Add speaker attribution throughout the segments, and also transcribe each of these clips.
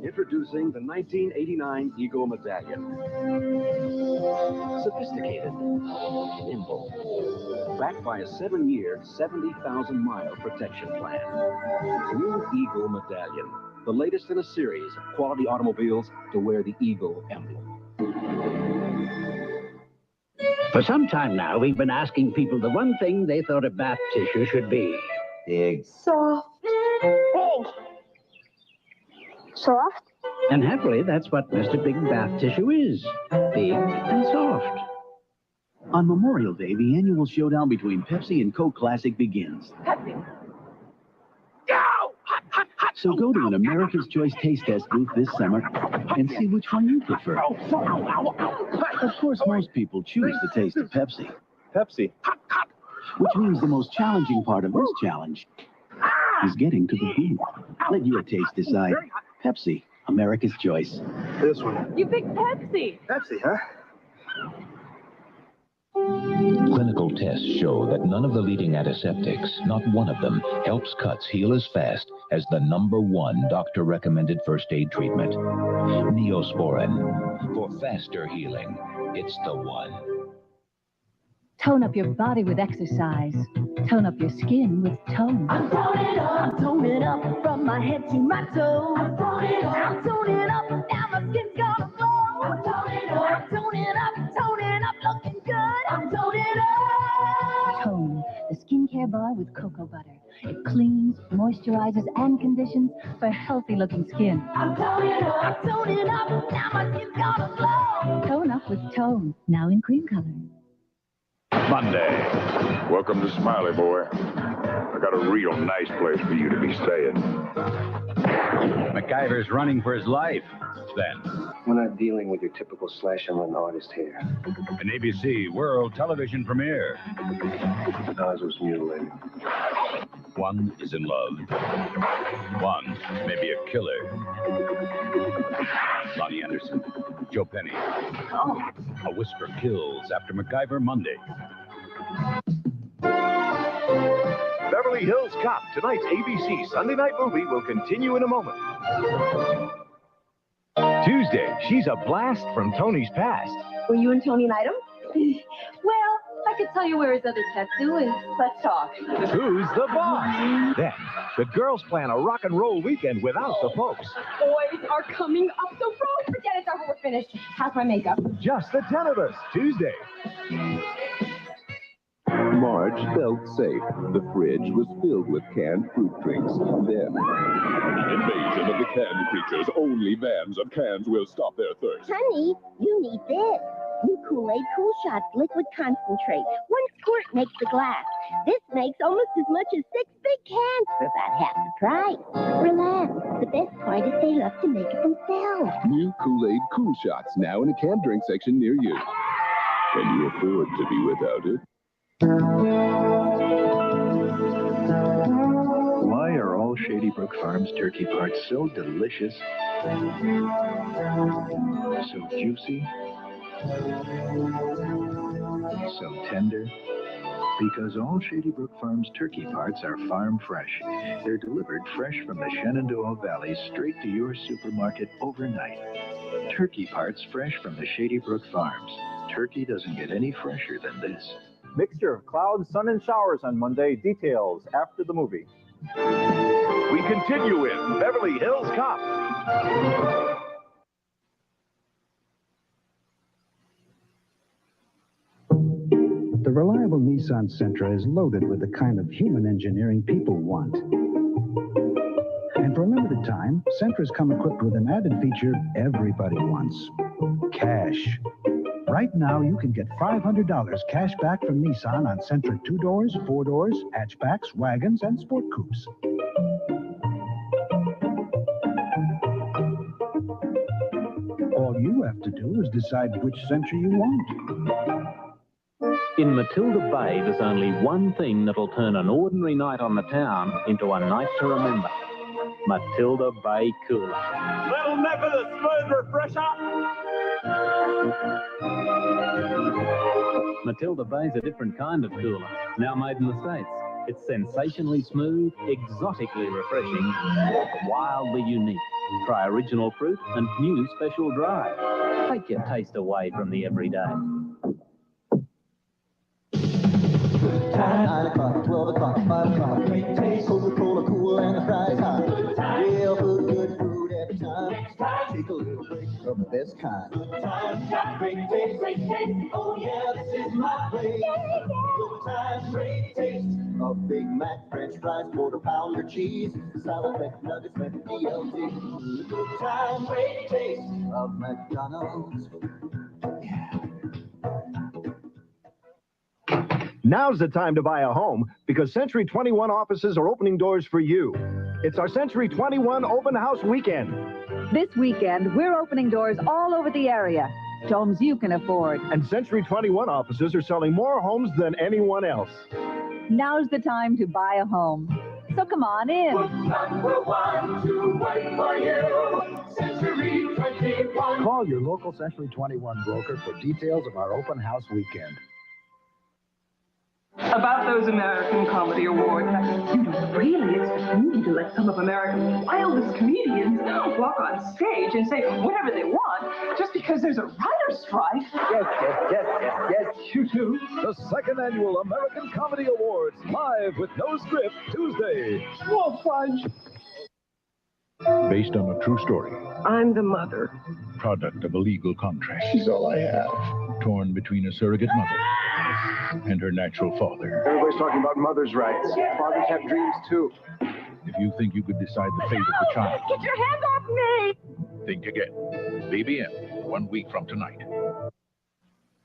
Speaker 1: Introducing the 1989 Eagle Medallion. Sophisticated, nimble, backed by a 7-year, 70,000-mile protection plan. New Eagle Medallion, the latest in a series of quality automobiles to wear the Eagle emblem.
Speaker 2: For some time now, we've been asking people the one thing they thought a bath tissue should be.
Speaker 3: Big.
Speaker 4: Soft. Big. Soft.
Speaker 2: And happily, that's what Mr. Big Bath Tissue is. Big and soft.
Speaker 5: On Memorial Day, the annual showdown between Pepsi and Coke Classic begins.
Speaker 4: Pepsi.
Speaker 5: So go to an America's Choice taste test booth this summer and see which one you prefer. Of course, most people choose the taste of Pepsi.
Speaker 3: Pepsi.
Speaker 5: Which means the most challenging part of this challenge is getting to the booth. Let your taste decide. Pepsi, America's Choice.
Speaker 3: This one.
Speaker 4: You picked Pepsi.
Speaker 3: Pepsi, huh?
Speaker 6: Clinical tests show that none of the leading antiseptics, not one of them, helps cuts heal as fast as the #1 doctor-recommended first aid treatment. Neosporin. For faster healing, it's the one.
Speaker 7: Tone up your body with exercise. Tone up your skin with tone.
Speaker 8: I'm toning up. I'm toning up from my head to my toes. I'm toning up. I'm toning up. Now my skin's gonna glow. I'm toning up. I'm toning up. Toning up, looking good. I'm toning up.
Speaker 7: Tone, the skincare bar with cocoa butter. It cleans, moisturizes, and conditions for healthy-looking skin.
Speaker 8: I'm toning up. I'm toning up. Now my skin's gonna glow.
Speaker 7: Tone up with Tone, now in cream color.
Speaker 9: Monday. Welcome to Smiley Boy. I got a real nice place for you to be staying.
Speaker 10: MacGyver's running for his life. Then.
Speaker 3: We're not dealing with your typical slash-and-run artist here.
Speaker 10: An ABC World Television premiere.
Speaker 3: Oz was mutilated.
Speaker 10: One is in love. One may be a killer. Lonnie Anderson, Joe Penny.
Speaker 4: Oh.
Speaker 10: A Whisper kills after MacGyver Monday.
Speaker 11: Beverly Hills Cop, tonight's ABC Sunday night movie, will continue in a moment. Tuesday, she's a blast from Tony's past.
Speaker 4: Were you and Tony an item? Well, I could tell you where his other tattoo is. Let's talk.
Speaker 11: Who's the boss? Then, the girls plan a rock and roll weekend without the folks.
Speaker 4: Boys are coming up the road. Forget it's over. We're finished. How's my makeup?
Speaker 11: Just the 10 of us, Tuesday.
Speaker 12: Marge felt safe. The fridge was filled with canned fruit drinks. Then,
Speaker 13: invasion of the canned creatures. Only vans of cans will stop their thirst.
Speaker 14: Honey, you need this. New Kool-Aid Cool Shots liquid concentrate. One squirt makes the glass. This makes almost as much as 6 big cans for about half the price. Relax. The best part is they love to make it themselves.
Speaker 13: New Kool-Aid Cool Shots now in a canned drink section near you. Can you afford to be without it?
Speaker 15: Why are all Shady Brook Farms turkey parts so delicious, so juicy, so tender? Because all Shady Brook Farms turkey parts are farm fresh. They're delivered fresh from the Shenandoah Valley straight to your supermarket overnight. Turkey parts fresh from the Shady Brook Farms. Turkey doesn't get any fresher than this.
Speaker 16: Mixture of clouds, sun, and showers on Monday. Details after the movie.
Speaker 11: We continue in Beverly Hills Cop.
Speaker 17: The reliable Nissan Sentra is loaded with the kind of human engineering people want. And for a limited time, Sentras come equipped with an added feature everybody wants: cash. Right now, you can get $500 cash back from Nissan on Sentra 2-doors, 4-doors, hatchbacks, wagons, and sport coupes. All you have to do is decide which Sentra you want.
Speaker 18: In Matilda Bay, there's only one thing that'll turn an ordinary night on the town into a night to remember. Matilda Bay Cooler.
Speaker 16: Little neck of the smooth refresher.
Speaker 18: Matilda Bay's a different kind of cooler, now made in the States. It's sensationally smooth, exotically refreshing, wildly unique. Try original fruit and new special dry. Take your taste away from the everyday.
Speaker 8: 9 o'clock, 12 o'clock, 5 o'clock. Great taste, Coca-Cola, cool, and the fries hot. Real food, good food every time. Take a little break of the best kind. Good times, great taste, great taste. Oh yeah, this is my place. Good times, great taste. A Big Mac, French fries, quarter pounder cheese, salad, McNuggets, McDLT. Good times, great taste of McDonald's.
Speaker 11: Now's the time to buy a home because Century 21 offices are opening doors for you. It's our Century 21 Open House Weekend.
Speaker 19: This weekend, we're opening doors all over the area to homes you can afford.
Speaker 11: And Century 21 offices are selling more homes than anyone else.
Speaker 19: Now's the time to buy a home. So come on in.
Speaker 8: Number one to wait for you. Century 21.
Speaker 15: Call your local Century 21 broker for details of our open house weekend.
Speaker 20: About those American Comedy Awards, you don't really expect me to let some of America's wildest comedians walk on stage and say whatever they want just because there's a writer's strike.
Speaker 11: Yes, you too. The second annual American Comedy Awards, live with no script, Tuesday. More fun.
Speaker 10: Based on a true story.
Speaker 20: I'm the mother.
Speaker 10: Product of a legal contract.
Speaker 11: She's all I have.
Speaker 10: Torn between a surrogate mother and her natural father.
Speaker 3: Everybody's talking about mothers' rights. Fathers have dreams too.
Speaker 10: If you think you could decide the fate of the child,
Speaker 8: Get your hand off me!
Speaker 10: think again. BBM, 1 week from tonight.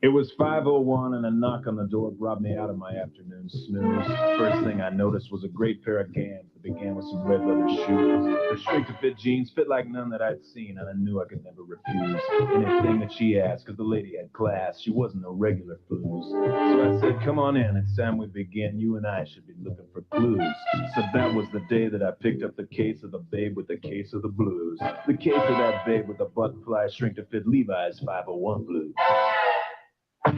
Speaker 21: It was 5:01 and a knock on the door brought me out of my afternoon snooze. First thing I noticed was a great pair of Gams that began with some red leather shoes. Her straight-to-fit jeans fit like none that I'd seen, and I knew I could never refuse anything that she asked, because the lady had class. She wasn't no regular flues. So I said, come on in, it's time we begin. You and I should be looking for clues. So that was the day that I picked up the case of the babe with the case of the blues. The case of that babe with the button-fly shrink-to-fit Levi's 501 blues.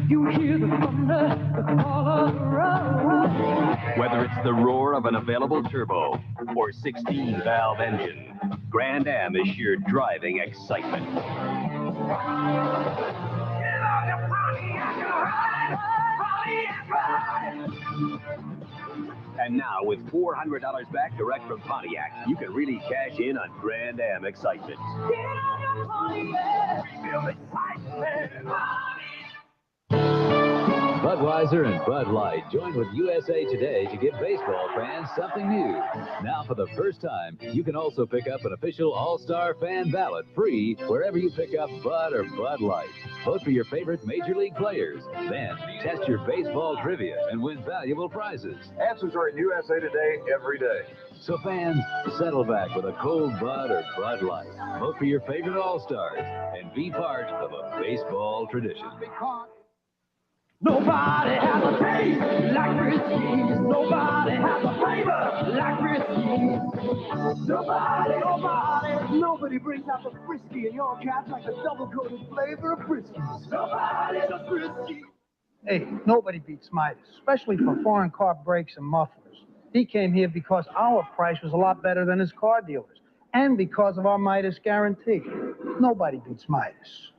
Speaker 8: You hear the thunder, the call of the road.
Speaker 1: Whether it's the roar of an available turbo or 16-valve engine, Grand Am is sheer driving excitement. And now, with $400 back direct from Pontiac, you can really cash in on Grand Am excitement.
Speaker 22: Budweiser and Bud Light join with USA Today to give baseball fans something new. Now, for the first time, you can also pick up an official All-Star fan ballot free wherever you pick up Bud or Bud Light. Vote for your favorite Major League players. Then, test your baseball trivia and win valuable prizes.
Speaker 11: Answers are at USA Today every day.
Speaker 22: So fans, settle back with a cold Bud or Bud Light. Vote for your favorite All-Stars and be part of a baseball tradition.
Speaker 8: Nobody has a taste like Christie's. Nobody has a flavor like Christie's. Nobody brings out the frisky in your cap like the double-coated flavor of Christie's. Nobody's a frisky.
Speaker 23: Hey, nobody beats Midas, especially for foreign car brakes and mufflers. He came here because our price was a lot better than his car dealers, and because of our Midas guarantee. Nobody beats Midas.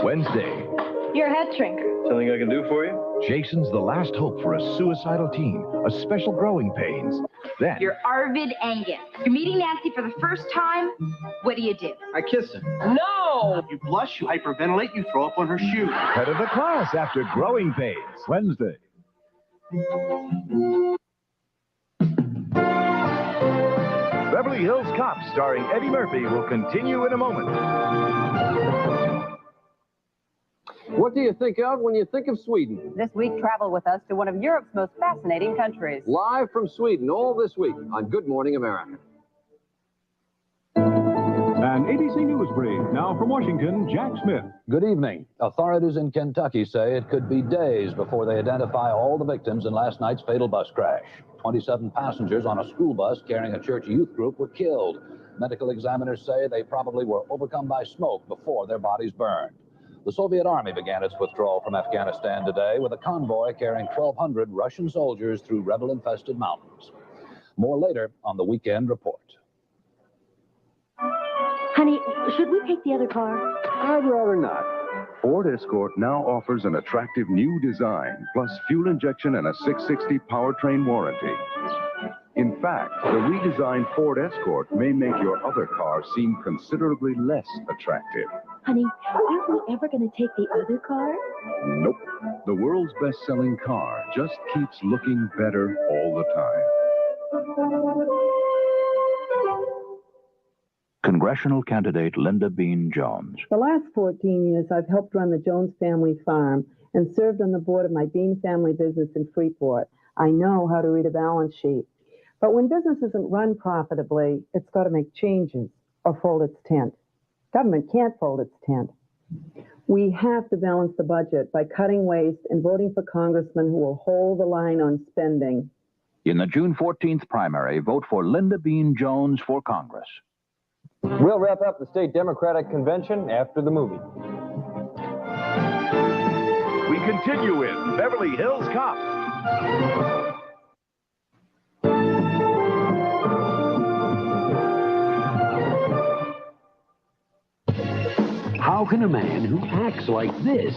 Speaker 6: Wednesday.
Speaker 4: Your head shrinker.
Speaker 3: Something I can do for you?
Speaker 6: Jason's the last hope for a suicidal teen. A special growing pains. Then,
Speaker 4: You're Arvid Angus. You're meeting Nancy for the first time. What do?
Speaker 3: I kiss her.
Speaker 4: No!
Speaker 3: You blush, you hyperventilate, you throw up on her shoe.
Speaker 6: head of the class after growing pains. Wednesday.
Speaker 11: Beverly Hills Cop, starring Eddie Murphy, will continue in a moment.
Speaker 24: What do you think of when you think of Sweden?
Speaker 25: This week, travel with us to one of Europe's most fascinating countries.
Speaker 24: Live from Sweden all this week on Good Morning America.
Speaker 26: An ABC News brief. Now from Washington, Jack Smith.
Speaker 27: Good evening. Authorities in Kentucky say it could be days before they identify all the victims in last night's fatal bus crash. 27 passengers on a school bus carrying a church youth group were killed. Medical examiners say they probably were overcome by smoke before their bodies burned. The Soviet Army began its withdrawal from Afghanistan today with a convoy carrying 1,200 Russian soldiers through rebel-infested mountains. More later on the Weekend Report.
Speaker 8: Honey, should we take the other car?
Speaker 2: I'd rather not. Ford Escort now offers an attractive new design, plus fuel injection and a 660 powertrain warranty. In fact, the redesigned Ford Escort may make your other car seem considerably less attractive.
Speaker 8: Honey, aren't we ever going to take the other car?
Speaker 2: Nope. The world's best-selling car just keeps looking better all the time.
Speaker 27: Congressional candidate Linda Bean Jones.
Speaker 5: The last 14 years, I've helped run the Jones family farm and served on the board of my Bean family business in Freeport. I know how to read a balance sheet. But when business isn't run profitably, it's got to make changes or fold its tent. Government can't fold its tent. We have to balance the budget by cutting waste and voting for congressmen who will hold the line on spending.
Speaker 27: In the June 14th primary, vote for Linda Bean Jones for Congress.
Speaker 7: We'll wrap up the state Democratic convention after the movie.
Speaker 11: We continue with Beverly Hills Cop.
Speaker 9: How can a man who acts like this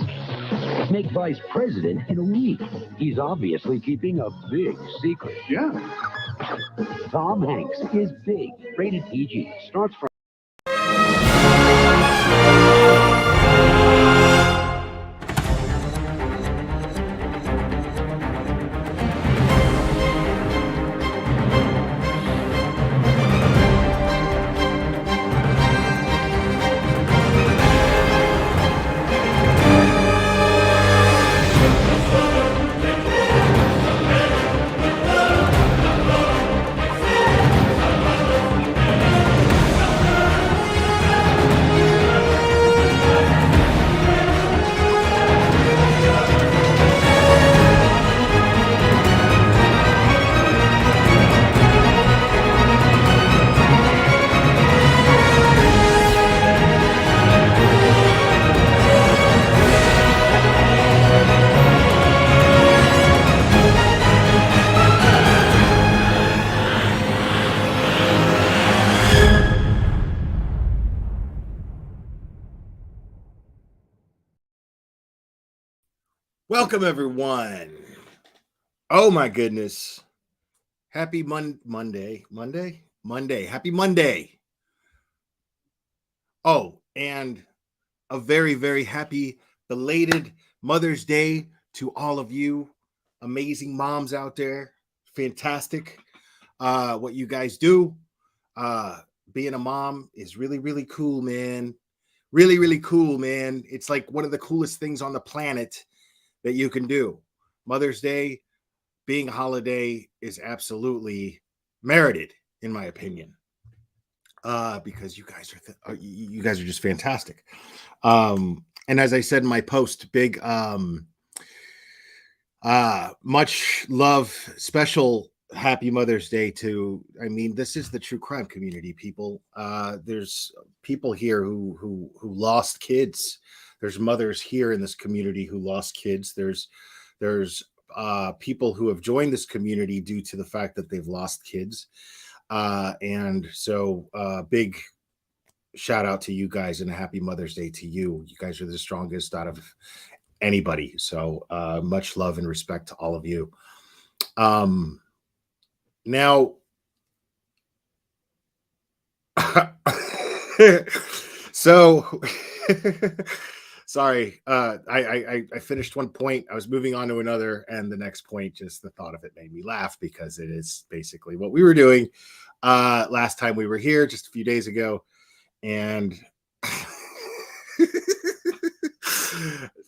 Speaker 9: make vice president in a week? He's obviously keeping a big secret.
Speaker 11: Yeah.
Speaker 9: Tom Hanks is big. Rated PG. Starts from...
Speaker 12: Welcome, everyone. Oh, my goodness. Happy Monday. Happy Monday. Oh, and a very, very happy belated Mother's Day to all of you amazing moms out there. Fantastic what you guys do. Being a mom is really, really cool, man. Really, really cool, man. It's like one of the coolest things on the planet that you can do. Mother's Day being a holiday is absolutely merited, in my opinion, because you guys are just fantastic. And as I said in my post, big much love, special happy Mother's Day to, I mean, this is the true crime community, people. There's people here who lost kids. There's mothers here in this community who lost kids. There's people who have joined this community due to the fact that they've lost kids. And so big shout out to you guys and a happy Mother's Day to you. You guys are the strongest out of anybody. So much love and respect to all of you. Now, so sorry, I finished one point. I was moving on to another, and the next point, just the thought of it made me laugh because it is basically what we were doing last time we were here just a few days ago. And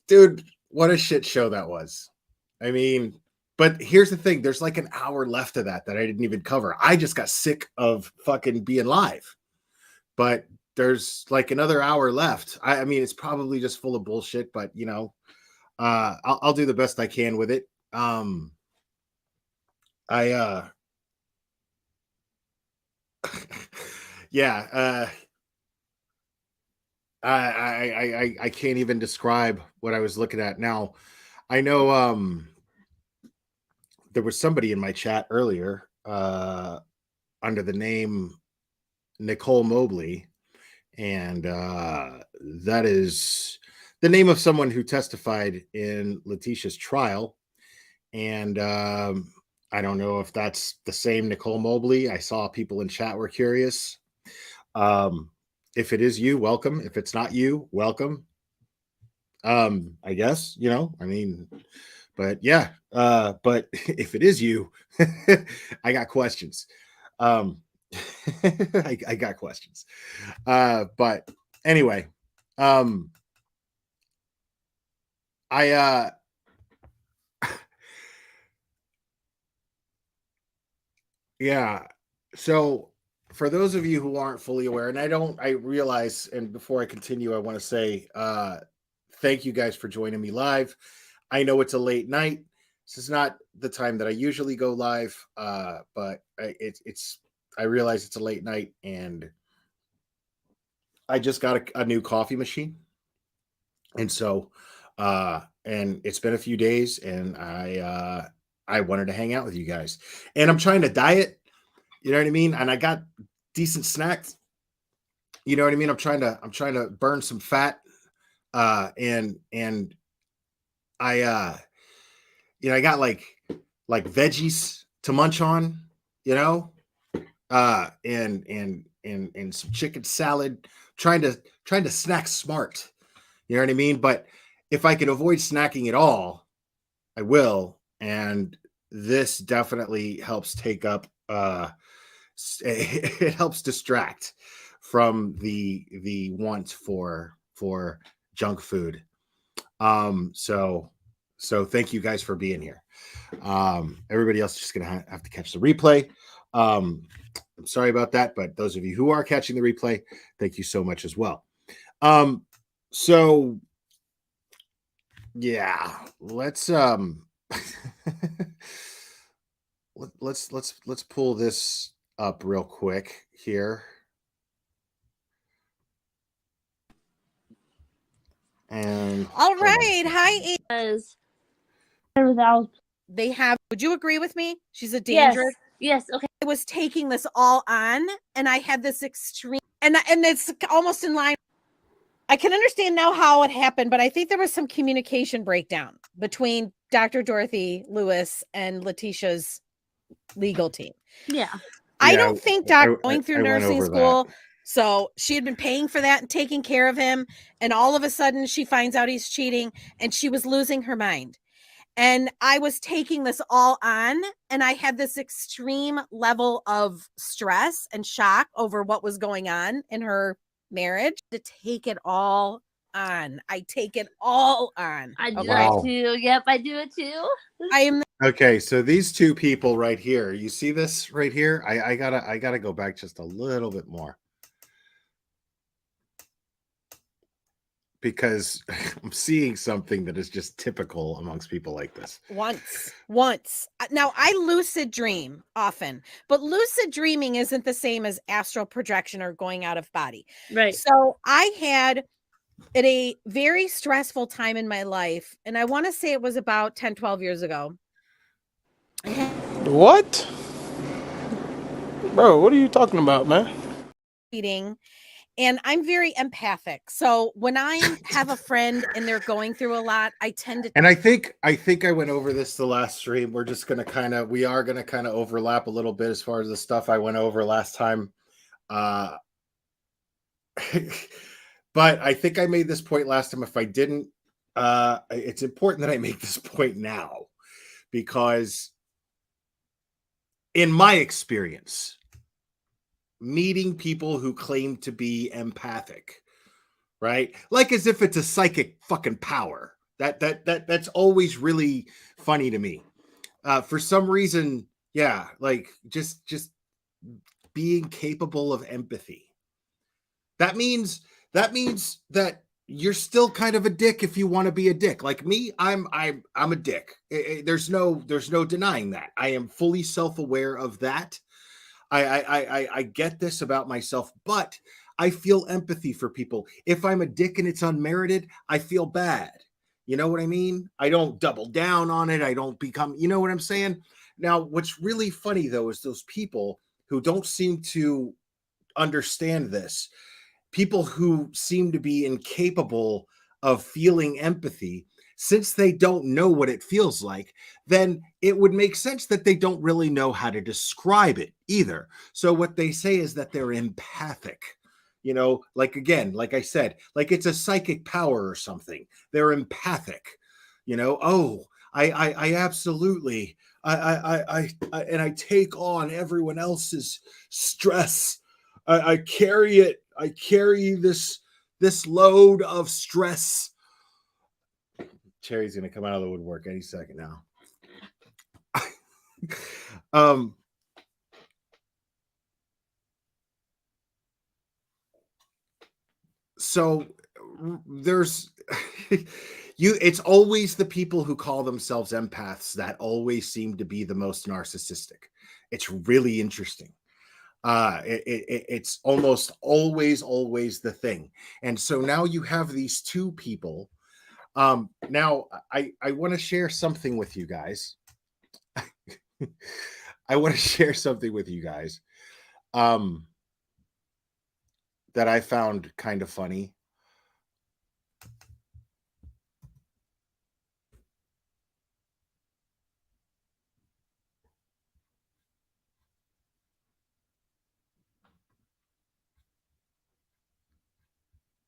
Speaker 12: dude, what a shit show that was. I mean, but here's the thing. There's like an hour left of that I didn't even cover. I just got sick of fucking being live. But there's like another hour left. I mean, it's probably just full of bullshit, but you know, I'll do the best I can with it. Yeah, I can't even describe what I was looking at. Now, I know there was somebody in my chat earlier under the name Nicole Mobley, and that is the name of someone who testified in Letitia's trial. And I don't know if that's the same Nicole Mobley. I saw people in chat were curious. If it is you, welcome. If it's not you, welcome. I guess, I mean, but yeah, but if it is you, I got questions. I got questions. But anyway, yeah. So for those of you who aren't fully aware, and I realize, and before I continue, I want to say thank you guys for joining me live. I know it's a late night. This is not the time that I usually go live, but I realize it's a late night, and I just got a new coffee machine. And so and it's been a few days, and I wanted to hang out with you guys. And I'm trying to diet, you know what I mean? And I got decent snacks. You know what I mean? I'm trying to burn some fat. And I I got like veggies to munch on, and some chicken salad, trying to snack smart. You know what I mean? But if I can avoid snacking at all, I will. And this definitely helps take up it helps distract from the want for junk food. So thank you guys for being here. Everybody else is just gonna have to catch the replay. I'm sorry about that, but those of you who are catching the replay, thank you so much as well. So yeah, let's let's pull this up real quick here. And
Speaker 13: all right, hi. They have. Would you agree with me? She's a dangerous.
Speaker 14: Yes. Okay.
Speaker 13: I was taking this all on, and I had this extreme, and it's almost in line. I can understand now how it happened, but I think there was some communication breakdown between Dr. Dorothy Lewis and Letitia's legal team.
Speaker 14: Yeah.
Speaker 13: I don't think Doc going through nursing school. That. So she had been paying for that and taking care of him. And all of a sudden she finds out he's cheating, and she was losing her mind. And I was taking this all on, and I had this extreme level of stress and shock over what was going on in her marriage to take it all on. I take it all on.
Speaker 14: I do that too. Yep, I do it too.
Speaker 13: I am
Speaker 12: okay. So these two people right here, you see this right here? I gotta go back just a little bit more, because I'm seeing something that is just typical amongst people like this.
Speaker 13: Once. Now, I lucid dream often, but lucid dreaming isn't the same as astral projection or going out of body.
Speaker 14: Right.
Speaker 13: So I had at a very stressful time in my life, and I want to say it was about 10, 12 years ago.
Speaker 15: What? Bro, what are you talking about, man?
Speaker 13: Eating. And I'm very empathic. So when I have a friend and they're going through a lot, I tend to.
Speaker 12: And I think I went over this the last stream. We're just going to we are going to kind of overlap a little bit as far as the stuff I went over last time. But I think I made this point last time. If I didn't, it's important that I make this point now, because in my experience, meeting people who claim to be empathic, right? Like as if it's a psychic fucking power. That's always really funny to me. For some reason, yeah, like just being capable of empathy. That means that you're still kind of a dick if you want to be a dick. Like me, I'm a dick. There's no denying that. I am fully self-aware of that. I get this about myself, but I feel empathy for people. If I'm a dick and it's unmerited, I feel bad. You know what I mean? I don't double down on it. I don't become, you know what I'm saying? Now, what's really funny though is those people who don't seem to understand this, people who seem to be incapable of feeling empathy, since they don't know what it feels like, then it would make sense that they don't really know how to describe it either. So what they say is that they're empathic. You know, like again, like I said, like it's a psychic power or something. They're empathic. You know, oh, I absolutely, and I take on everyone else's stress. I carry it. I carry this load of stress. Cherry's gonna come out of the woodwork any second now. So there's it's always the people who call themselves empaths that always seem to be the most narcissistic. It's really interesting. It's almost always the thing. And so now you have these two people. Now I want to share something with you guys. I want to share something with you guys that I found kind of funny.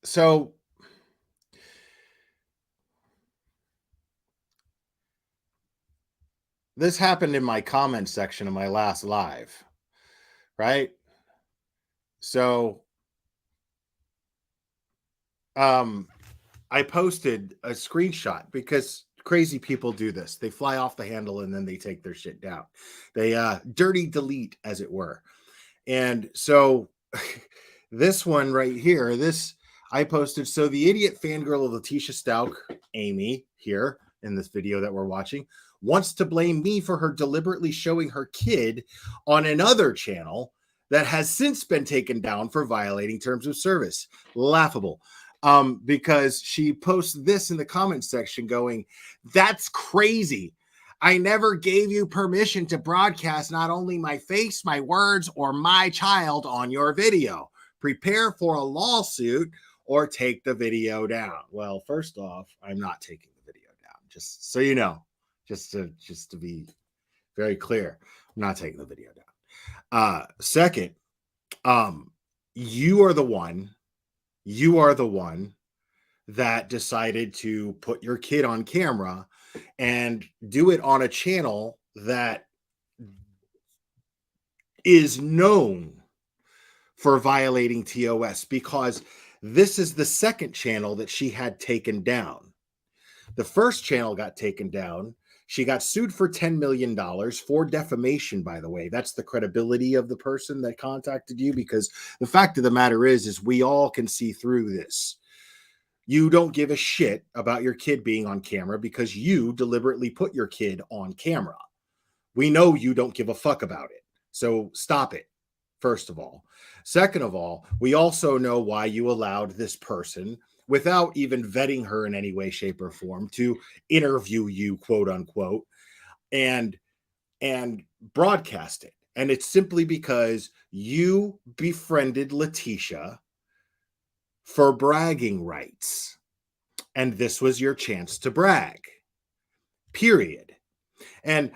Speaker 12: So this happened in my comment section of my last live, right? So I posted a screenshot because crazy people do this. They fly off the handle and then they take their shit down. They dirty delete, as it were. And so this one right here, this I posted. So the idiot fangirl of Letitia Stout, Amy, here in this video that we're watching, wants to blame me for her deliberately showing her kid on another channel that has since been taken down for violating terms of service. Laughable. Because she posts this in the comment section going, "That's crazy. I never gave you permission to broadcast not only my face, my words, or my child on your video. Prepare for a lawsuit or take the video down." Well, first off, I'm not taking the video down, just so you know, just to be very clear, I'm not taking the video down. Second, you are the one that decided to put your kid on camera and do it on a channel that is known for violating TOS, because this is the second channel that she had taken down. The first channel got taken down. She got sued for $10 million for defamation, by the way. That's the credibility of the person that contacted you, because the fact of the matter is we all can see through this. You don't give a shit about your kid being on camera because you deliberately put your kid on camera. We know you don't give a fuck about it. So stop it, first of all. Second of all, we also know why you allowed this person, without even vetting her in any way, shape, or form, to interview you, quote unquote, and broadcast it. And it's simply because you befriended Letitia for bragging rights. And this was your chance to brag. Period. And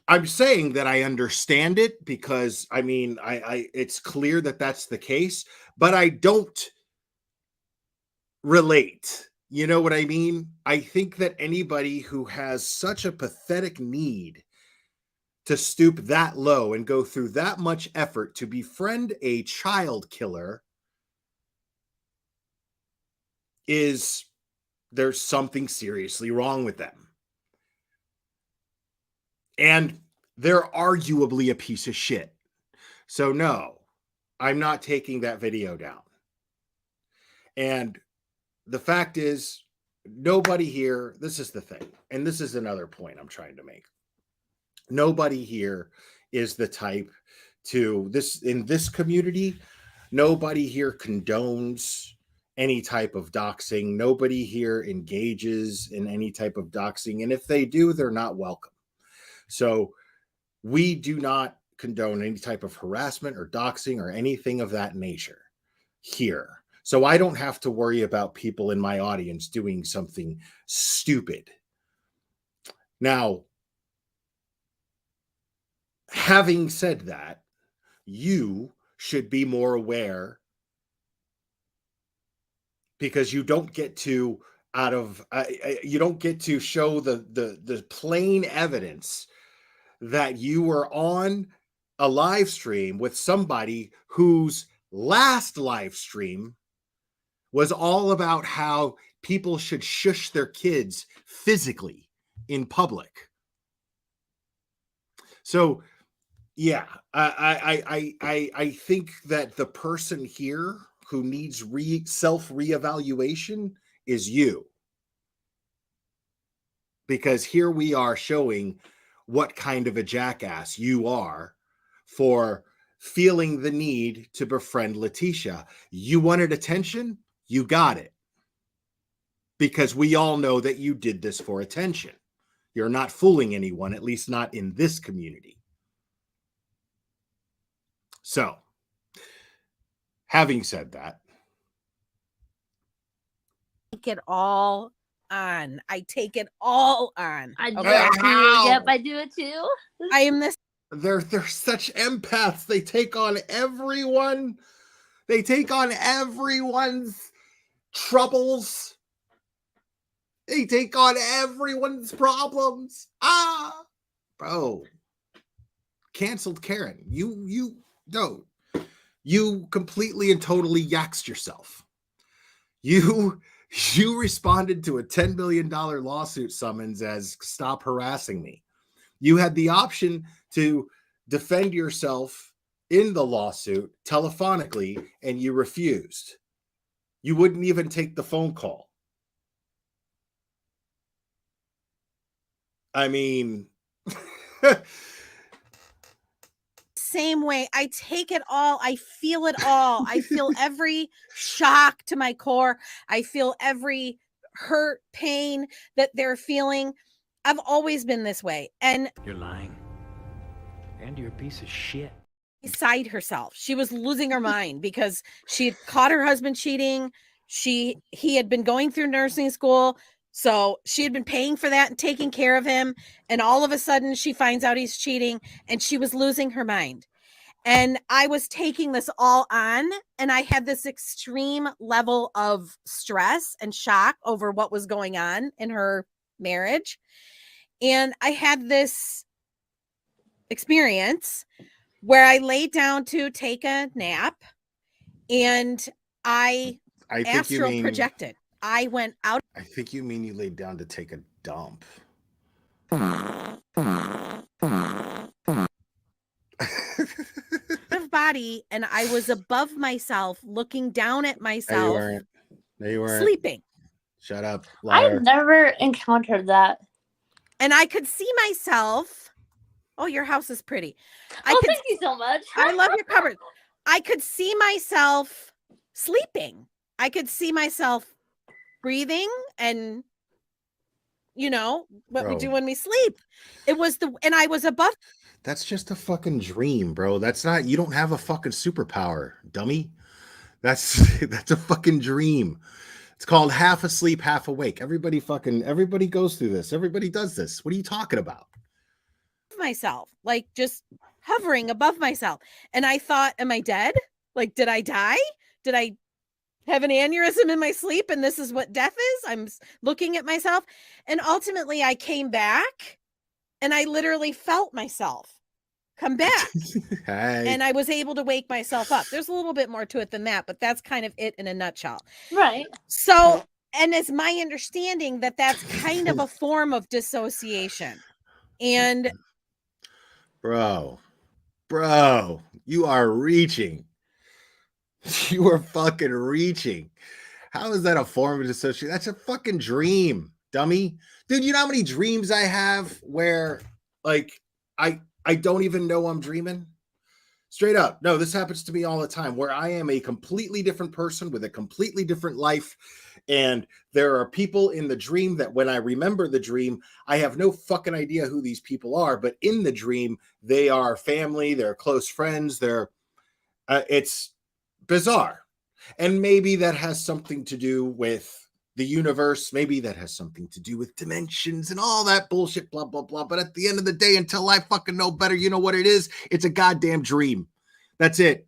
Speaker 12: I'm saying that I understand it because, I mean, I it's clear that that's the case, but I don't relate. You know what I mean? I think that anybody who has such a pathetic need to stoop that low and go through that much effort to befriend a child killer there's something seriously wrong with them. And they're arguably a piece of shit. So no, I'm not taking that video down. And the fact is, nobody here, this is the thing, and this is another point I'm trying to make. Nobody here is the type to in this community, nobody here condones any type of doxing. Nobody here engages in any type of doxing. And if they do, they're not welcome. So We do not condone any type of harassment or doxing or anything of that nature here. So I don't have to worry about people in my audience doing something stupid. Now, having said that, you should be more aware, because you don't get to you don't get to show the plain evidence that you were on a live stream with somebody whose last live stream was all about how people should shush their kids physically in public. So, yeah, I think that the person here who needs self reevaluation is you, because here we are showing what kind of a jackass you are for feeling the need to befriend Letitia. You wanted attention, you got it, because we all know that you did this for attention. You're not fooling anyone, at least not in this community. So, having said that,
Speaker 13: take it all on. I take it all on.
Speaker 14: I do it too. Yep, I do it too.
Speaker 13: I am this.
Speaker 12: They're such empaths. They take on everyone. They take on everyone's troubles. They take on everyone's problems. Bro. Canceled Karen. You completely and totally yaxed yourself. You responded to a $10 million lawsuit summons as "stop harassing me." You had the option to defend yourself in the lawsuit telephonically, and you refused. You wouldn't even take the phone call. I mean,
Speaker 13: same way. I take it all. I feel it all. I feel every shock to my core. I feel every hurt, pain that they're feeling. I've always been this way. And
Speaker 10: you're lying. And you're a piece of shit.
Speaker 13: Beside herself. She was losing her mind because she had caught her husband cheating. He had been going through nursing school. So she had been paying for that and taking care of him. And all of a sudden she finds out he's cheating, and she was losing her mind. And I was taking this all on, and I had this extreme level of stress and shock over what was going on in her marriage. And I had this experience where I laid down to take a nap, and I astral projected. I went out.
Speaker 12: I think you mean you laid down to take a dump.
Speaker 13: Of body, and I was above myself, looking down at myself.
Speaker 12: No, you weren't.
Speaker 13: Sleeping.
Speaker 12: Shut up, liar.
Speaker 14: I've never encountered that.
Speaker 13: And I could see myself. Oh, your house is pretty.
Speaker 14: Thank you so much.
Speaker 13: I love your cupboard. I could see myself sleeping. I could see myself breathing, and what we do when we sleep. It was and I was above.
Speaker 12: That's just a fucking dream, bro. That's not, you don't have a fucking superpower, dummy. That's a fucking dream. It's called half asleep, half awake. Everybody goes through this. Everybody does this. What are you talking about?
Speaker 13: Myself, like just hovering above myself. And I thought, am I dead? Like, did I die? Did I have an aneurysm in my sleep? And this is what death is? I'm looking at myself. And ultimately I came back, and I literally felt myself come back.
Speaker 12: Hi.
Speaker 13: And I was able to wake myself up. There's a little bit more to it than that, but that's kind of it in a nutshell.
Speaker 14: Right.
Speaker 13: So, and it's my understanding that that's kind of a form of dissociation. And
Speaker 12: Bro, you are reaching. You are fucking reaching. How is that a form of dissociation? That's a fucking dream, dummy. Dude, you know how many dreams I have where, like, I don't even know I'm dreaming? Straight up. No, this happens to me all the time, where I am a completely different person with a completely different life, And there are people in the dream that when I remember the dream, I have no fucking idea who these people are. But in the dream, they are family, they're close friends, it's bizarre. And maybe that has something to do with the universe. Maybe that has something to do with dimensions and all that bullshit, blah, blah, blah. But at the end of the day, until I fucking know better, you know what it is? It's a goddamn dream. That's it.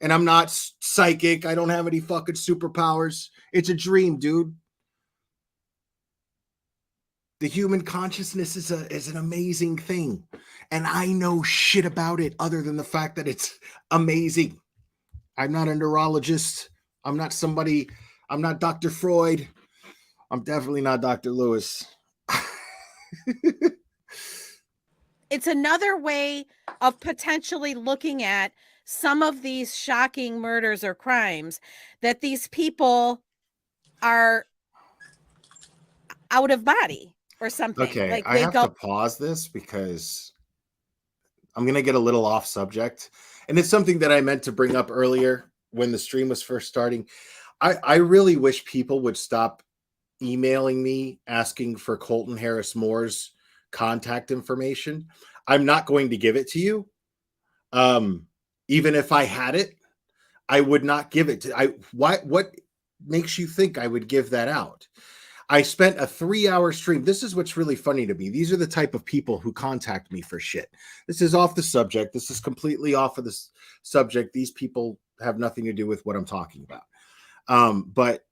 Speaker 12: And I'm not psychic. I don't have any fucking superpowers. It's a dream, dude. The human consciousness is an amazing thing. And I know shit about it other than the fact that it's amazing. I'm not a neurologist. I'm not Dr. Freud. I'm definitely not Dr. Lewis.
Speaker 13: It's another way of potentially looking at some of these shocking murders or crimes, that these people are out of body or something.
Speaker 12: Okay,
Speaker 13: like
Speaker 12: I have to pause this because I'm going to get a little off subject. And it's something that I meant to bring up earlier when the stream was first starting. I really wish people would stop emailing me asking for Colton Harris Moore's contact information. I'm not going to give it to you. Even if I had it, I would not give it to what makes you think I would give that out? I spent a 3-hour stream. This is what's really funny to me. These are the type of people who contact me for shit. This is off the subject. This is completely off of the subject. These people have nothing to do with what I'm talking about. But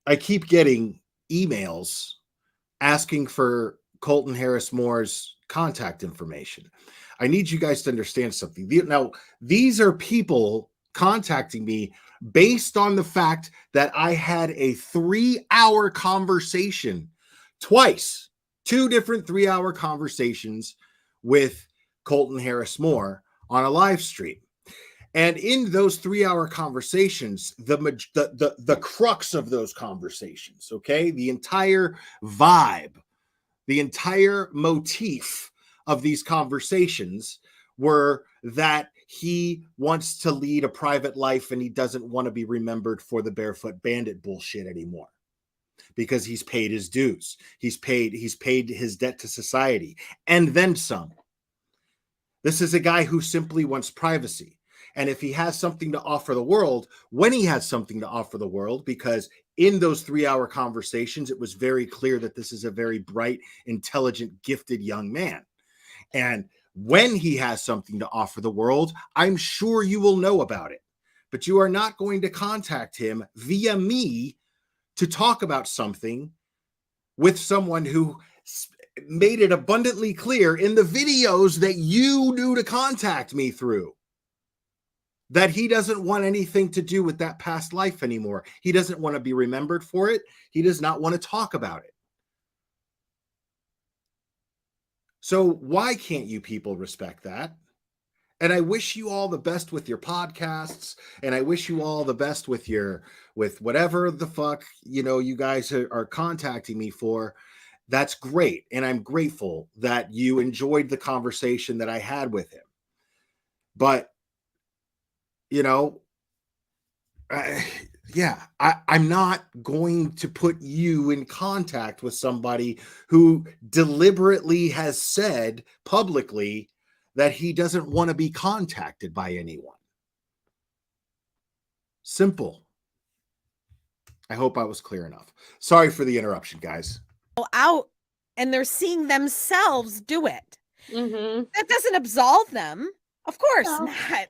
Speaker 12: I keep getting emails asking for Colton Harris Moore's contact information. I need you guys to understand something. Now, these are people contacting me based on the fact that I had a 3-hour conversation twice, 2 different 3-hour conversations with Colton Harris Moore on a live stream. And in those 3-hour conversations, the crux of those conversations, okay, the entire vibe, the entire motif of these conversations were that he wants to lead a private life and he doesn't want to be remembered for the Barefoot Bandit bullshit anymore because he's paid his dues. He's paid his debt to society and then some. This is a guy who simply wants privacy. And if he has something to offer the world, when he has something to offer the world, because in those 3-hour conversations, it was very clear that this is a very bright, intelligent, gifted young man. And when he has something to offer the world, I'm sure you will know about it. But you are not going to contact him via me to talk about something with someone who made it abundantly clear in the videos that you knew to contact me through that he doesn't want anything to do with that past life anymore. He doesn't want to be remembered for it. He does not want to talk about it. So why can't you people respect that? And I wish you all the best with your podcasts, and I wish you all the best with whatever the fuck, you guys are contacting me for. That's great. And I'm grateful that you enjoyed the conversation that I had with him. But, I'm not going to put you in contact with somebody who deliberately has said publicly that he doesn't want to be contacted by anyone. Simple. I hope I was clear enough. Sorry for the interruption, guys.
Speaker 13: Out and they're seeing themselves do it.
Speaker 14: Mm-hmm.
Speaker 13: That doesn't absolve them. Of course not.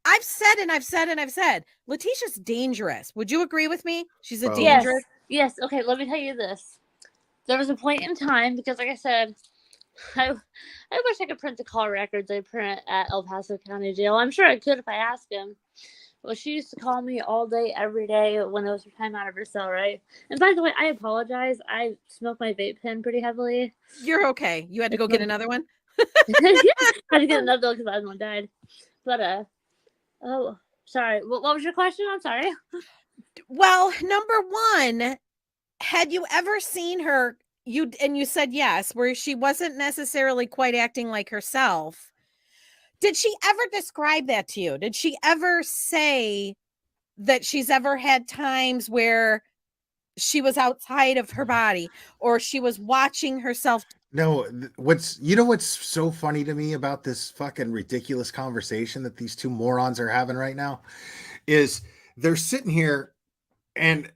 Speaker 13: I've said, Letitia's dangerous. Would you agree with me? She's a dangerous.
Speaker 14: Yes. Okay, let me tell you this. There was a point in time, because like I said, I wish I could print the call records I print at El Paso County Jail. I'm sure I could if I asked him. Well, she used to call me all day, every day when it was her time out of her cell, right? And by the way, I apologize. I smoked my vape pen pretty heavily.
Speaker 13: You're okay. You had to go get another one?
Speaker 14: Yeah, I had to get another one because the other one died. But, oh, sorry. What was your question? I'm sorry.
Speaker 13: Well, number one, had you ever seen her, you said yes, where she wasn't necessarily quite acting like herself. Did she ever describe that to you? Did she ever say that she's ever had times where she was outside of her body, or she was watching herself.
Speaker 12: No, what's so funny to me about this fucking ridiculous conversation that these two morons are having right now is they're sitting here and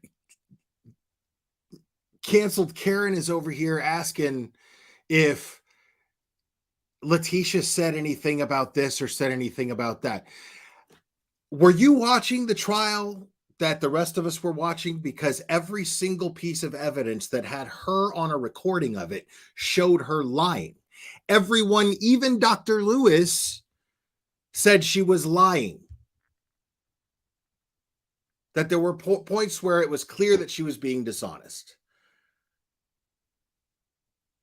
Speaker 12: canceled Karen is over here asking if Letitia said anything about this or said anything about that. Were you watching the trial that the rest of us were watching? Because every single piece of evidence that had her on a recording of it showed her lying. Everyone, even Dr. Lewis, said she was lying. That there were points where it was clear that she was being dishonest.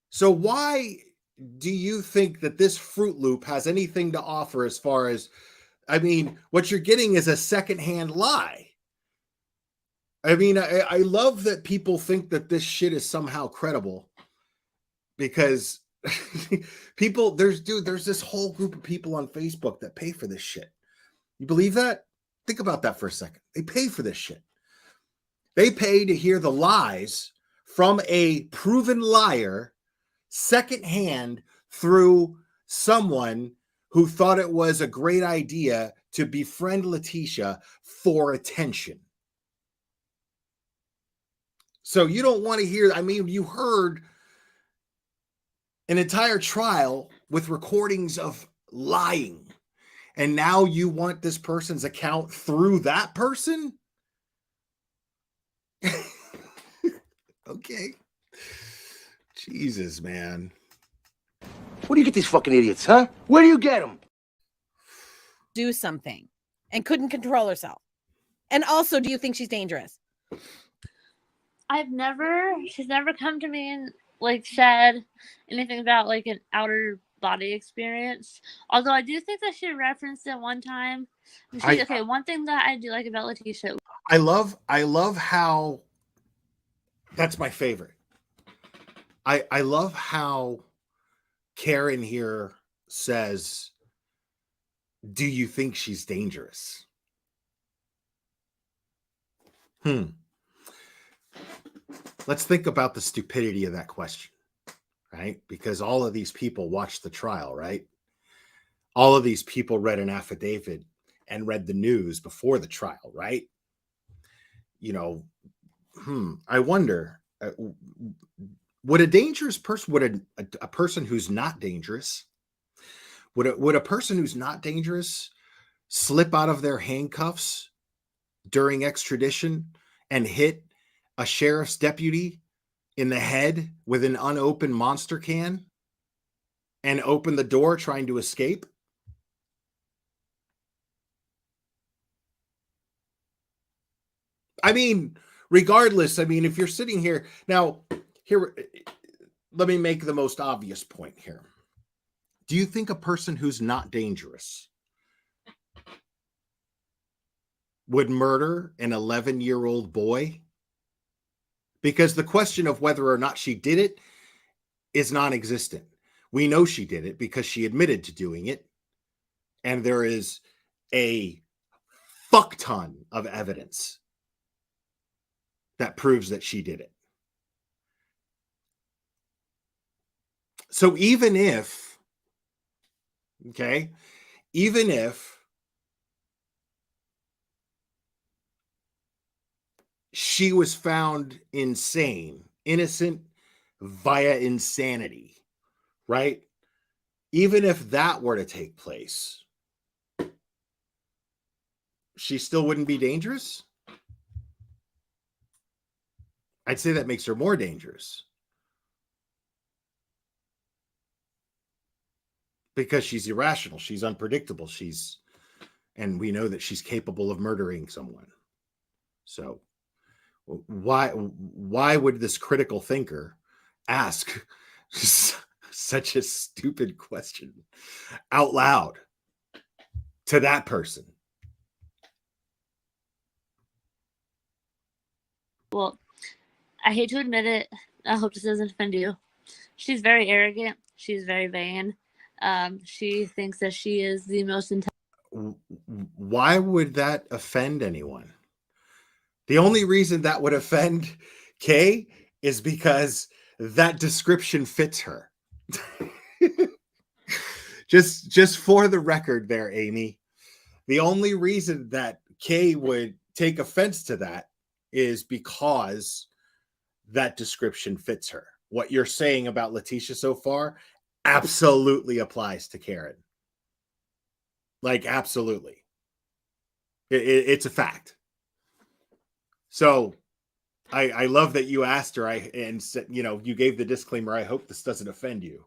Speaker 12: So why do you think that this Fruit Loop has anything to offer as far as, I mean, what you're getting is a secondhand lie. I mean, I love that people think that this shit is somehow credible because people, there's this whole group of people on Facebook that pay for this shit. You believe that? Think about that for a second. They pay for this shit. They pay to hear the lies from a proven liar secondhand through someone who thought it was a great idea to befriend Letitia for attention. So you don't want to hear, I mean, you heard an entire trial with recordings of lying, and now you want this person's account through that person? Okay. Jesus, man.
Speaker 15: Where do you get these fucking idiots, huh? Where do you get them?
Speaker 13: Do something and couldn't control herself. And also, do you think she's dangerous?
Speaker 14: She's never come to me and like said anything about like an outer body experience. Although I do think that she referenced it one time. Okay, one thing that I do like about Letitia.
Speaker 12: I love how, that's my favorite. I love how Karen here says, do you think she's dangerous? Let's think about the stupidity of that question, right? Because all of these people watched the trial, right? All of these people read an affidavit and read the news before the trial, right? You know, I wonder, would a dangerous person, would a person who's not dangerous, would a person who's not dangerous slip out of their handcuffs during extradition and hit a sheriff's deputy in the head with an unopened monster can and open the door trying to escape? I mean, regardless, I mean, if you're sitting here now, here, let me make the most obvious point here. Do you think a person who's not dangerous would murder an 11-year-old boy? Because the question of whether or not she did it is non-existent. We know she did it because she admitted to doing it. And there is a fuck ton of evidence that proves that she did it. So even if she was found innocent via insanity, right? Even if that were to take place, she still wouldn't be dangerous? I'd say that makes her more dangerous. Because she's irrational, she's unpredictable, and we know that she's capable of murdering someone. So why would this critical thinker ask such a stupid question out loud to that person?
Speaker 14: Well, I hate to admit it. I hope this doesn't offend you. She's very arrogant. She's very vain. She thinks that she is the most intelligent.
Speaker 12: Why would that offend anyone? The only reason that would offend Kay, is because that description fits her. just for the record there, Amy, the only reason that Kay would take offense to that is because that description fits her. What you're saying about Letitia so far absolutely applies to Karen. Like, absolutely. It's a fact. So I love that you asked her and said, you gave the disclaimer, I hope this doesn't offend you.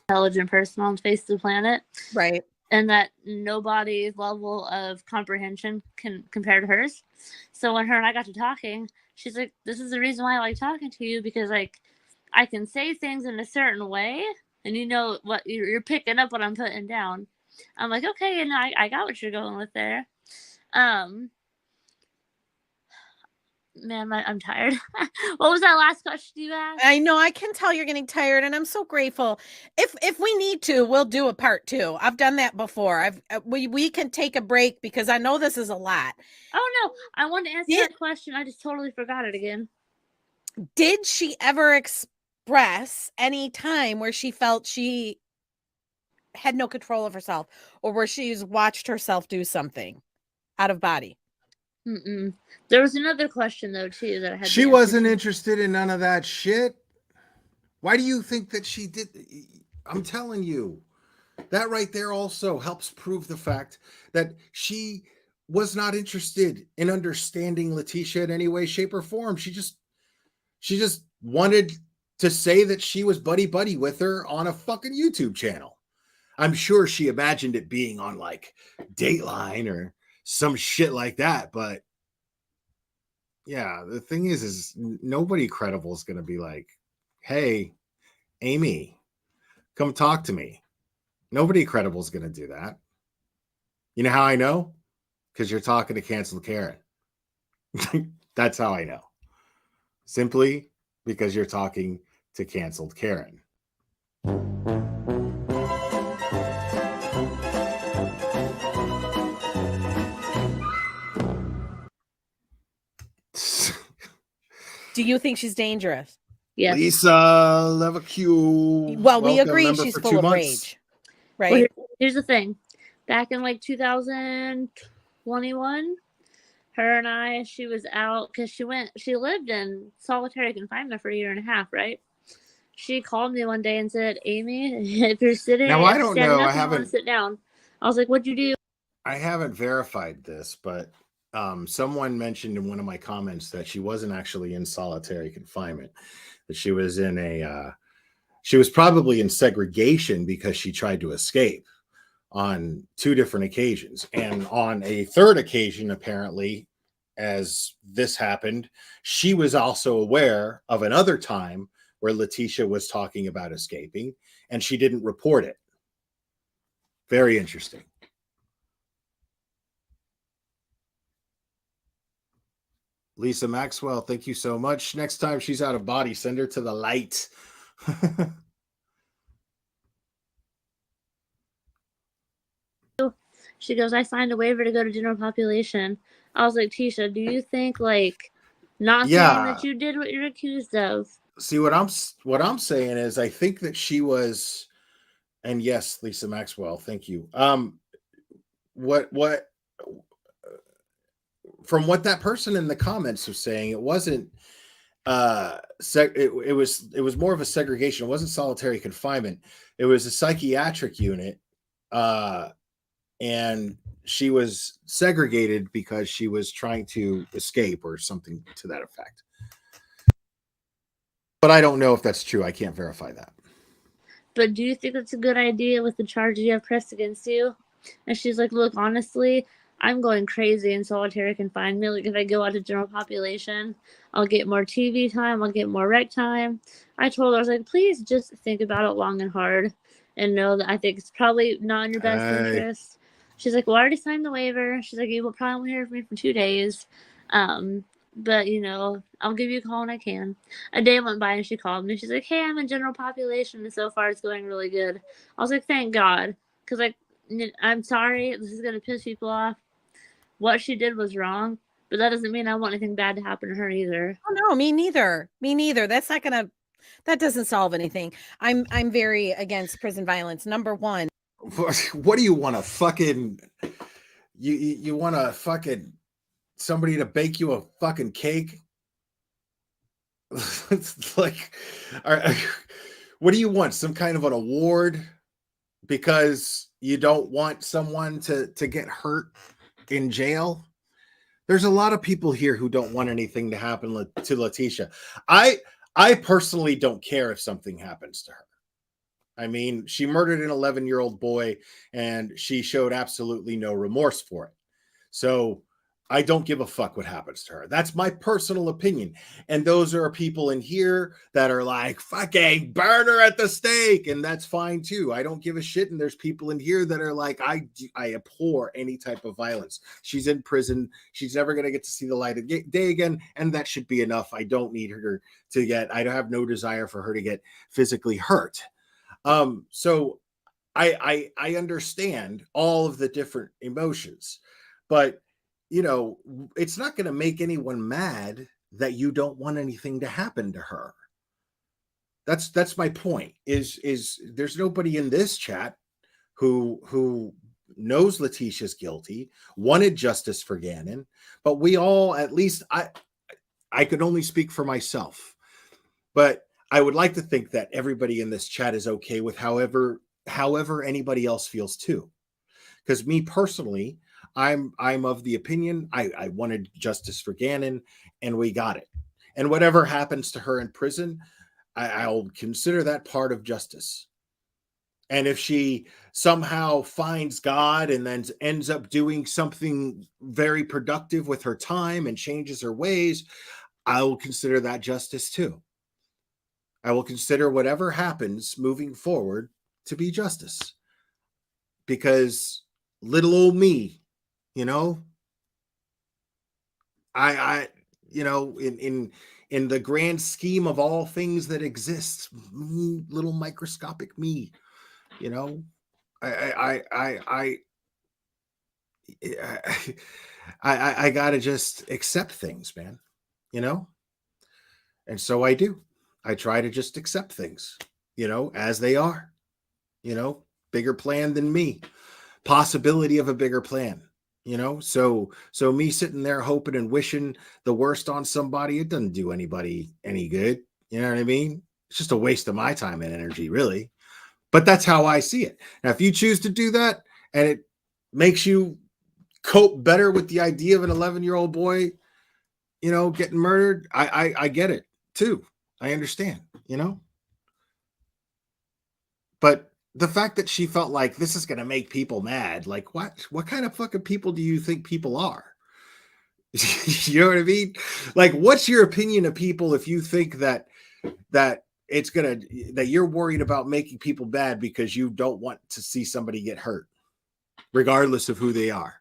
Speaker 14: Intelligent person on the face of the planet.
Speaker 13: Right.
Speaker 14: And that nobody's level of comprehension can compare to hers. So when her and I got to talking, she's like, this is the reason why I like talking to you, because like I can say things in a certain way and what you're picking up what I'm putting down. I'm like, okay, and I got what you're going with there. Man, I'm tired. What was that last question you asked?
Speaker 13: I know, I can tell you're getting tired, and I'm so grateful. If we need to, we'll do a part 2. I've done that before. We can take a break because I know this is a lot.
Speaker 14: Oh no, I wanted to answer that question. I just totally forgot it again.
Speaker 13: Did she ever express any time where she felt she had no control of herself, or where she's watched herself do something out of body?
Speaker 14: Mm-mm. There was another question though too that I had.
Speaker 12: She wasn't interested in none of that shit. Why do you think that she did? I'm telling you, that right there also helps prove the fact that she was not interested in understanding Letitia in any way, shape, or form. She just wanted to say that she was buddy with her on a fucking YouTube channel. I'm sure she imagined it being on like Dateline or some shit like that, but yeah, the thing is nobody credible is going to be like, hey, Amy, come talk to me. Nobody credible is going to do that. You know how I know? Because you're talking to Canceled Karen. That's how I know. Simply because you're talking to Canceled Karen.
Speaker 13: Do you think she's dangerous?
Speaker 14: Yes.
Speaker 12: Lisa Levaque.
Speaker 13: Well, we agree she's full of rage. Right.
Speaker 14: Well, here's the thing. Back in like 2021, her and I, she was out because she lived in solitary confinement for 1.5 years, right? She called me one day and said, Amy, if you're sitting,
Speaker 12: now I don't know. I haven't
Speaker 14: sit down. I was like, what'd you do?
Speaker 12: I haven't verified this, but someone mentioned in one of my comments that she wasn't actually in solitary confinement, that she was she was probably in segregation because she tried to escape on 2 different occasions. And on a 3rd occasion, apparently, as this happened, she was also aware of another time where Letitia was talking about escaping, and she didn't report it. Very interesting. Lisa Maxwell, thank you so much. Next time she's out of body, send her to the light.
Speaker 14: She goes, I signed a waiver to go to general population. I was like, Tisha, do you think like not saying that you did what you're accused of?
Speaker 12: See, what I'm saying is I think that she was, and yes, Lisa Maxwell, thank you. What from what that person in the comments was saying, it wasn't it was more of a segregation. It wasn't solitary confinement. It was a psychiatric unit, and she was segregated because she was trying to escape or something to that effect. But I don't know if that's true. I can't verify that.
Speaker 14: But do you think it's a good idea with the charges you have pressed against you? And she's like, look, honestly, I'm going crazy in solitary confinement. Like, if I go out to general population, I'll get more TV time. I'll get more rec time. I told her, I was like, please just think about it long and hard and know that I think it's probably not in your best interest. She's like, well, I already signed the waiver. She's like, you will probably won't hear from me for 2 days. But, I'll give you a call when I can. A day went by and she called me. She's like, hey, I'm in general population and so far it's going really good. I was like, thank God. Because, I'm sorry, this is going to piss people off. What she did was wrong. But that doesn't mean I want anything bad to happen to her either.
Speaker 13: Oh no, me neither. Me neither. That doesn't solve anything. I'm very against prison violence. Number one.
Speaker 12: What do you want to fucking you want to fucking somebody to bake you a fucking cake? It's like, what do you want? Some kind of an award because you don't want someone to get hurt in jail? There's a lot of people here who don't want anything to happen to Letitia. I personally don't care if something happens to her. I mean, she murdered an 11-year-old boy and she showed absolutely no remorse for it. So I don't give a fuck what happens to her. That's my personal opinion. And those are people in here that are like, fucking burn her at the stake. And that's fine too. I don't give a shit. And there's people in here that are like, I abhor any type of violence. She's in prison. She's never going to get to see the light of day again. And that should be enough. I don't need her to get, I have no desire for her to get physically hurt. So I understand all of the different emotions, but you know, it's not going to make anyone mad that you don't want anything to happen to her. That's my point. Is there's nobody in this chat who knows Letitia's guilty, wanted justice for Gannon, but we all, at least I could only speak for myself, but I would like to think that everybody in this chat is okay with however anybody else feels too. Because me personally, I'm of the opinion I wanted justice for Gannon, and we got it. And whatever happens to her in prison, I'll consider that part of justice. And if she somehow finds God and then ends up doing something very productive with her time and changes her ways, I will consider that justice too. I will consider whatever happens moving forward to be justice. Because little old me, you know, I you know, in the grand scheme of all things that exist, little microscopic me, you know, I gotta just accept things, man, you know, and so I do. I try to just accept things, you know, as they are, you know, bigger plan than me, possibility of a bigger plan. You know, so me sitting there hoping and wishing the worst on somebody, it doesn't do anybody any good. You know what I mean? It's just a waste of my time and energy, really. But that's how I see it. Now, if you choose to do that and it makes you cope better with the idea of an 11-year-old boy, you know, getting murdered, I get it too. I understand, you know. But the fact that she felt like this is going to make people mad, like what kind of fucking people do you think people are? You know what I mean? Like, what's your opinion of people if you think that it's gonna, that you're worried about making people bad because you don't want to see somebody get hurt, regardless of who they are?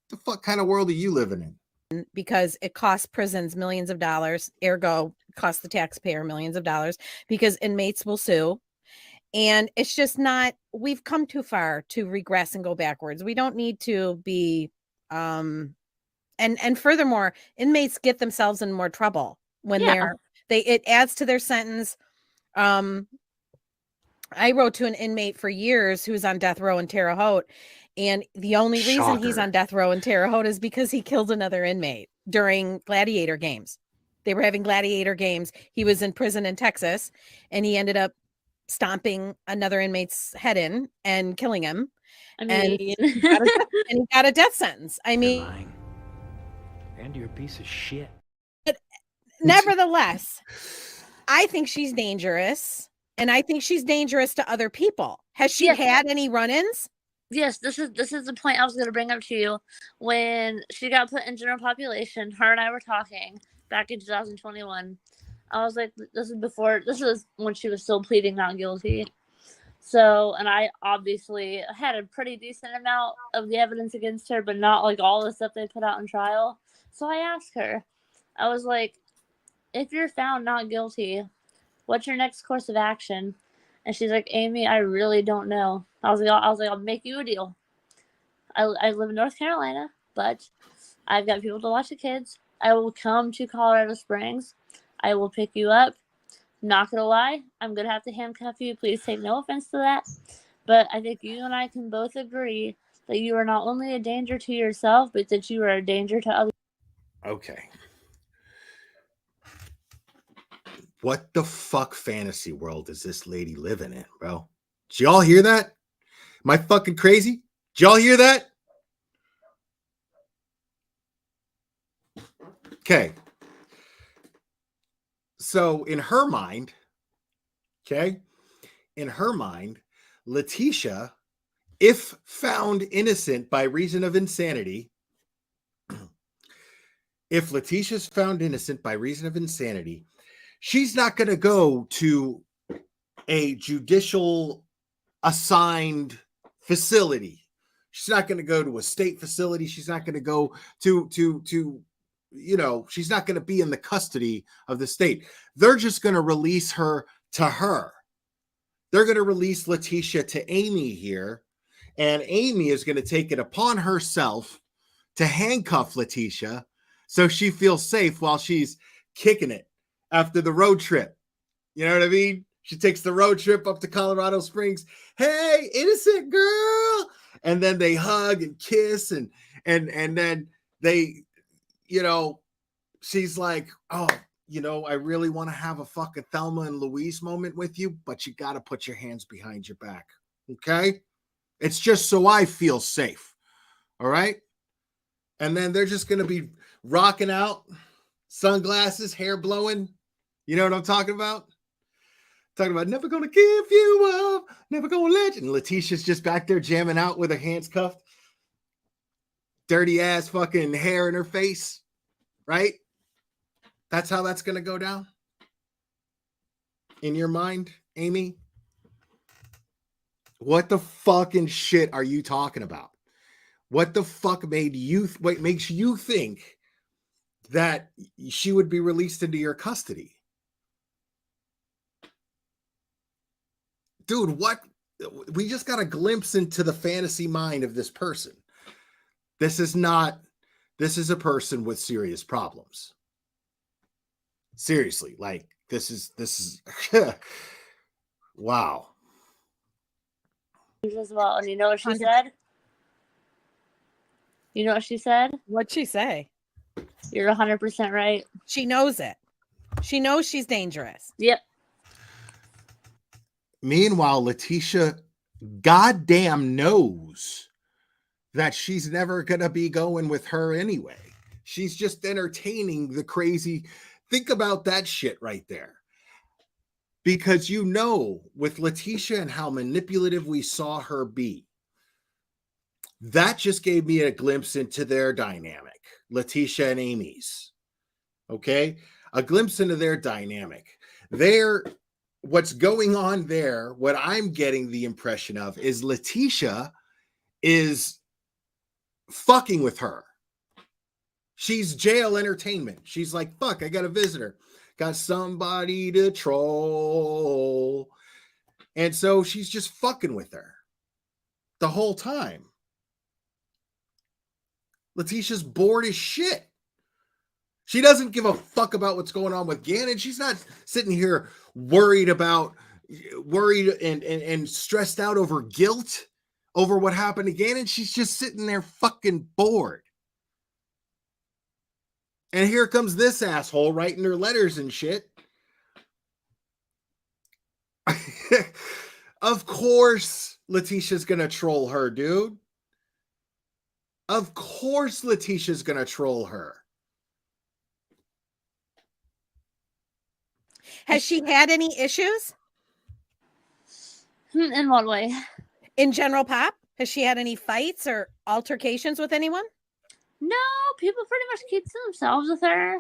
Speaker 12: The fuck kind of world are you living in?
Speaker 13: Because it costs prisons millions of dollars, ergo costs the taxpayer millions of dollars, because inmates will sue. And it's just not, we've come too far to regress and go backwards. We don't need to be, and furthermore, inmates get themselves in more trouble when it adds to their sentence. I wrote to an inmate for years who's on death row in Terre Haute. And the only reason he's on death row in Terre Haute is because he killed another inmate during gladiator games. They were having gladiator games. He was in prison in Texas, and he ended up stomping another inmate's head in and killing him.
Speaker 14: I mean,
Speaker 13: and he got a death sentence. I mean,
Speaker 10: you're lying. And you're a piece of shit.
Speaker 13: But nevertheless, I think she's dangerous, and I think she's dangerous to other people. Has she had any run-ins?
Speaker 14: Yes, this is the point I was going to bring up to you. When she got put in general population, her and I were talking back in 2021. I was like, this is when she was still pleading not guilty. So, and I obviously had a pretty decent amount of the evidence against her, but not like all the stuff they put out in trial. So I asked her, I was like, if you're found not guilty, what's your next course of action? And she's like, Amy, I really don't know. I was like, I'll make you a deal. I live in North Carolina, but I've got people to watch the kids. I will come to Colorado Springs. I will pick you up. Not gonna lie, I'm gonna have to handcuff you. Please take no offense to that. But I think you and I can both agree that you are not only a danger to yourself, but that you are a danger to others.
Speaker 12: Okay. What the fuck fantasy world is this lady living in, bro? Did y'all hear that? Am I fucking crazy? Did y'all hear that? Okay. So in her mind, Letitia, if found innocent by reason of insanity, she's not going to go to a judicial assigned facility. She's not going to go to a state facility. She's not going to go to she's not going to be in the custody of the state. They're just going to release her to her. They're going to release Letitia to Amy here, and Amy is going to take it upon herself to handcuff Letitia so she feels safe while she's kicking it after the road trip. You know what I mean? She takes the road trip up to Colorado Springs. Hey, innocent girl. And then they hug and kiss and then they, she's like, oh, I really want to have a fucking Thelma and Louise moment with you, but you got to put your hands behind your back. Okay? It's just so I feel safe. All right? And then they're just going to be rocking out, sunglasses, hair blowing. You know what I'm talking about? Talking about never going to give you up, never going to let you. And Letitia's just back there jamming out with her hands cuffed. Dirty ass fucking hair in her face. Right? That's how that's going to go down? In your mind, Amy? What the fucking shit are you talking about? What the fuck makes you think that she would be released into your custody? Dude, what? We just got a glimpse into the fantasy mind of this person. This is a person with serious problems. Seriously, like this is wow.
Speaker 14: As well, and you know what she said? You know what she said?
Speaker 13: What'd she say?
Speaker 14: You're 100% right.
Speaker 13: She knows it. She knows she's dangerous.
Speaker 14: Yep.
Speaker 12: Meanwhile, Letitia goddamn knows that she's never going to be going with her anyway. She's just entertaining the crazy. Think about that shit right there. Because with Letitia and how manipulative we saw her be, that just gave me a glimpse into their dynamic, Letitia and Amy's. Okay? A glimpse into their dynamic. What's going on there, what I'm getting the impression of is Letitia is fucking with her. She's jail entertainment. She's like, fuck, I got a visitor. Got somebody to troll. And so she's just fucking with her the whole time. Letitia's bored as shit. She doesn't give a fuck about what's going on with Gannon. She's not sitting here worried and stressed out over guilt over what happened to Gannon. She's just sitting there fucking bored. And here comes this asshole writing her letters and shit. Of course, Letitia's going to troll her, dude. Of course, Letitia's going to troll her.
Speaker 13: Has she had any issues?
Speaker 14: In what way?
Speaker 13: In general, Pop? Has she had any fights or altercations with anyone?
Speaker 14: No, people pretty much keep to themselves with her.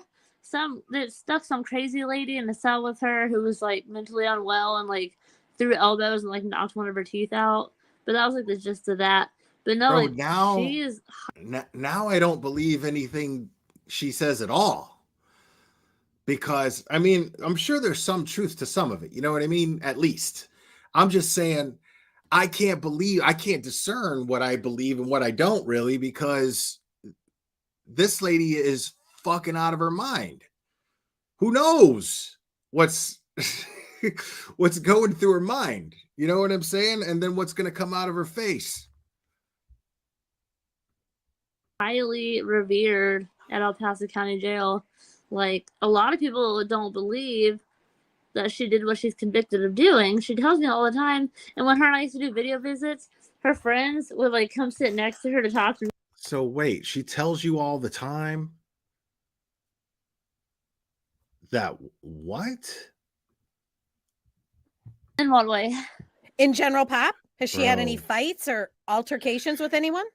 Speaker 14: They stuck some crazy lady in the cell with her who was like mentally unwell and like threw elbows and like knocked one of her teeth out. But that was like the gist of that. But no, like she is.
Speaker 12: Now I don't believe anything she says at all. Because I mean, I'm sure there's some truth to some of it. You know what I mean? At least. I'm just saying I can't discern what I believe and what I don't really, because this lady is fucking out of her mind. Who knows what's what's going through her mind? You know what I'm saying? And then what's going to come out of her face?
Speaker 14: Highly revered at El Paso County Jail. Like, a lot of people don't believe that she did what she's convicted of doing. She tells me all the time. And when her and I used to do video visits, her friends would like come sit next to her to talk to me.
Speaker 12: So wait, she tells you all the time that what?
Speaker 14: In what way?
Speaker 13: In general, Pop, has she had any fights or altercations with anyone?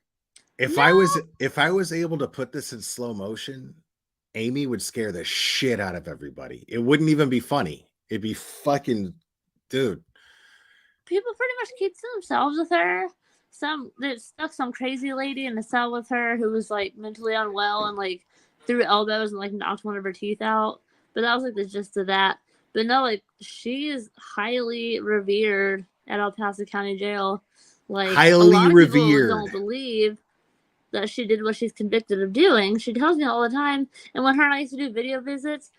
Speaker 12: If I was able to put this in slow motion, Amy would scare the shit out of everybody. It wouldn't even be funny. It'd be fucking, dude.
Speaker 14: People pretty much keep to themselves with her. They stuck some crazy lady in a cell with her who was like mentally unwell and like threw elbows and like knocked one of her teeth out. But that was like the gist of that. But no, like she is highly revered at El Paso County Jail. Like
Speaker 12: Highly
Speaker 14: a lot of
Speaker 12: revered.
Speaker 14: people don't believe that she did what she's convicted of doing. She tells me all the time. And when her and I used to do video visits.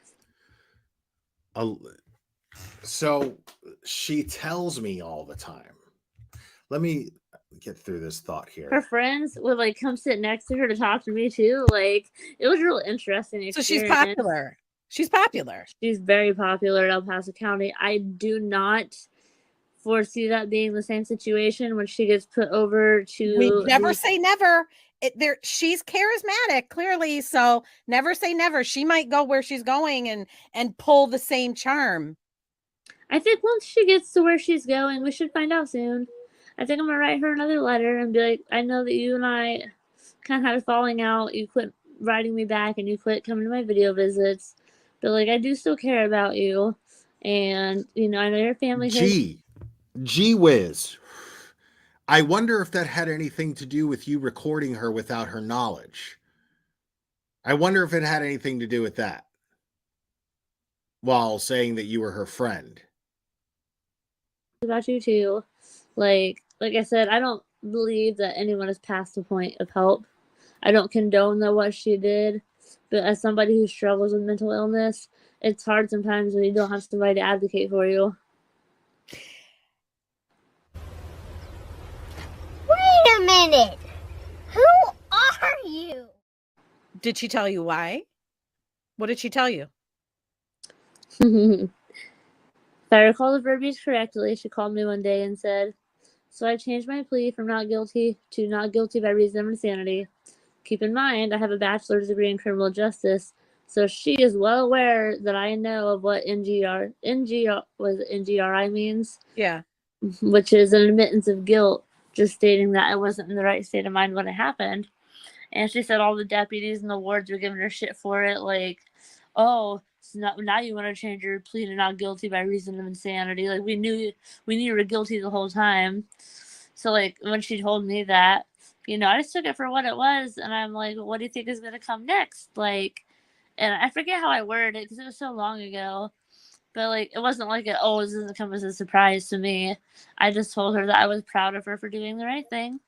Speaker 12: So she tells me all the time. Let me get through this thought here.
Speaker 14: Her friends would like come sit next to her to talk to me too. Like it was real interesting experience.
Speaker 13: So she's popular. She's popular.
Speaker 14: She's very popular at El Paso County. I do not foresee that being the same situation when she gets put over to.
Speaker 13: We never say never. She's charismatic, clearly. So never say never. She might go where she's going and pull the same charm.
Speaker 14: I think once she gets to where she's going, we should find out soon. I think I'm gonna write her another letter and be like, I know that you and I kind of had a falling out. You quit writing me back and you quit coming to my video visits. But like, I do still care about you, and you know, I know your family.
Speaker 12: Gee whiz. I wonder if that had anything to do with you recording her without her knowledge. I wonder if it had anything to do with that. While saying that you were her friend.
Speaker 14: About you too. Like I said, I don't believe that anyone is past the point of help. I don't condone what she did, but as somebody who struggles with mental illness, it's hard sometimes when you don't have somebody to advocate for you.
Speaker 1: Wait a minute. Who are you?
Speaker 13: Did she tell you why? What did she tell you?
Speaker 14: If I recall the verbiage correctly, she called me one day and said, so I changed my plea from not guilty to not guilty by reason of insanity. Keep in mind, I have a bachelor's degree in criminal justice, so she is well aware that I know of what NGRI means.
Speaker 13: Yeah.
Speaker 14: Which is an admittance of guilt, just stating that I wasn't in the right state of mind when it happened. And she said all the deputies and the wards were giving her shit for it, like, oh, so now you want to change your plea to not guilty by reason of insanity. Like, we knew you were guilty the whole time. So, like, when she told me that, you know, I just took it for what it was, and I'm like, what do you think is going to come next? Like, and I forget how I worded it, because it was so long ago. But, like, it wasn't like, this doesn't come as a surprise to me. I just told her that I was proud of her for doing the right thing.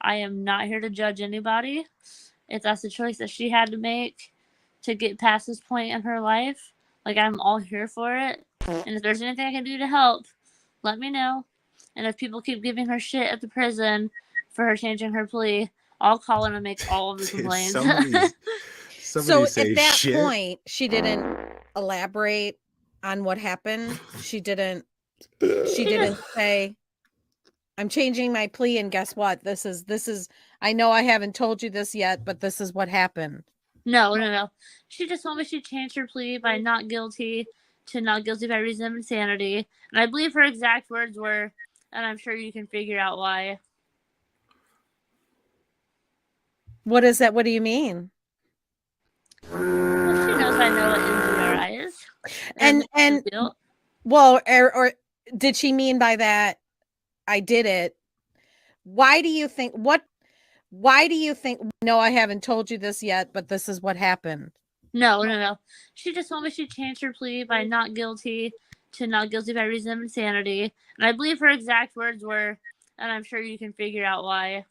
Speaker 14: I am not here to judge anybody. If that's the choice that she had to make to get past this point in her life, like, I'm all here for it. And if there's anything I can do to help, let me know. And if people keep giving her shit at the prison for her changing her plea, I'll call in and make all of the complaints.
Speaker 13: So at that point, she didn't elaborate on what happened. She didn't say, I'm changing my plea, and guess what? This is I know I haven't told you this yet, but this is what happened.
Speaker 14: No. She just told me she changed her plea by not guilty to not guilty by reason of insanity. And I believe her exact words were, and I'm sure you can figure out why.
Speaker 13: What is that? What do you mean?
Speaker 14: Well, she knows I know what NGRI is.
Speaker 13: And well, or did she mean by that, I did it? Why do you think, no, I haven't told you this yet, but this is what happened?
Speaker 14: No. She just told me she changed her plea by not guilty to not guilty by reason of insanity. And I believe her exact words were, and I'm sure you can figure out why.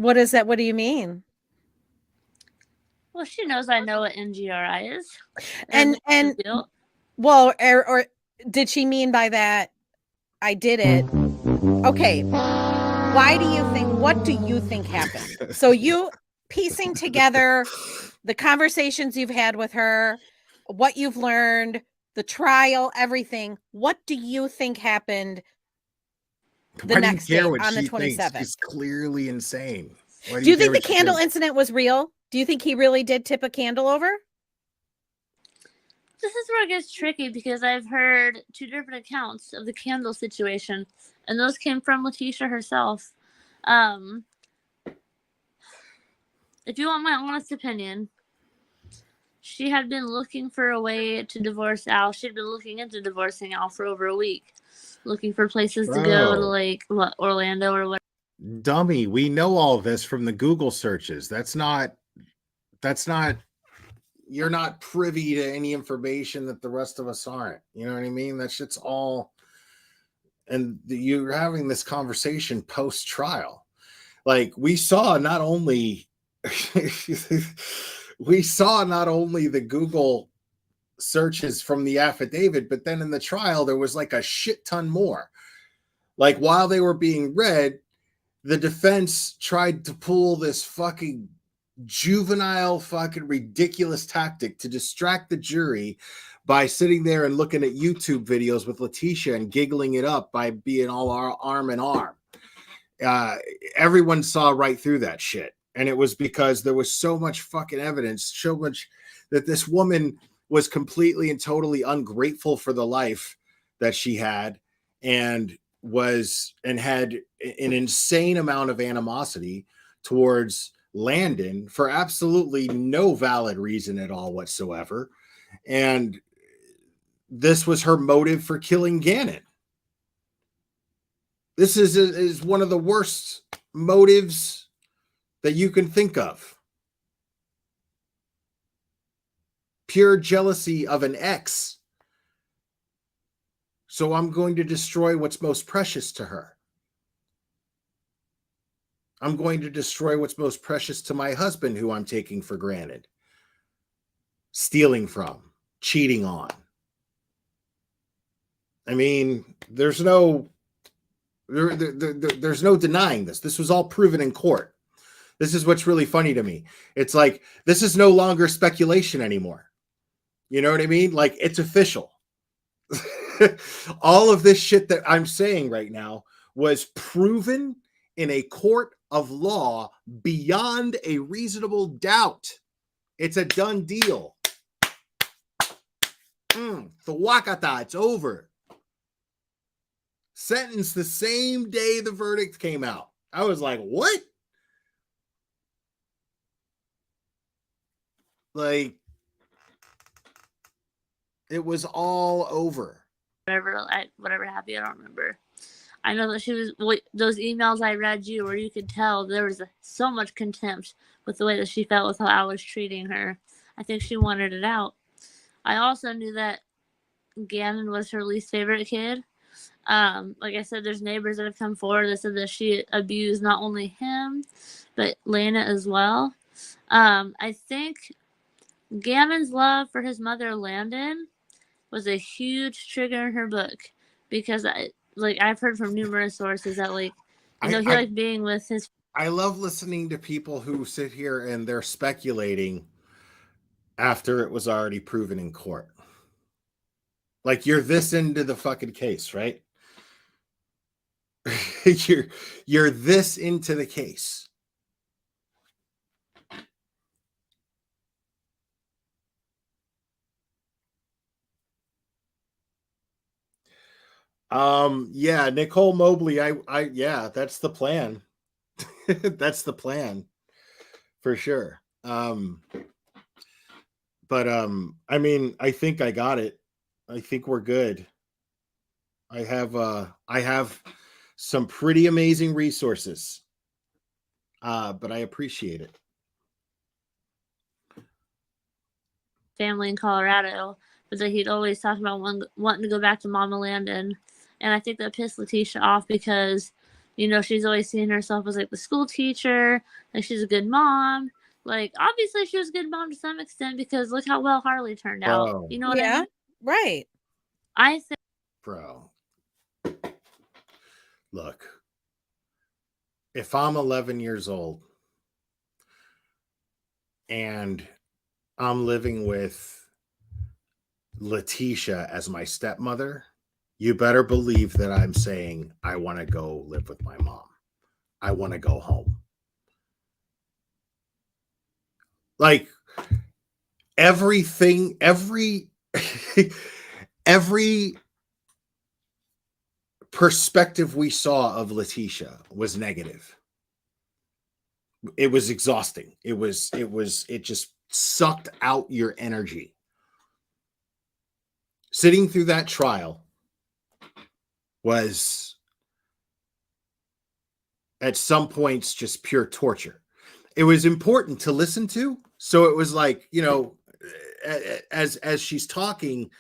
Speaker 13: What is that? What do you mean?
Speaker 14: Well, she knows I know what NGRI is.
Speaker 13: And well, or did she mean by that I did it? Okay. Why do you think, what do you think happened? So you piecing together the conversations you've had with her, what you've learned, the trial, everything. What do you think happened the next day on the 27th?
Speaker 12: She's clearly insane.
Speaker 13: Do you think the candle incident was real? Do you think he really did tip a candle over?
Speaker 14: This is where it gets tricky because I've heard two different accounts of the candle situation, and those came from Letitia herself. If you want my honest opinion, she had been looking for a way to divorce Al. She'd been looking into divorcing Al for over a week, looking for places to go to, like, Orlando or whatever.
Speaker 12: Dummy, we know all this from the Google searches. That's not, you're not privy to any information that the rest of us aren't. You know what I mean? That shit's all, and you're having this conversation post-trial. Like, we saw not only the Google searches from the affidavit, but then in the trial, there was like a shit ton more. Like, while they were being read, the defense tried to pull this fucking juvenile, fucking ridiculous tactic to distract the jury by sitting there and looking at YouTube videos with Letitia and giggling it up by being all arm in arm. Everyone saw right through that shit. And it was because there was so much fucking evidence, so much that this woman was completely and totally ungrateful for the life that she had and had an insane amount of animosity towards Landon for absolutely no valid reason at all whatsoever. And this was her motive for killing Gannon. This is one of the worst motives that you can think of. Pure jealousy of an ex. So I'm going to destroy what's most precious to her. I'm going to destroy what's most precious to my husband, who I'm taking for granted, stealing from, cheating on. I mean, there's no denying this. This was all proven in court. This is what's really funny to me. It's like, this is no longer speculation anymore. You know what I mean? Like, it's official. All of this shit that I'm saying right now was proven in a court of law beyond a reasonable doubt. It's a done deal. The wakata, it's over. Sentenced the same day the verdict came out. I was like, what? Like, it was all over.
Speaker 14: Whatever happened, I don't remember. I know that she was, those emails I read you where you could tell there was so much contempt with the way that she felt with how I was treating her. I think she wanted it out. I also knew that Gannon was her least favorite kid. Like I said, there's neighbors that have come forward that said that she abused not only him, but Lana as well. I think Gannon's love for his mother, Landon, was a huge trigger in her book because I've heard from numerous sources that he liked being with his.
Speaker 12: I love listening to people who sit here and they're speculating after it was already proven in court. Like, you're this into the fucking case, right? you're this into the case. Yeah, Nicole Mobley, yeah, that's the plan. That's the plan for sure. But I mean, I think I got it. I think we're good. I have some pretty amazing resources. But I appreciate it.
Speaker 14: Family in Colorado, but that he'd always talk about wanting to go back to Mama Landon. And I think that pissed Letitia off because, you know, she's always seen herself as like the school teacher, like she's a good mom. Like, obviously she was a good mom to some extent because look how well Harley turned out. You know what I mean?
Speaker 13: Right.
Speaker 14: I think.
Speaker 12: Bro. Look. If I'm 11 years old and I'm living with Letitia as my stepmother, you better believe that I'm saying I want to go live with my mom. I want to go home. Like everything, every perspective we saw of Letitia was negative. It was exhausting. It just sucked out your energy. Sitting through that trial was at some points just pure torture. It was important to listen to. So it was like, you know, as she's talking,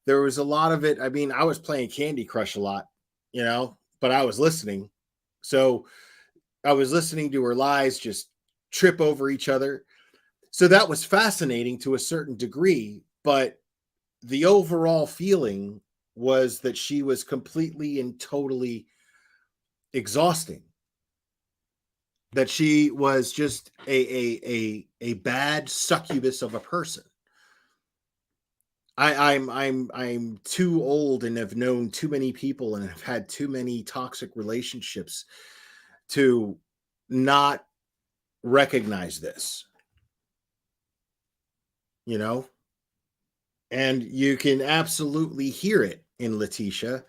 Speaker 12: there was a lot of it. I mean, I was playing Candy Crush a lot, you know, but I was listening. So I was listening to her lies just trip over each other. So that was fascinating to a certain degree, but the overall feeling was that she was completely and totally exhausting. That she was just a bad succubus of a person. I'm too old and have known too many people and have had too many toxic relationships to not recognize this. You know? And you can absolutely hear it in Letitia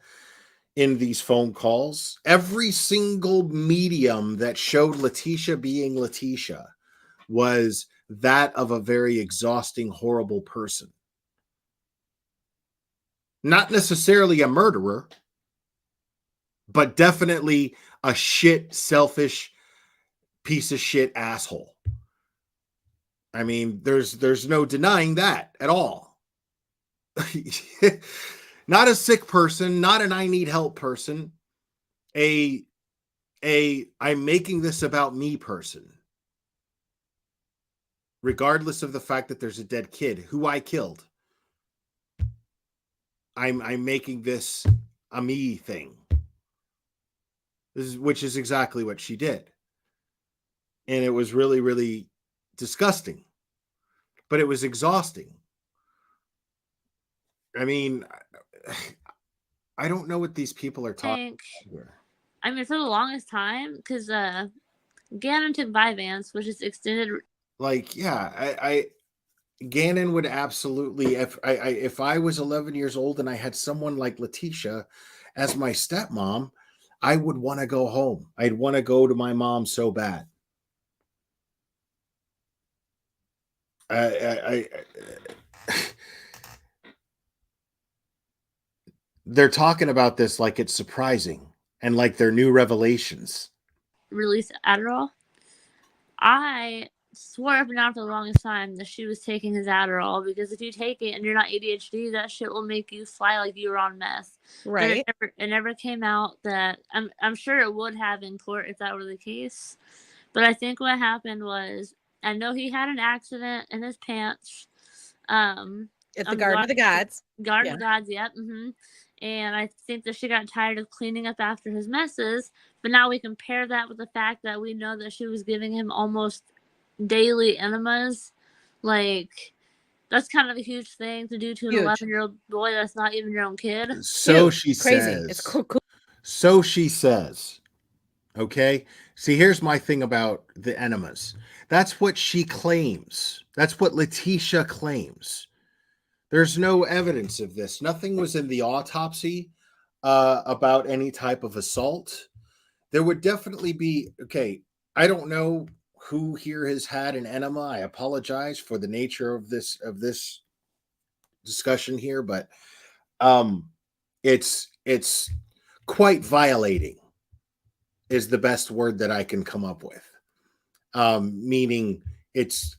Speaker 12: in these phone calls. Every single medium that showed Letitia being Letitia was that of a very exhausting, horrible person. Not necessarily a murderer, but definitely a shit, selfish piece of shit asshole. I mean, there's no denying that at all. Not a sick person, not an I need help person, a I'm making this about me person. Regardless of the fact that there's a dead kid who I killed. I'm making this a me thing. Which is exactly what she did. And it was really, really disgusting. But it was exhausting. I mean, I don't know what these people are talking about.
Speaker 14: I mean, for the longest time, because Gannon took Vyvanse, which is extended.
Speaker 12: Like, yeah, Gannon would absolutely, if I was 11 years old and I had someone like Letitia as my stepmom, I would want to go home. I'd want to go to my mom so bad. They're talking about this like it's surprising and like they're new revelations.
Speaker 14: Release Adderall. I swore up and down for the longest time that she was taking his Adderall because if you take it and you're not ADHD, that shit will make you fly like you were on meth.
Speaker 13: Right.
Speaker 14: It never came out that I'm sure it would have in court if that were the case. But I think what happened was I know he had an accident in his pants.
Speaker 13: At the Garden of the Gods.
Speaker 14: Garden of the Gods, yep. Mm-hmm. And I think that she got tired of cleaning up after his messes. But now we compare that with the fact that we know that she was giving him almost daily enemas. Like, that's kind of a huge thing to do to an 11-year-old boy that's not even your own kid.
Speaker 12: So she says. It's cool. So she says. Okay? See, here's my thing about the enemas. That's what she claims. That's what Letitia claims. There's no evidence of this. Nothing was in the autopsy about any type of assault. There would definitely be, okay, I don't know who here has had an enema. I apologize for the nature of this discussion here, but it's quite violating is the best word that I can come up with. Meaning it's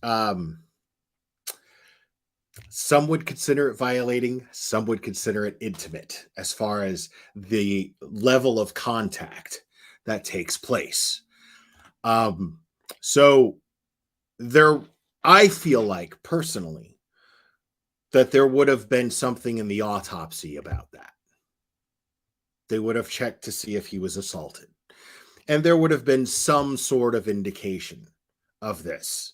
Speaker 12: some would consider it violating, some would consider it intimate as far as the level of contact that takes place. So I feel like personally that there would have been something in the autopsy about that. They would have checked to see if he was assaulted. And there would have been some sort of indication of this.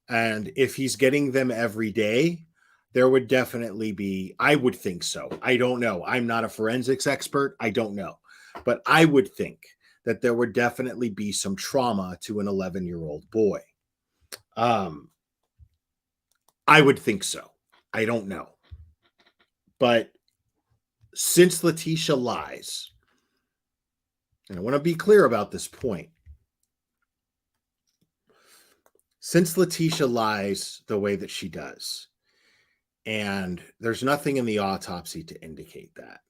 Speaker 12: And if he's getting them every day, there would definitely be, I would think so. I don't know. I'm not a forensics expert. I don't know. But I would think that there would definitely be some trauma to an 11-year-old boy. I would think so. I don't know. But since Letitia lies, and I want to be clear about this point, since Letitia lies the way that she does, and there's nothing in the autopsy to indicate that,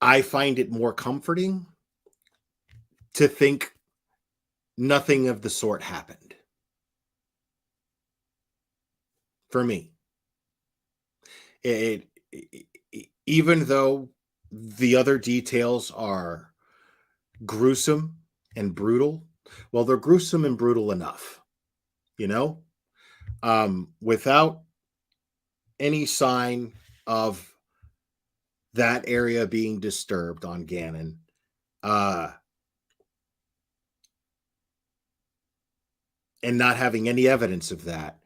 Speaker 12: I find it more comforting to think nothing of the sort happened. For me. Even though the other details are gruesome and brutal, well, they're gruesome and brutal enough, without any sign of that area being disturbed on Gannon, and not having any evidence of that,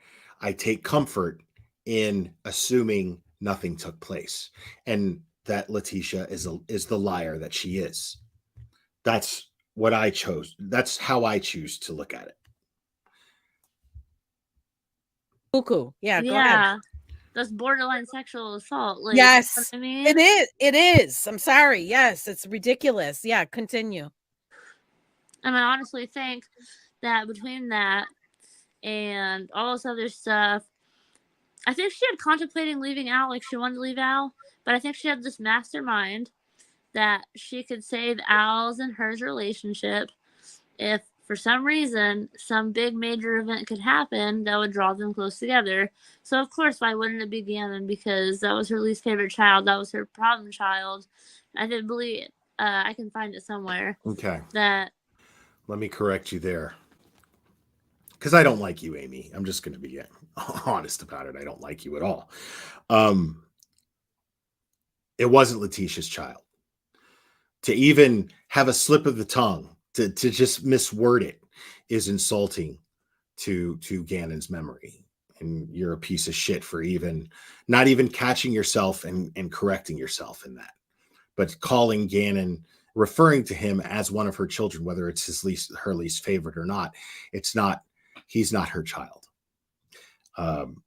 Speaker 12: I take comfort in assuming nothing took place and that Letitia is the liar that she is. That's what I chose. That's how I choose to look at it.
Speaker 13: Cuckoo. Yeah, go
Speaker 14: Yeah.
Speaker 13: ahead.
Speaker 14: That's borderline sexual assault. Like,
Speaker 13: yes,
Speaker 14: you know what I mean?
Speaker 13: it is. It is. I'm sorry. Yes, it's ridiculous. Yeah, continue.
Speaker 14: And I honestly think that between that and all this other stuff, I think she had contemplating leaving Al, like she wanted to leave Al, but I think she had this mastermind that she could save Al's and hers relationship if for some reason some big major event could happen that would draw them close together. So of course, why wouldn't it be Gannon? Because that was her least favorite child. That was her problem child. I didn't believe I can find it somewhere.
Speaker 12: Okay.
Speaker 14: That.
Speaker 12: Let me correct you there. Because I don't like you, Amy. I'm just going to be honest about it. I don't like you at all. It wasn't Letitia's child. To even have a slip of the tongue, to just misword it, is insulting to Gannon's memory. And you're a piece of shit for not even catching yourself and correcting yourself in that. But calling Gannon, referring to him as one of her children, whether it's her least favorite or not, he's not her child. I'm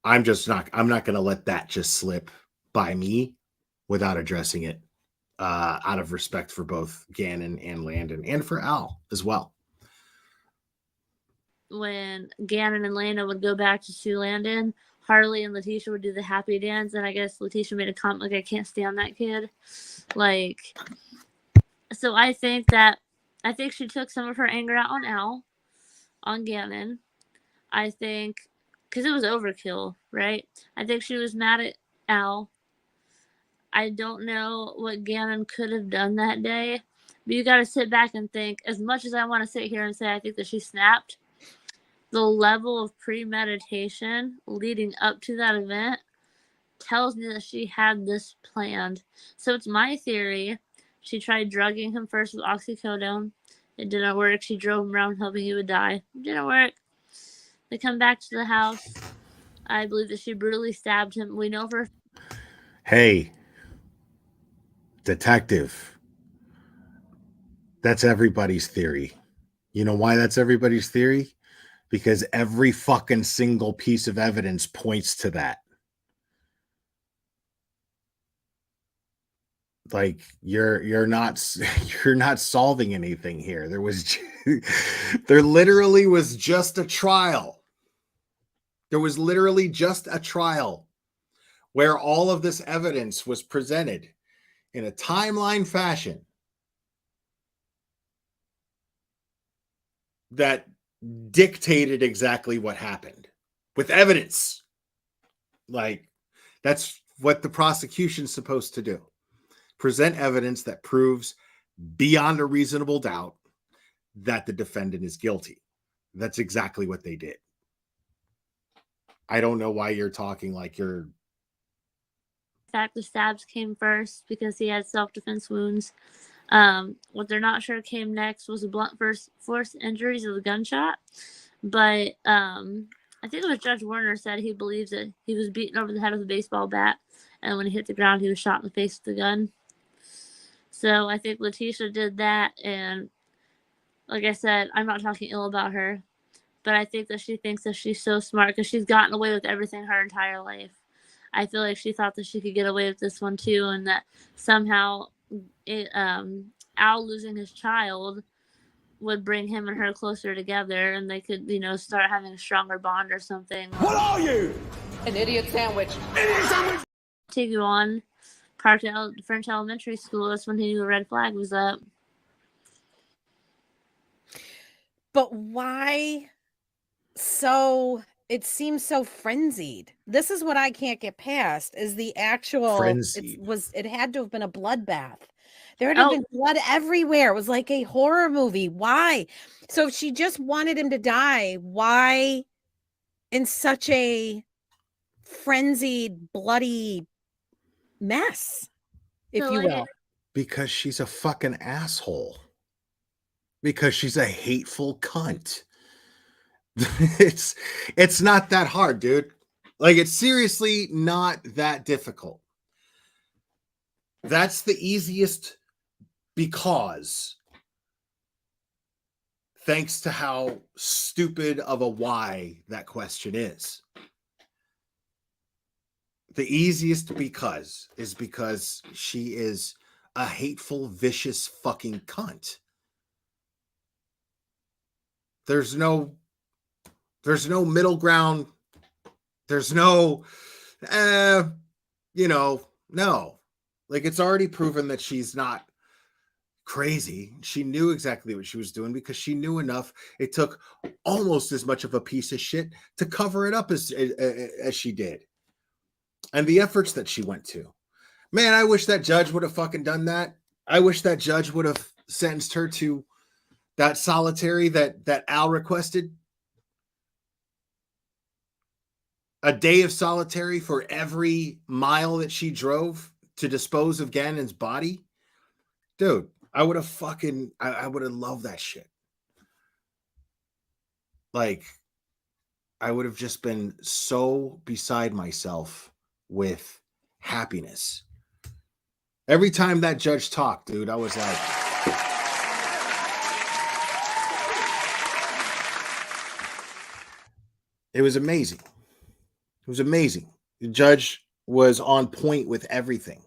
Speaker 12: not going to let that just slip by me without addressing it, out of respect for both Gannon and Landon and for Al as well.
Speaker 14: When Gannon and Lana would go back to sue Landon, Harley and Letitia would do the happy dance, and I guess Letitia made a comment like, I can't stand that kid. Like, so I think she took some of her anger out on Al, on Gannon. I think, because it was overkill, right? I think she was mad at Al. I don't know what Gannon could have done that day, but you got to sit back and think, as much as I want to sit here and say I think that she snapped, the level of premeditation leading up to that event tells me that she had this planned. So it's my theory. She tried drugging him first with oxycodone. It didn't work. She drove him around hoping he would die. It didn't work. They come back to the house. I believe that she brutally stabbed him. We know for...
Speaker 12: Hey, detective. That's everybody's theory. You know why that's everybody's theory? Because every fucking single piece of evidence points to that. Like you're not solving anything here. There literally was just a trial. There was literally just a trial where all of this evidence was presented in a timeline fashion that dictated exactly what happened with evidence. Like, that's what the prosecution's supposed to do. present evidence that proves beyond a reasonable doubt that the defendant is guilty. That's exactly what they did. I don't know why you're talking like you're...
Speaker 14: In fact, the stabs came first because he had self-defense wounds. What they're not sure came next was the blunt force injuries of the gunshot. But I think it was Judge Warner said he believes that he was beaten over the head with a baseball bat, and when he hit the ground, he was shot in the face with the gun. So I think Letitia did that, and like I said, I'm not talking ill about her, but I think that she thinks that she's so smart because she's gotten away with everything her entire life. I feel like she thought that she could get away with this one too, and that somehow Al losing his child would bring him and her closer together, and they could, start having a stronger bond or something.
Speaker 8: What are you? An idiot sandwich. Idiot sandwich!
Speaker 14: Tiguan parked at French Elementary School. That's when he knew a red flag was up.
Speaker 13: But why so... It seems so frenzied. This is what I can't get past, is the actual... It had to have been a bloodbath. There had to have been blood everywhere. It was like a horror movie. Why? So if she just wanted him to die, why in such a frenzied, bloody mess, if you will?
Speaker 12: Because she's a fucking asshole. Because she's a hateful cunt. It's not that hard, dude. Like, it's seriously not that difficult. That's the easiest, because thanks to how stupid of a why that question is. The easiest because is because she is a hateful, vicious fucking cunt. There's no middle ground. There's no, no. Like, it's already proven that she's not crazy. She knew exactly what she was doing because she knew enough. It took almost as much of a piece of shit to cover it up as she did. And the efforts that she went to. Man, I wish that judge would have fucking done that. I wish that judge would have sentenced her to that solitary that Al requested. A day of solitary for every mile that she drove to dispose of Gannon's body. Dude, I would have I would have loved that shit. Like, I would have just been so beside myself with happiness. Every time that judge talked, dude, I was like... It was amazing. It was amazing. The judge was on point with everything.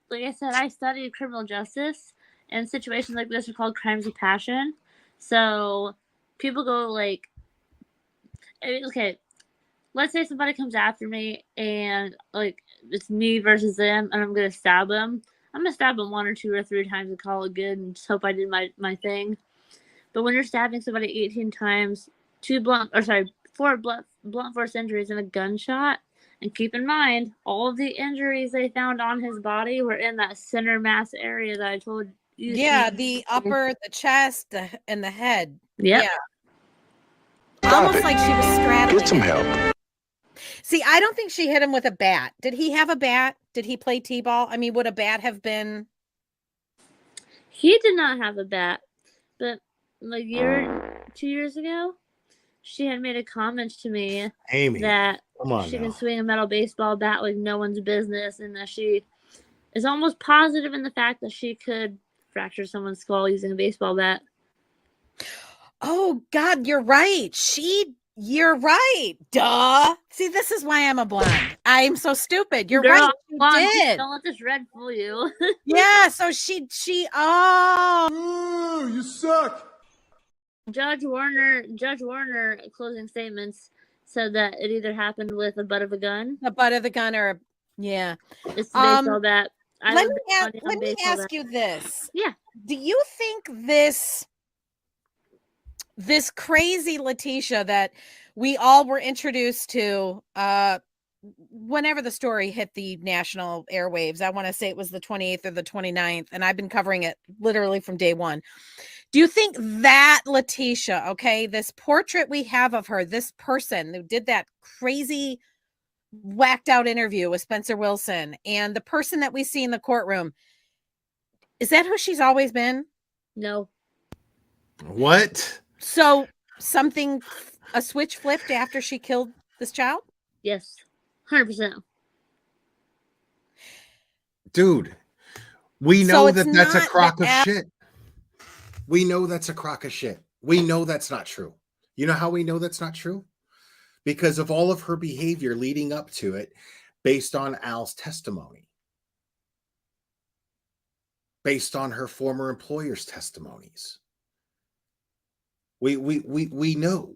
Speaker 14: Like I said, I studied criminal justice, and situations like this are called crimes of passion. So people go like, okay, let's say somebody comes after me and like it's me versus them, and I'm gonna stab them. I'm gonna stab them 1 or 2 or 3 times and call it good and just hope I did my thing. But when you're stabbing somebody 18 times, 4 blunt force injuries and a gunshot, and keep in mind, all of the injuries they found on his body were in that center mass area that I told you.
Speaker 13: Yeah, the upper, the chest, and the head.
Speaker 14: Yep.
Speaker 13: Yeah. Almost like she was straddling.
Speaker 15: Get some help.
Speaker 13: See, I don't think she hit him with a bat. Did he have a bat? Did he play t-ball? I mean, would a bat have been...
Speaker 14: He did not have a bat, but like 2 years ago, she had made a comment to me,
Speaker 12: Amy,
Speaker 14: that she
Speaker 12: now.
Speaker 14: can swing a metal baseball bat like no one's business, and that she is almost positive in the fact that she could fracture someone's skull using a baseball bat.
Speaker 13: Oh, God, you're right. You're right. Duh. See, this is why I'm a blonde. I'm so stupid. You're
Speaker 14: Girl,
Speaker 13: right. She did.
Speaker 14: Don't let this red fool you.
Speaker 13: Yeah, so
Speaker 8: You suck.
Speaker 14: Judge Warner closing statements said that it either happened with the butt of a gun.
Speaker 13: The butt of the gun, or yeah.
Speaker 14: It's the baseball bat.
Speaker 13: Let me ask you this.
Speaker 14: Yeah.
Speaker 13: Do you think this crazy Letitia that we all were introduced to whenever the story hit the national airwaves, I want to say it was the 28th or the 29th, and I've been covering it literally from day one. Do you think that Letitia, okay, this portrait we have of her, this person who did that crazy whacked out interview with Spencer Wilson, and the person that we see in the courtroom, is that who she's always been?
Speaker 14: No.
Speaker 12: What?
Speaker 13: So a switch flipped after she killed this child?
Speaker 14: Yes. 100%.
Speaker 12: Dude, we
Speaker 13: So
Speaker 12: know
Speaker 13: it's
Speaker 12: that that's a
Speaker 13: not
Speaker 12: crock of
Speaker 13: that-
Speaker 12: shit. We know that's a crock of shit. We know that's not true. You know how we know that's not true? Because of all of her behavior leading up to it, based on Al's testimony, based on her former employer's testimonies. We know.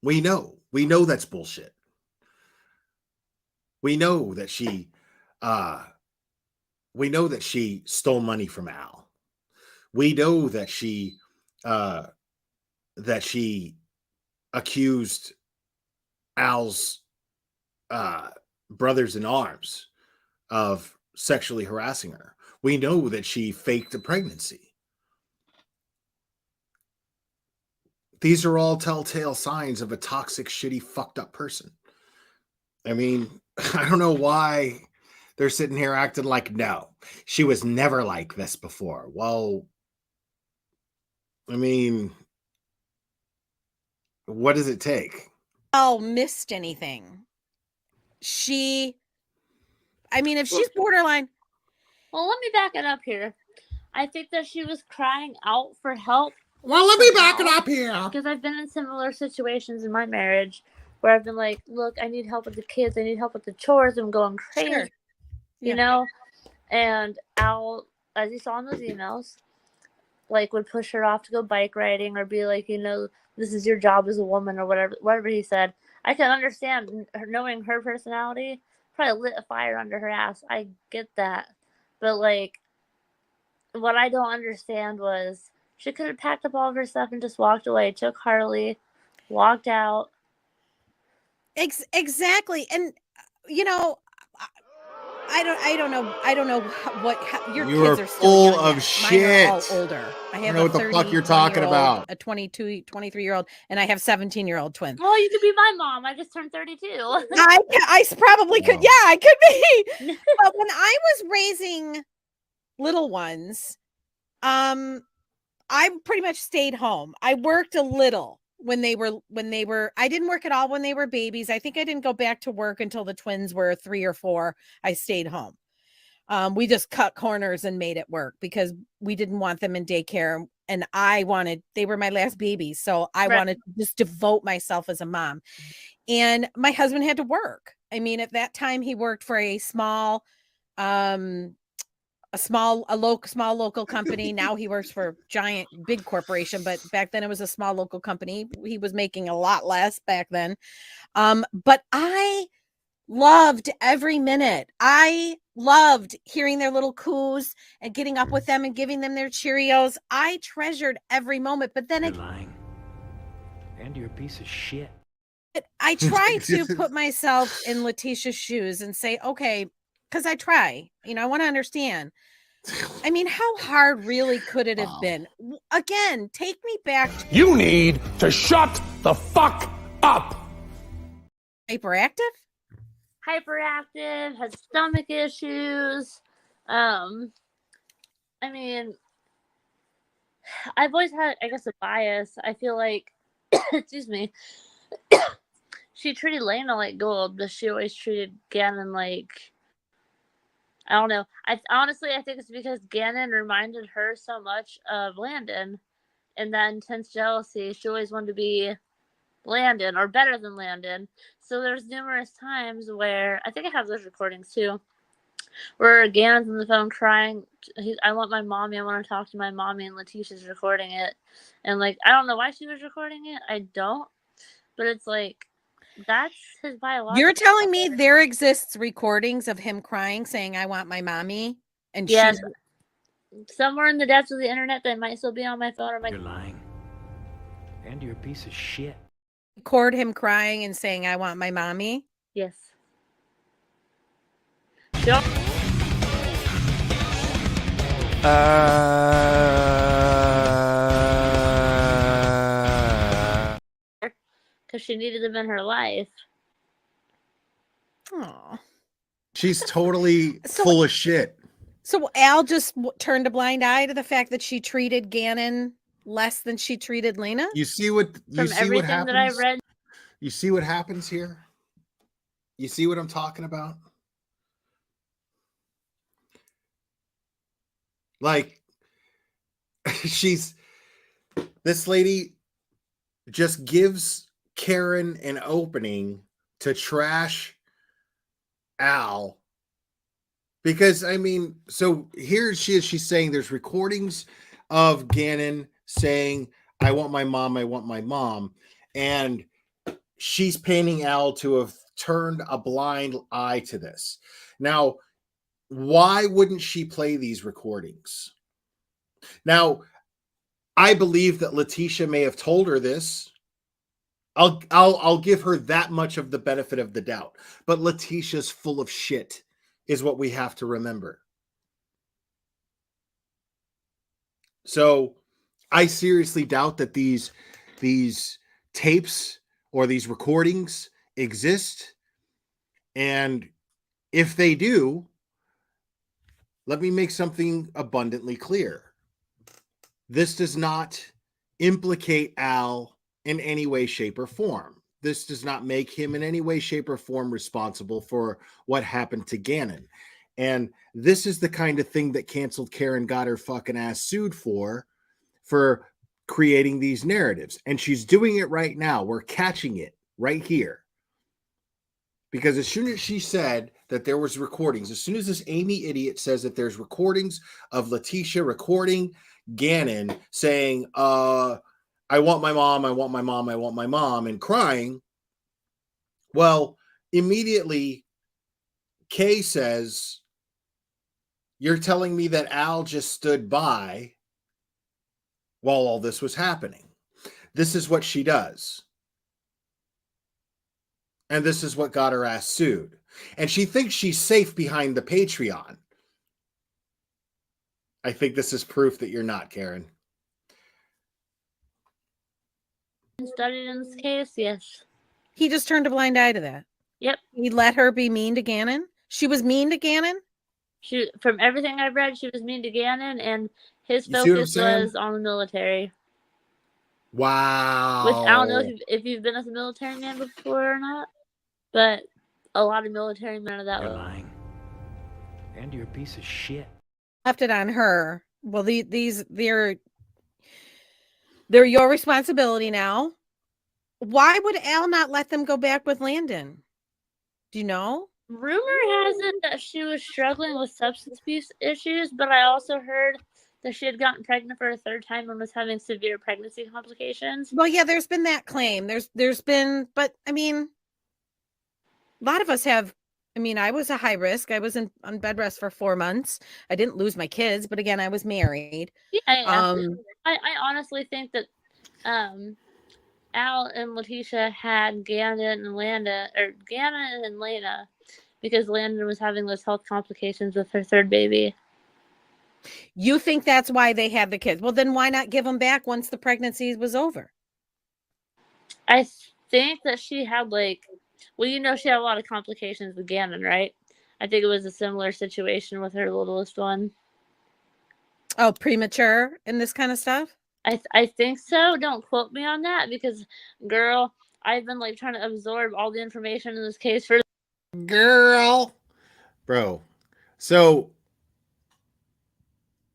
Speaker 12: We know that's bullshit. We know that she stole money from Al. We know that she accused Al's brothers in arms of sexually harassing her. We know that she faked a pregnancy. These are all telltale signs of a toxic, shitty, fucked up person. I mean, I don't know why they're sitting here acting like, no, she was never like this before. Well, I mean, what does it take?
Speaker 13: Missed anything. If she's borderline.
Speaker 14: Well, let me back it up here. I think that she was crying out for help.
Speaker 12: Well, let me back it up here.
Speaker 14: Because I've been in similar situations in my marriage where I've been like, look, I need help with the kids. I need help with the chores. I'm going crazy. Sure. You know? And Al, as you saw in those emails, like would push her off to go bike riding or be like, this is your job as a woman or whatever he said. I can understand her, knowing her personality, probably lit a fire under her ass. I get that. But like, what I don't understand was she could have packed up all of her stuff and just walked away, took Harley, walked out.
Speaker 13: Exactly. And, I don't know what your
Speaker 12: you
Speaker 13: kids
Speaker 12: are
Speaker 13: are still
Speaker 12: full
Speaker 13: young
Speaker 12: of
Speaker 13: yet.
Speaker 12: shit.
Speaker 13: Mine are all older. I have
Speaker 12: know what the fuck you're talking about.
Speaker 13: A 22, 23-year-old, and I have 17-year-old twins.
Speaker 14: Oh, you could be my mom. I just turned 32.
Speaker 13: I probably could. Yeah, I could be. But when I was raising little ones, I pretty much stayed home. I worked a little when they were I didn't work at all when they were babies. I think I didn't go back to work until the twins were 3 or 4. I stayed home. We just cut corners and made it work because we didn't want them in daycare, and they were my last babies, so I wanted to just devote myself as a mom. And my husband had to work. I mean, at that time he worked for a small local company. Now he works for a big corporation, but back then it was a small local company. He was making a lot less back then. But I loved every minute. I loved hearing their little coos and getting up with them and giving them their Cheerios. I treasured every moment, but then
Speaker 10: You're lying. And you're a piece of shit.
Speaker 13: I try to put myself in Letitia's shoes and say, okay, because I try, I want to understand. I mean, how hard really could it have been? Again, take me back.
Speaker 11: You need to shut the fuck up.
Speaker 13: Hyperactive,
Speaker 14: had stomach issues. I mean, I've always had, I guess, a bias. I feel like, excuse me, she treated Lena like gold, but she always treated Gannon like, I don't know. I think it's because Gannon reminded her so much of Landon, and that intense jealousy. She always wanted to be Landon or better than Landon. So there's numerous times where, I think I have those recordings too, where Gannon's on the phone crying. I want my mommy. I want to talk to my mommy, and Letitia's recording it. And like, I don't know why she was recording it. I don't. But it's like, that's his biological.
Speaker 13: You're telling me there exists recordings of him crying, saying, I want my mommy? And
Speaker 14: yes, somewhere in the depths of the internet that might still be on my phone or my.
Speaker 10: You're lying. And you're a piece of shit.
Speaker 13: Record him crying and saying, "I want my mommy."
Speaker 14: Yes. Because she needed them in her life.
Speaker 13: Oh,
Speaker 12: she's totally full of shit.
Speaker 13: So Al just turned a blind eye to the fact that she treated Gannon less than she treated Lena.
Speaker 12: You see what
Speaker 14: From everything that I read.
Speaker 12: You see what happens here? You see what I'm talking about? Like, this lady just gives Karen an opening to trash Al. Because, I mean, so here she is, she's saying there's recordings of Gannon saying, I want my mom. And she's painting Al to have turned a blind eye to this. Now, why wouldn't she play these recordings? Now, I believe that Letitia may have told her this. I'll give her that much of the benefit of the doubt. But Letitia's full of shit is what we have to remember. So I seriously doubt that these tapes or these recordings exist. And if they do, let me make something abundantly clear. This does not implicate Al in any way, shape, or form. This does not make him in any way, shape, or form responsible for what happened to Gannon. And this is the kind of thing that Canceled Karen got her fucking ass sued for creating these narratives. And she's doing it right now. We're catching it right here. Because as soon as she said that there was recordings, as soon as this Amy idiot says that there's recordings of Letitia recording Gannon saying, I want my mom, and crying. Well, immediately Kay says, you're telling me that Al just stood by while all this was happening. This is what she does. And this is what got her ass sued. And she thinks she's safe behind the Patreon. I think this is proof that you're not, Karen.
Speaker 14: Studied in this case, yes.
Speaker 13: He just turned a blind eye to that.
Speaker 14: Yep.
Speaker 13: He let her be mean to Gannon. She was mean to Gannon?
Speaker 14: From everything I've read, she was mean to Gannon, and his focus was on the military.
Speaker 12: Wow.
Speaker 14: Which I don't know if you've been with a military man before or not, but a lot of military men are that way.
Speaker 10: You're lying. And you're a piece of shit.
Speaker 13: Left it on her. Well, they're your responsibility now. Why would Al not let them go back with Landon? Do you know?
Speaker 14: Rumor has it that she was struggling with substance abuse issues, but I also heard that she had gotten pregnant for a third time and was having severe pregnancy complications.
Speaker 13: Well, yeah, there's been that claim. There's been, but I mean, a lot of us have. I mean, I was a high risk. I was on bed rest for 4 months. I didn't lose my kids, but again, I was married.
Speaker 14: Yeah, I honestly think that Al and Letitia had Gannon and Lena, because Landon was having those health complications with her third baby.
Speaker 13: You think that's why they had the kids? Well, then why not give them back once the pregnancy was over?
Speaker 14: I think that she had she had a lot of complications with Gannon, right? I think it was a similar situation with her littlest one.
Speaker 13: Oh, premature and this kind of stuff?
Speaker 14: I think so. Don't quote me on that because, girl, I've been trying to absorb all the information in this case for.
Speaker 12: Girl. Bro. So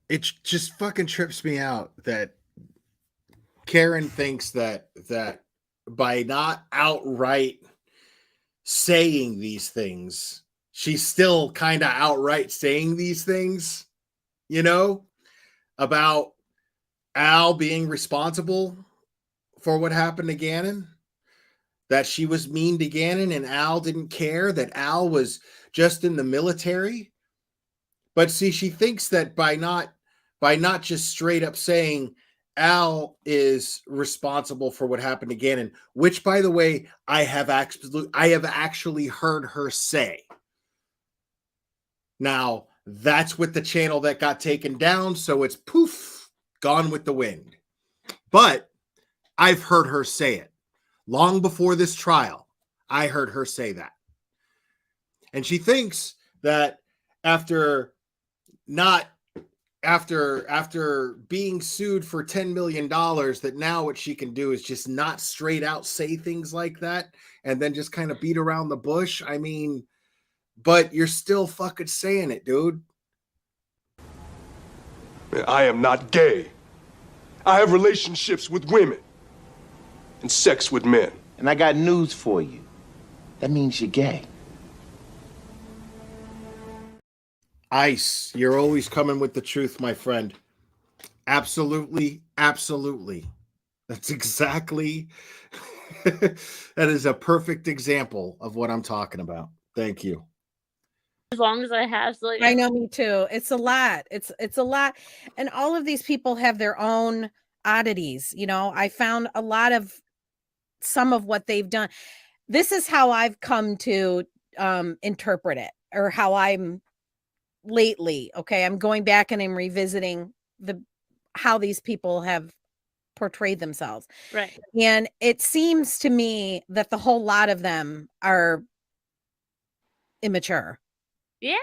Speaker 12: it just fucking trips me out that Karen thinks that by not outright saying these things, she's still kind of outright saying these things, about Al being responsible for what happened to Gannon, that she was mean to Gannon and Al didn't care, that Al was just in the military. But see, she thinks that by not just straight up saying Al is responsible for what happened to Gannon, which, by the way, I have actually heard her say. Now, that's with the channel that got taken down, so it's poof, gone with the wind. But I've heard her say it. Long before this trial, I heard her say that. And she thinks that after being sued for $10 million, that now what she can do is just not straight out say things like that and then just kind of beat around the bush. I mean, but you're still fucking saying it, dude.
Speaker 16: I am not gay. I have relationships with women and sex with men.
Speaker 15: And I got news for you. That means you're gay.
Speaker 12: Ice, you're always coming with the truth, my friend. Absolutely, absolutely. That's exactly, that is a perfect example of what I'm talking about. Thank you.
Speaker 14: As long as I have, so like,
Speaker 13: I know, me too. It's a lot. It's a lot. And all of these people have their own oddities. You know, I found a lot of some of what they've done. This is how I've come to interpret it, or how I'm lately. Okay. I'm going back and I'm revisiting how these people have portrayed themselves.
Speaker 14: right.
Speaker 13: And it seems to me that the whole lot of them are immature.
Speaker 14: Yeah.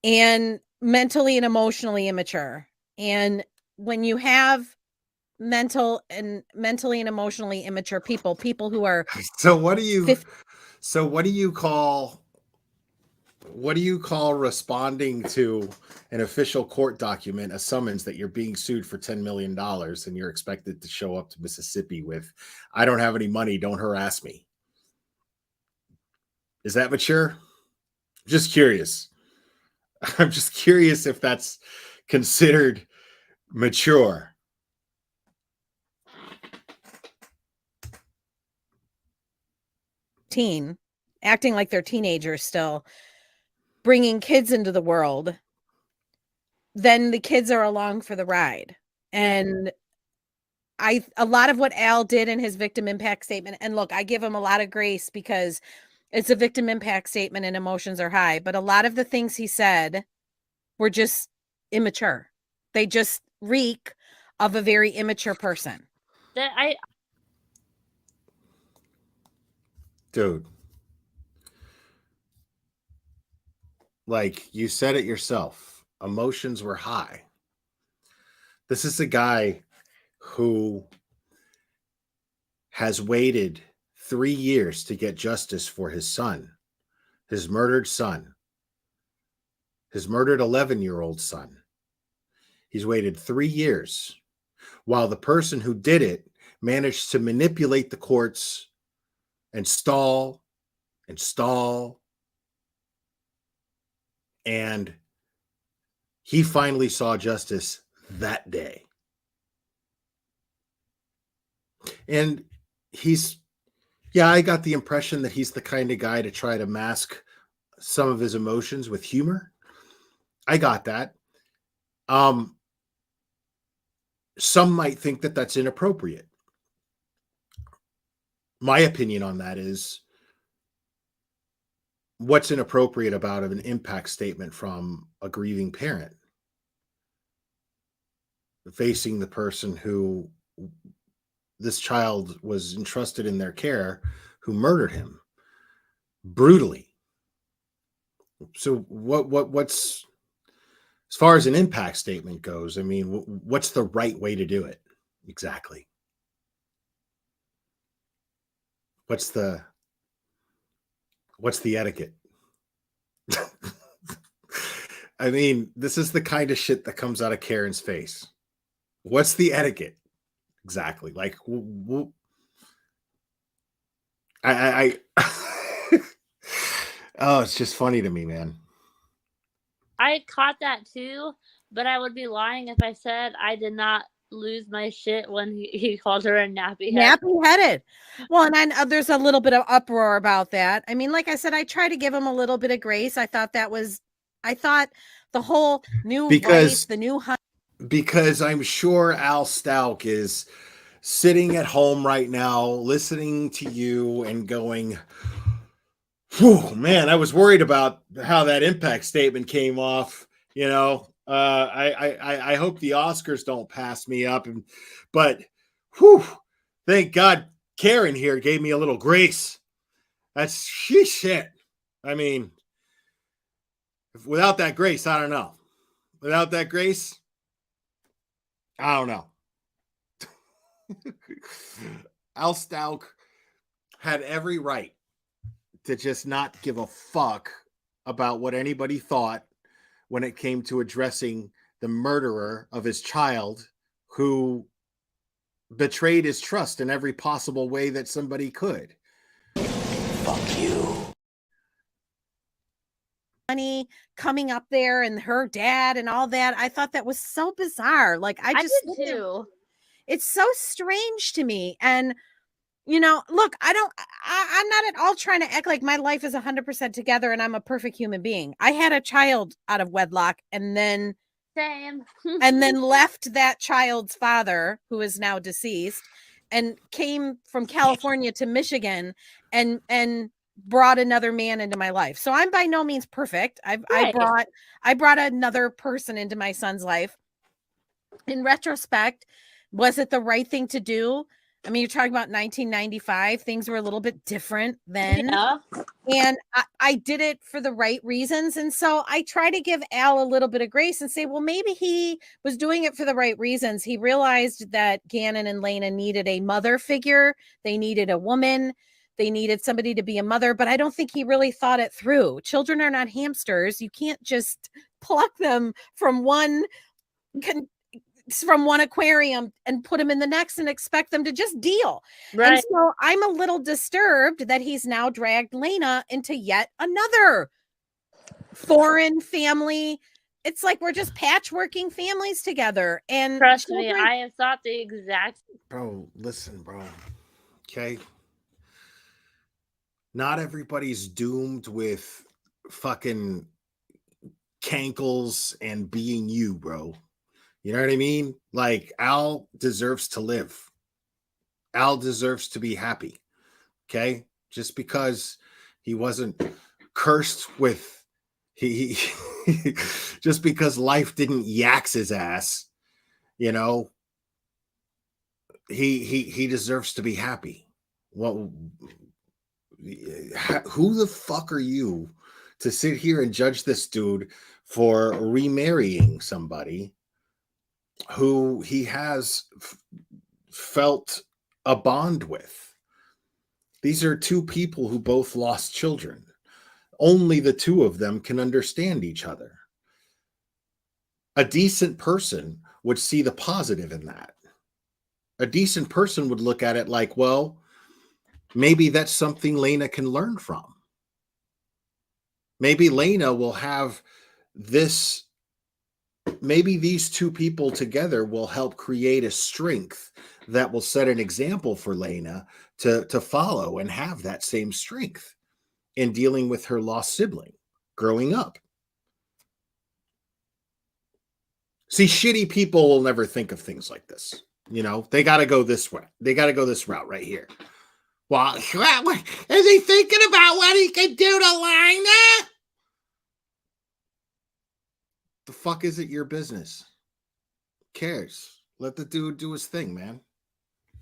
Speaker 13: And mentally and emotionally immature. And when you have mentally and emotionally immature people who are
Speaker 12: so what do you call responding to an official court document, a summons that you're being sued for $10 million and you're expected to show up to Mississippi with, I don't have any money, don't harass me? Is that mature? Just curious. I'm just curious if that's considered mature.
Speaker 13: Teen, acting like they're teenagers still, bringing kids into the world, then the kids are along for the ride. And a lot of what Al did in his victim impact statement, and look, I give him a lot of grace because it's a victim impact statement and emotions are high, but a lot of the things he said were just immature. They just reek of a very immature person.
Speaker 12: Dude, like you said it yourself, emotions were high. This is a guy who has waited 3 years to get justice for his son, his murdered son, his murdered 11-year-old son. He's waited 3 years while the person who did it managed to manipulate the courts and stall. And he finally saw justice that day. And I got the impression that he's the kind of guy to try to mask some of his emotions with humor. I got that. Some might think that that's inappropriate. My opinion on that is, what's inappropriate about an impact statement from a grieving parent facing the person who this child was entrusted in their care, who murdered him brutally? So what's, as far as an impact statement goes, I mean, what's the right way to do it exactly? What's the etiquette? I mean, this is the kind of shit that comes out of Karen's face. What's the etiquette exactly? Like, I oh, it's just funny to me, man.
Speaker 14: I caught that too, but I would be lying if I said I did not lose my shit when he called her a nappy head.
Speaker 13: Nappy-headed. Well, and there's a little bit of uproar about that. I mean, like I said, I try to give him a little bit of grace. I thought the whole new
Speaker 12: because
Speaker 13: the new
Speaker 12: because I'm sure Al Stout is sitting at home right now, listening to you and going, "Whew, man, I was worried about how that impact statement came off." You know, I hope the Oscars don't pass me up, but whew, thank God Karen here gave me a little grace. That's shit. I mean, without that grace, I don't know. Without that grace, I don't know. Al Stout had every right to just not give a fuck about what anybody thought when it came to addressing the murderer of his child who betrayed his trust in every possible way that somebody could.
Speaker 15: Fuck you.
Speaker 13: Money coming up there and her dad and all that. I thought that was so bizarre. Like I
Speaker 14: did too.
Speaker 13: It's so strange to me. And you know, look, I'm not at all trying to act like my life is 100% together and I'm a perfect human being. I had a child out of wedlock and then
Speaker 14: same
Speaker 13: and then left that child's father, who is now deceased, and came from California to Michigan and brought another man into my life. So I'm by no means perfect. I brought another person into my son's life. In retrospect, was it the right thing to do? I mean, you're talking about 1995. Things were a little bit different then.
Speaker 14: Yeah.
Speaker 13: And I did it for the right reasons. And so I try to give Al a little bit of grace and say, well, maybe he was doing it for the right reasons. He realized that Gannon and Lena needed a mother figure. They needed a woman. They needed somebody to be a mother. But I don't think he really thought it through. Children are not hamsters. You can't just pluck them from one aquarium and put them in the next and expect them to just deal. Right. And so I'm a little disturbed that he's now dragged Lena into yet another foreign family. It's like we're just patchworking families together. And
Speaker 14: trust me, I have thought the exact.
Speaker 12: Bro, listen, bro. Okay. Not everybody's doomed with fucking cankles and being you, bro. You know what I mean? Like, Al deserves to live. Al deserves to be happy. Okay? Just because he wasn't cursed with he just because life didn't yaks his ass, you know, he deserves to be happy. Well, who the fuck are you to sit here and judge this dude for remarrying somebody who he has felt a bond with? These are two people who both lost children. Only the two of them can understand each other. A decent person would see the positive in that. A decent person would look at it like, well, maybe that's something Lena can learn from. Maybe Lena will have this. Maybe these two people together will help create a strength that will set an example for Lena to follow and have that same strength in dealing with her lost sibling growing up. See, shitty people will never think of things like this. You know, they got to go this way. They got to go this route right here. Well, is he thinking about what he can do to Lena? The fuck is it your business? Who cares? Let the dude do his thing, man.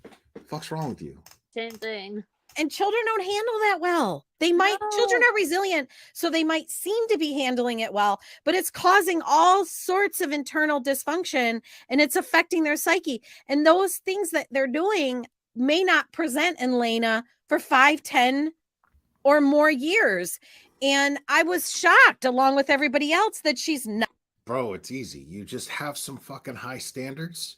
Speaker 12: What the fuck's wrong with you?
Speaker 14: Same thing.
Speaker 13: And children don't handle that well. Children are resilient, so they might seem to be handling it well, but it's causing all sorts of internal dysfunction and it's affecting their psyche. And those things that they're doing may not present in Lena for 5, 10 or more years. And I was shocked, along with everybody else, that she's not.
Speaker 12: Bro, it's easy. You just have some fucking high standards,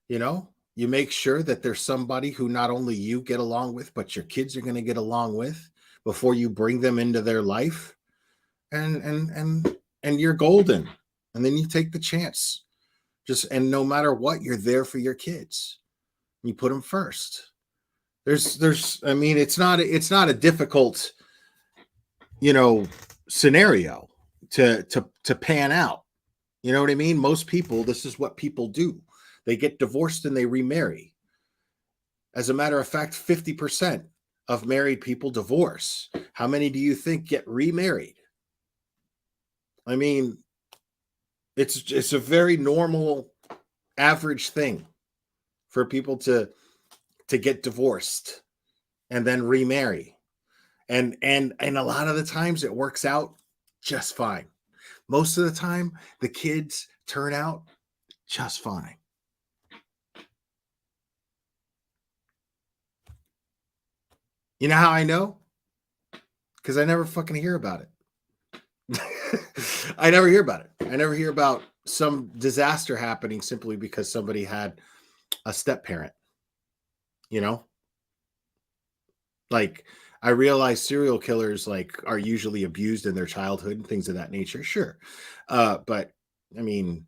Speaker 12: you know? You make sure that there's somebody who not only you get along with, but your kids are going to get along with before you bring them into their life. And you're golden. And then you take the chance. And no matter what, you're there for your kids. You put them first. I mean, it's not a difficult, you know, scenario to pan out. You know what I mean? Most people, this is what people do. They get divorced and they remarry. As a matter of fact, 50% of married people divorce. How many do you think get remarried? I mean, it's a very normal, average thing for people to get divorced and then remarry. And a lot of the times it works out just fine. Most of the time, the kids turn out just fine. You know how I know? Because I never fucking hear about it. I never hear about it. I never hear about some disaster happening simply because somebody had a step parent. You know? Like, I realize serial killers like are usually abused in their childhood and things of that nature. Sure. But I mean,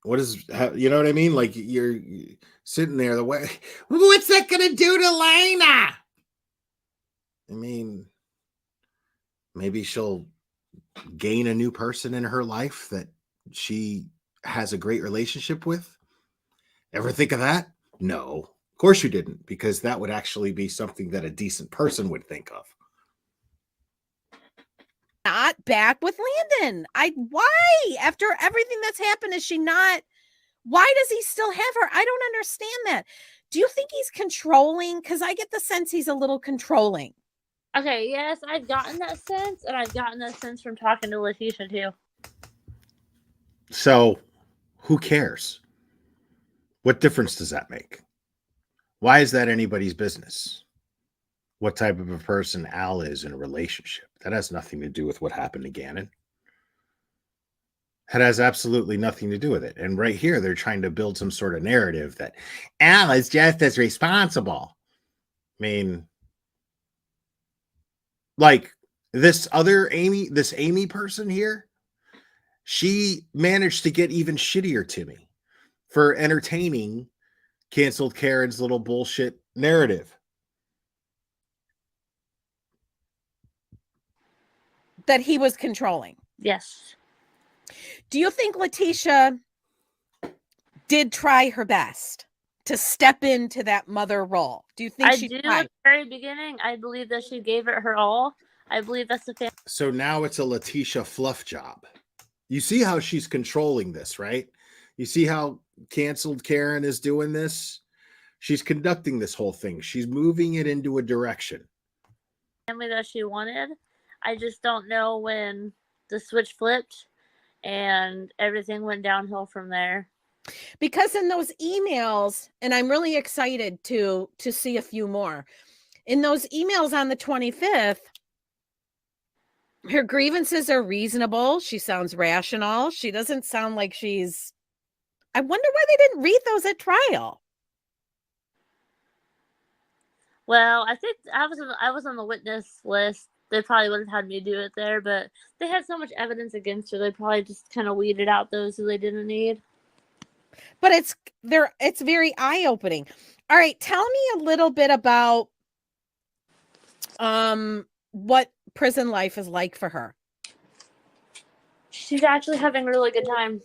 Speaker 12: what is, you know what I mean? Like you're sitting there the way, what's that going to do to Lena? I mean, maybe she'll gain a new person in her life that she has a great relationship with. Ever think of that? No, of course you didn't, because that would actually be something that a decent person would think of.
Speaker 13: Not back with Landon. Why? After everything that's happened, is she not? Why does he still have her? I don't understand that. Do you think he's controlling? Because I get the sense he's a little controlling.
Speaker 14: Okay, yes, I've gotten that sense, and I've gotten that sense from talking to Letitia too.
Speaker 12: So, who cares? What difference does that make? Why is that anybody's business? What type of a person Al is in a relationship? That has nothing to do with what happened to Gannon. That has absolutely nothing to do with it. And right here, they're trying to build some sort of narrative that Al is just as responsible. I mean, like this Amy person here, she managed to get even shittier to me for entertaining canceled Karen's little bullshit narrative.
Speaker 13: That he was controlling.
Speaker 14: Yes.
Speaker 13: Do you think Letitia did try her best to step into that mother role? Do you think she tried?
Speaker 14: At the very beginning, I believe that she gave it her all. I believe that's the family.
Speaker 12: So now it's a Letitia fluff job. You see how she's controlling this, right? You see how canceled Karen is doing this? She's conducting this whole thing. She's moving it into a direction.
Speaker 14: Family that she wanted. I just don't know when the switch flipped and everything went downhill from there.
Speaker 13: Because in those emails, and I'm really excited to see a few more. In those emails on the 25th, her grievances are reasonable. She sounds rational. She doesn't sound like she's... I wonder why they didn't read those at trial.
Speaker 14: Well, I think I was on the witness list. They probably would have had me do it there, but they had so much evidence against her. They probably just kind of weeded out those who they didn't need.
Speaker 13: But it's very eye-opening. All right, tell me a little bit about what prison life is like for her.
Speaker 14: She's actually having a really good time.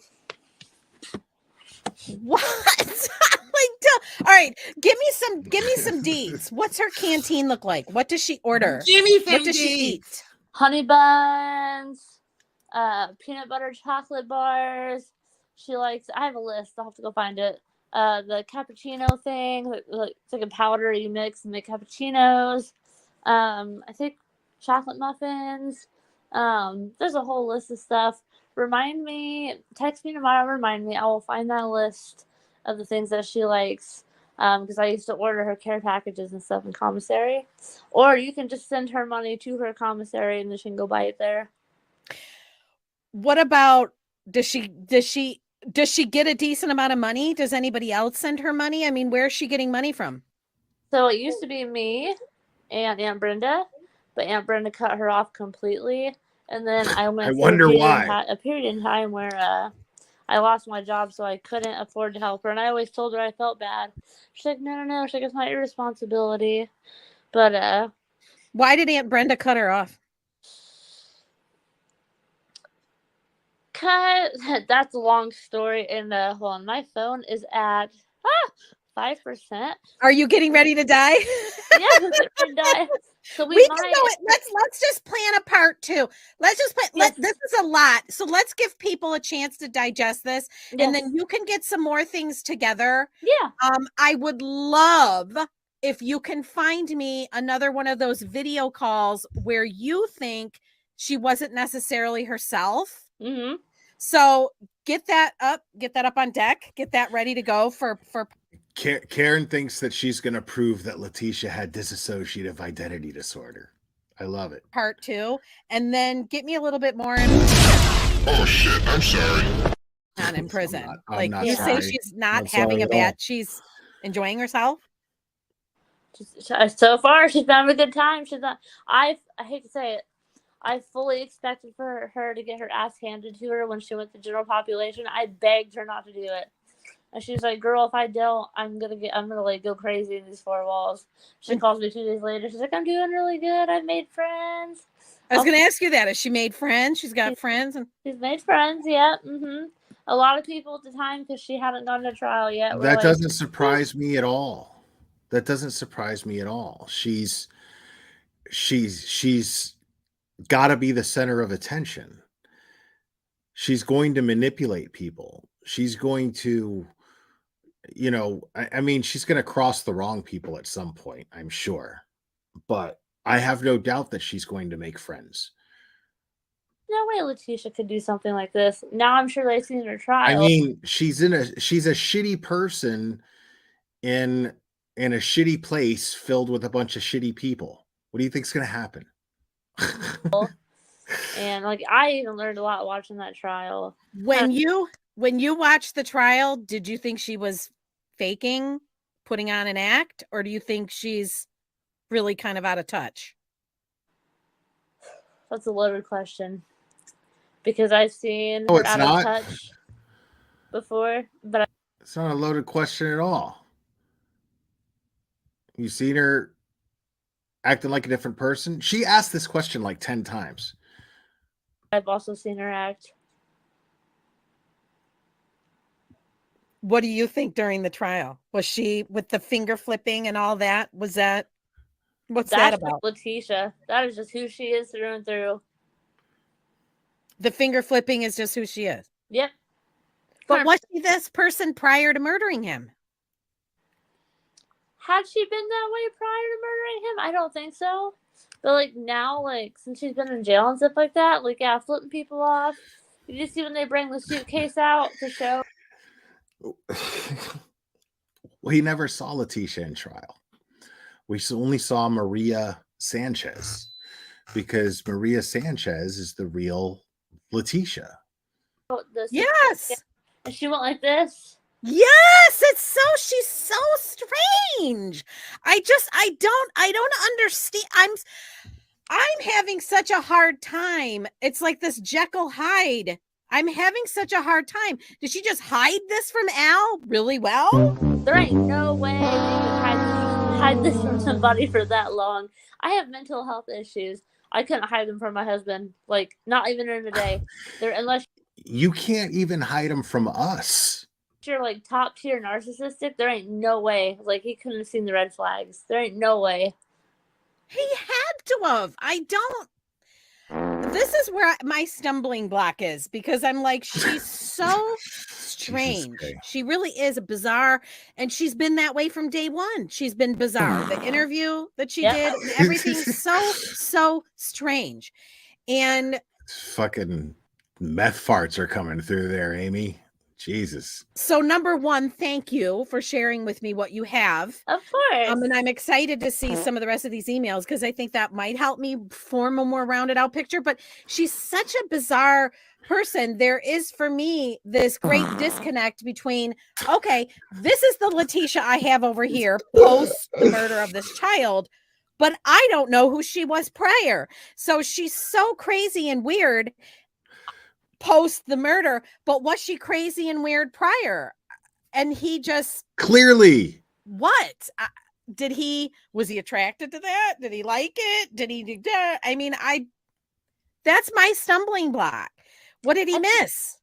Speaker 13: What? All right, give me some deets. What's her canteen look like? What does she order?
Speaker 14: Give me some
Speaker 13: What does she eat?
Speaker 14: Honey buns, peanut butter chocolate bars. She likes, I have a list, I'll have to go find it. The cappuccino thing, it's like a powder you mix and make cappuccinos. I think chocolate muffins. There's a whole list of stuff. Text me tomorrow, remind me. I will find that list of the things that she likes. Because I used to order her care packages and stuff in commissary. Or you can just send her money to her commissary and then she can go buy it there.
Speaker 13: What about, does she get a decent amount of money? Does anybody else send her money? I mean, where's she getting money from?
Speaker 14: So it used to be me and Aunt Brenda, but Aunt Brenda cut her off completely. And then I went a period in time where I lost my job, so I couldn't afford to help her. And I always told her I felt bad. She's like, no. She's like, it's not your responsibility. But
Speaker 13: why did Aunt Brenda cut her off?
Speaker 14: Because that's a long story. And hold on, my phone is at 5%.
Speaker 13: Are you getting ready to die?
Speaker 14: Yeah, I'm getting ready to die. So
Speaker 13: we can go. Let's just plan a part 2. Let's just plan.
Speaker 14: Yes.
Speaker 13: This is a lot, so let's give people a chance to digest this, and then you can get some more things together.
Speaker 14: Yeah.
Speaker 13: I would love if you can find me another one of those video calls where you think she wasn't necessarily herself.
Speaker 14: Mm-hmm.
Speaker 13: So get that up on deck. Get that ready to go for.
Speaker 12: Karen thinks that she's going to prove that Letitia had dissociative identity disorder. I love it.
Speaker 13: Part 2, and then get me a little bit more.
Speaker 17: Oh shit! I'm sorry.
Speaker 13: Not in prison.
Speaker 12: I'm not
Speaker 13: you
Speaker 12: sorry.
Speaker 13: say she's not
Speaker 12: I'm
Speaker 13: having
Speaker 12: sorry
Speaker 13: a
Speaker 12: at
Speaker 13: bad.
Speaker 12: all.
Speaker 13: She's enjoying herself.
Speaker 14: So far, she's having a good time. She's not. I hate to say it. I fully expected for her to get her ass handed to her when she went to general population. I begged her not to do it. And she's like, "Girl, if I don't, I'm gonna like go crazy in these 4 walls." She calls me 2 days later. She's like, "I'm doing really good. I've made friends."
Speaker 13: I was gonna ask you that. Has she made friends? She's got friends, and
Speaker 14: she's made friends. Yeah. Mm-hmm. A lot of people at the time, because she hadn't gone to trial yet.
Speaker 12: That doesn't surprise me at all. That doesn't surprise me at all. She's got to be the center of attention. She's going to manipulate people. She's going to, I mean, she's going to cross the wrong people at some point, I'm sure. But I have no doubt that she's going to make friends.
Speaker 14: No way Letitia could do something like this. Now I'm sure they've seen her trial.
Speaker 12: I mean, she's a shitty person in a shitty place filled with a bunch of shitty people. What do you think's going to happen?
Speaker 14: And like, I even learned a lot watching that trial.
Speaker 13: When you watched the trial, did you think she was faking, putting on an act, or do you think she's really kind of out of touch?
Speaker 14: That's a loaded question, because I've seen her out of touch before, but
Speaker 12: it's not a loaded question at all. You've seen her acting like a different person. She asked this question like 10 times.
Speaker 14: I've also seen her act.
Speaker 13: What do you think during the trial? Was she with the finger flipping and all that? What's that about?
Speaker 14: Letitia. That is just who she is through and through.
Speaker 13: The finger flipping is just who she is.
Speaker 14: Yep.
Speaker 13: But was she this person prior to murdering him?
Speaker 14: Had she been that way prior to murdering him? I don't think so. But like now, like since she's been in jail and stuff like that, like yeah, flipping people off. You just see when they bring the suitcase out to show.
Speaker 12: We never saw Letitia in trial. We only saw Maria Sanchez, because Maria Sanchez is the real Letitia.
Speaker 13: Yes.
Speaker 14: And she went like this.
Speaker 13: Yes, she's so strange. I don't understand. I'm having such a hard time. It's like this Jekyll Hyde. I'm having such a hard time. Did she just hide this from Al really well?
Speaker 14: There ain't no way they would hide this from somebody for that long. I have mental health issues. I couldn't hide them from my husband. Like, not even in a day. Unless
Speaker 12: you can't even hide them from us.
Speaker 14: You're like top tier narcissistic. There ain't no way. Like, he couldn't have seen the red flags. There ain't no way.
Speaker 13: He had to have. This is where my stumbling block is, because I'm like, she's so strange. She really is bizarre, and she's been that way from day one. She's been bizarre. The interview that she did, and everything's so strange. And
Speaker 12: fucking meth farts are coming through there, Amy. Jesus.
Speaker 13: So number one, thank you for sharing with me what you have.
Speaker 14: Of course.
Speaker 13: And I'm excited to see some of the rest of these emails, because I think that might help me form a more rounded out picture. But she's such a bizarre person. There is, for me, this great disconnect between, okay, this is the Letitia I have over here post the murder of this child, but I don't know who she was prior. So she's so crazy and weird post the murder, but was she crazy and weird prior? And he just
Speaker 12: clearly,
Speaker 13: what was he attracted to that? Did he like it? Did he do that? I mean, that's my stumbling block. What did he miss?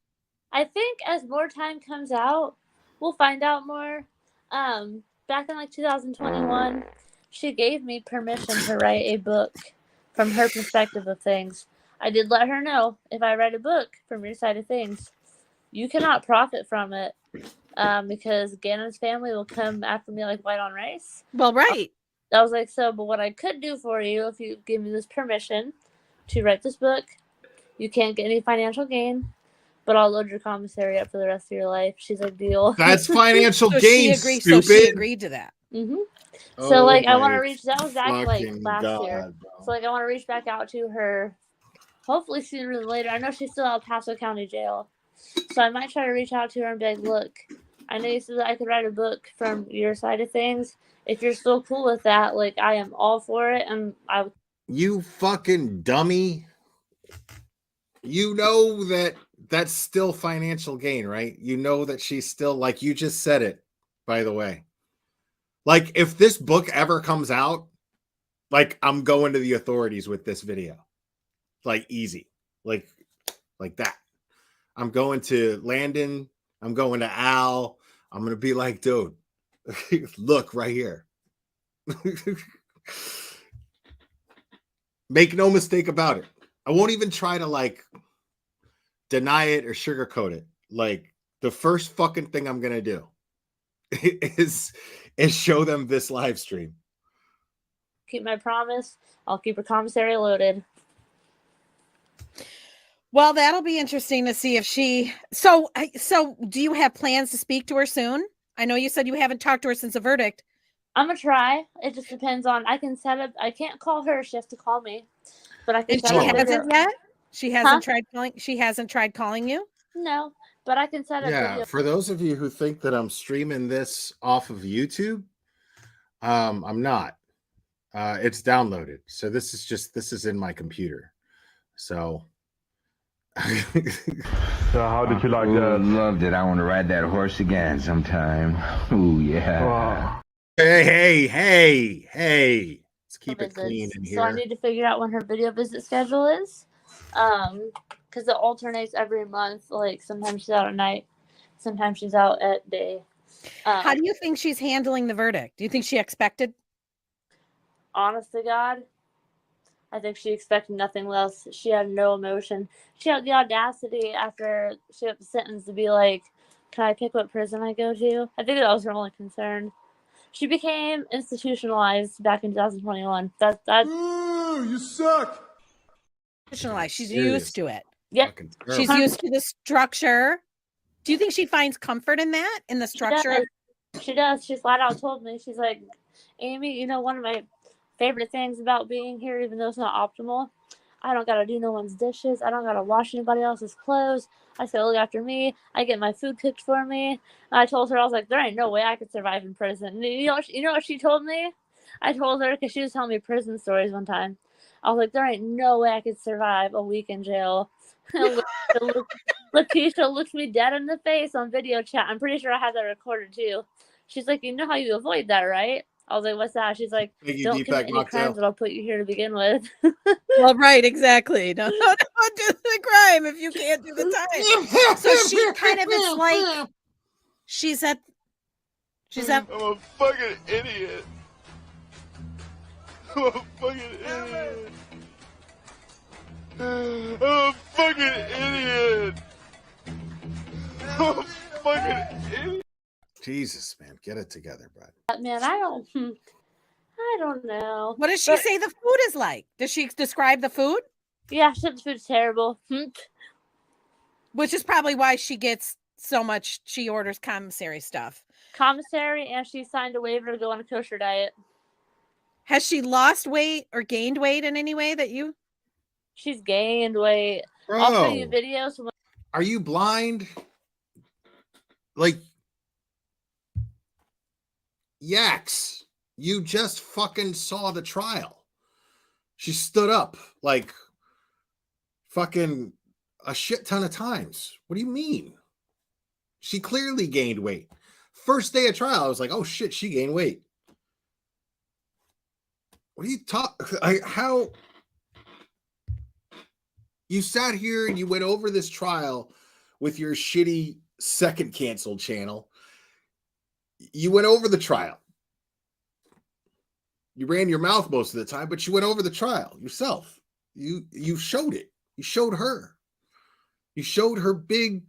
Speaker 14: I think as more time comes out, we'll find out more. Back in like 2021, she gave me permission to write a book from her perspective of things. I did let her know, if I write a book from your side of things, you cannot profit from it, because Gannon's family will come after me like white on rice.
Speaker 13: Well, right.
Speaker 14: I was like, so, but what I could do for you, if you give me this permission to write this book, you can't get any financial gain, but I'll load your commissary up for the rest of your life. She's like, deal.
Speaker 12: That's financial gain,
Speaker 13: she agreed,
Speaker 12: stupid.
Speaker 13: So she agreed to that.
Speaker 14: Mm-hmm.
Speaker 12: Oh
Speaker 14: So, like, I want to reach, that was back, like,
Speaker 12: fucking
Speaker 14: last
Speaker 12: God,
Speaker 14: year.
Speaker 12: bro.
Speaker 14: So, like, I want to reach back out to her, hopefully sooner than later. I know she's still out of Paso County Jail. So I might try to reach out to her and be like, look, I know you said that I could write a book from your side of things. If you're still cool with that, like, I am all for it. And
Speaker 12: You fucking dummy. You know that that's still financial gain, right? You know that she's still, like, you just said it, by the way. Like, if this book ever comes out, like, I'm going to the authorities with this video. Like, easy. Like that. I'm going to Landon. I'm going to Al. I'm going to be like, dude, look right here. Make no mistake about it. I won't even try to, like, deny it or sugarcoat it. Like, the first fucking thing I'm going to do is show them this live stream.
Speaker 14: keep my promise. I'll keep her commissary loaded.
Speaker 13: Well, that'll be interesting to see if she. So do you have plans to speak to her soon? I know you said you haven't talked to her since the verdict.
Speaker 14: I'm gonna try. It just depends on. I can set up. I can't call her. She has to call me. But I can.
Speaker 13: And she hasn't yet. She hasn't tried calling. She hasn't tried calling you.
Speaker 14: No, but I can set up.
Speaker 12: Yeah,
Speaker 14: video.
Speaker 12: for those of you who think that I'm streaming this off of YouTube, I'm not. It's downloaded, so this is in my computer. So.
Speaker 11: So how did you like that?
Speaker 4: Loved it. I want to ride that horse again sometime. Ooh, yeah.
Speaker 11: Wow.
Speaker 12: Hey. Let's keep it clean in here.
Speaker 14: So I need to figure out when her video visit schedule is. Because it alternates every month. Like, sometimes she's out at night. Sometimes she's out at day.
Speaker 13: How do you think she's handling the verdict? Do you think she expected?
Speaker 14: Honest to God, I think she expected nothing less. She had no emotion. She had the audacity after she got the sentence to be like, can I pick what prison I go to? I think that was her only concern. She became institutionalized back in 2021.
Speaker 16: Ooh, you suck.
Speaker 13: Institutionalized. She's used to it.
Speaker 14: Yep.
Speaker 13: She's used to the structure. Do you think she finds comfort in that, in the structure?
Speaker 14: She does. She flat out told me. She's like, Amy, you know, one of my favorite things about being here, even though it's not optimal, I don't gotta do no one's dishes. I don't gotta wash anybody else's clothes. I just gotta look after me. I get my food cooked for me. And I told her, I was like, there ain't no way I could survive in prison. And you know what she told me? I told her, because she was telling me prison stories one time. I was like, there ain't no way I could survive a week in jail. Lakeisha looked me dead in the face on video chat. I'm pretty sure I had that recorded too. She's like, you know how you avoid that, right? I was like, what's that? She's like, don't commit any crimes that'll put you here to begin with.
Speaker 13: Well, right, exactly. Don't do the crime if you can't do the time. So she kind of, it's like she's at.
Speaker 16: I'm a fucking idiot. I'm a fucking idiot. I'm a fucking idiot. I'm a fucking idiot.
Speaker 12: Jesus, man, get it together, bud.
Speaker 14: Man, I don't know.
Speaker 13: What does she say the food is like? Does she describe the food?
Speaker 14: Yeah, she said the food's terrible.
Speaker 13: Which is probably why she gets so much. She orders commissary stuff.
Speaker 14: Commissary, and she signed a waiver to go on a kosher diet.
Speaker 13: Has she lost weight or gained weight in any way that you?
Speaker 14: She's gained weight.
Speaker 12: Bro,
Speaker 14: I'll show you videos.
Speaker 12: Are you blind? Like, yaks, you just fucking saw the trial. She stood up like fucking a shit ton of times. What do you mean? She clearly gained weight. First day of trial, I was like, oh shit, she gained weight. What are you talking? How? You sat here and you went over this trial with your shitty second canceled channel. You went over the trial. You ran your mouth most of the time, but you went over the trial yourself. You showed it. You showed her. You showed her big,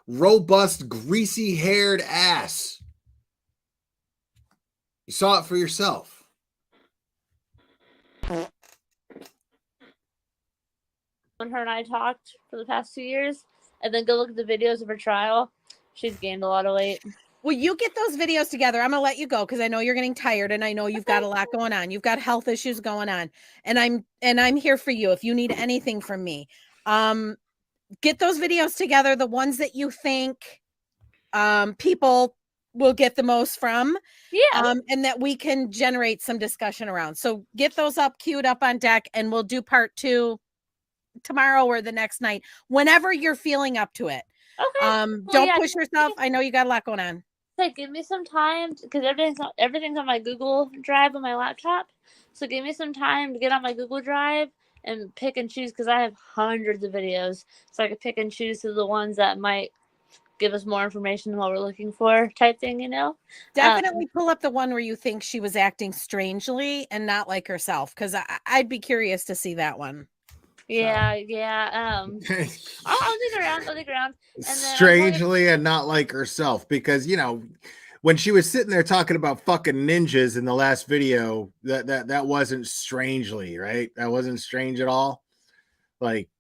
Speaker 12: robust, greasy-haired ass. You saw it for yourself.
Speaker 14: When her and I talked for the past 2 years, and then go look at the videos of her trial, she's gained a lot of weight.
Speaker 13: Well, you get those videos together. I'm gonna let you go because I know you're getting tired, and I know you've got a lot going on. You've got health issues going on, and I'm here for you if you need anything from me. Get those videos together, the ones that you think people will get the most from, and that we can generate some discussion around. So get those up, queued up on deck, and we'll do part 2 tomorrow or the next night, whenever you're feeling up to it.
Speaker 14: Okay.
Speaker 13: Don't push yourself. I know you got a lot going on.
Speaker 14: Hey, give me some time because everything's on my Google Drive on my laptop. So give me some time to get on my Google Drive and pick and choose because I have hundreds of videos. So I could pick and choose to the ones that might give us more information than what we're looking for, type thing, you know?
Speaker 13: Definitely pull up the one where you think she was acting strangely and not like herself, because I'd be curious to see that one.
Speaker 14: Yeah. I'll dig around. And then
Speaker 12: Strangely and not like herself, because when she was sitting there talking about fucking ninjas in the last video, that wasn't strangely, right? That wasn't strange at all. Like,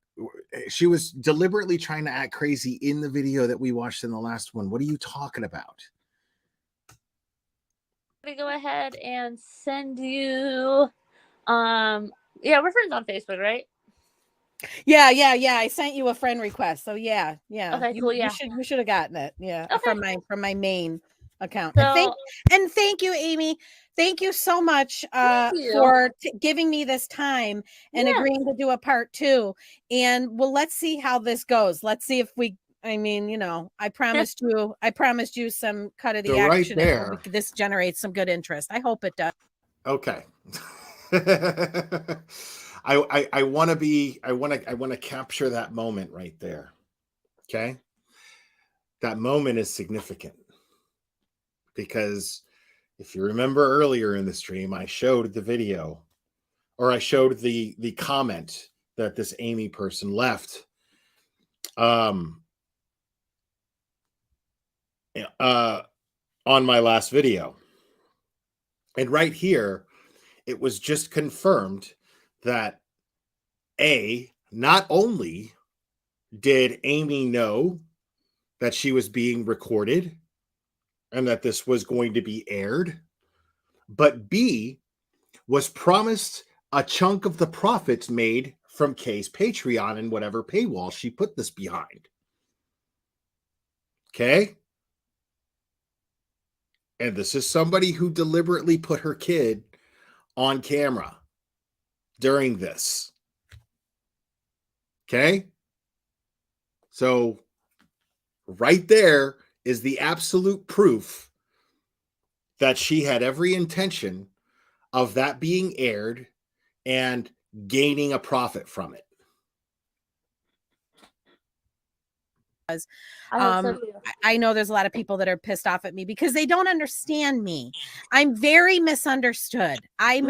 Speaker 12: she was deliberately trying to act crazy in the video that we watched in the last one. What are you talking about?
Speaker 14: I'm gonna go ahead and send you we're friends on Facebook, right?
Speaker 13: Yeah. I sent you a friend request. So yeah.
Speaker 14: Okay, cool. Yeah.
Speaker 13: You should have gotten it. Yeah.
Speaker 14: Okay.
Speaker 13: From my main account.
Speaker 14: So,
Speaker 13: and thank you, Amy. Thank you so much for giving me this time and agreeing to do a part 2. And let's see how this goes. Let's see if I promised you some cut of the action.
Speaker 12: Right there.
Speaker 13: This generates some good interest. I hope it does.
Speaker 12: Okay. I want to capture that moment right there. Okay. That moment is significant because if you remember earlier in the stream, I showed the video, or I showed the comment that this Amy person left on my last video. And right here, it was just confirmed that not only did Amy know that she was being recorded and that this was going to be aired, but B, was promised a chunk of the profits made from Kay's Patreon and whatever paywall she put this behind. Okay? And this is somebody who deliberately put her kid on camera during this. Okay? So right there is the absolute proof that she had every intention of that being aired and gaining a profit from it.
Speaker 13: I know there's a lot of people that are pissed off at me because they don't understand me. I'm very misunderstood. I'm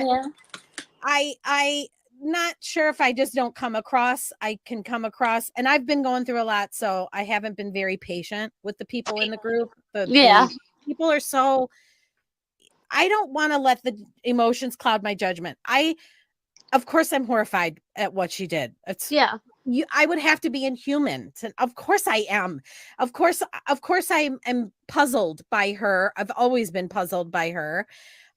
Speaker 13: not sure if I just don't come across. I can come across, and I've been going through a lot, so I haven't been very patient with the people in the group. The people are so. I don't want to let the emotions cloud my judgment. Of course, I'm horrified at what she did. I would have to be inhuman. Of course I am. Of course I am puzzled by her. I've always been puzzled by her.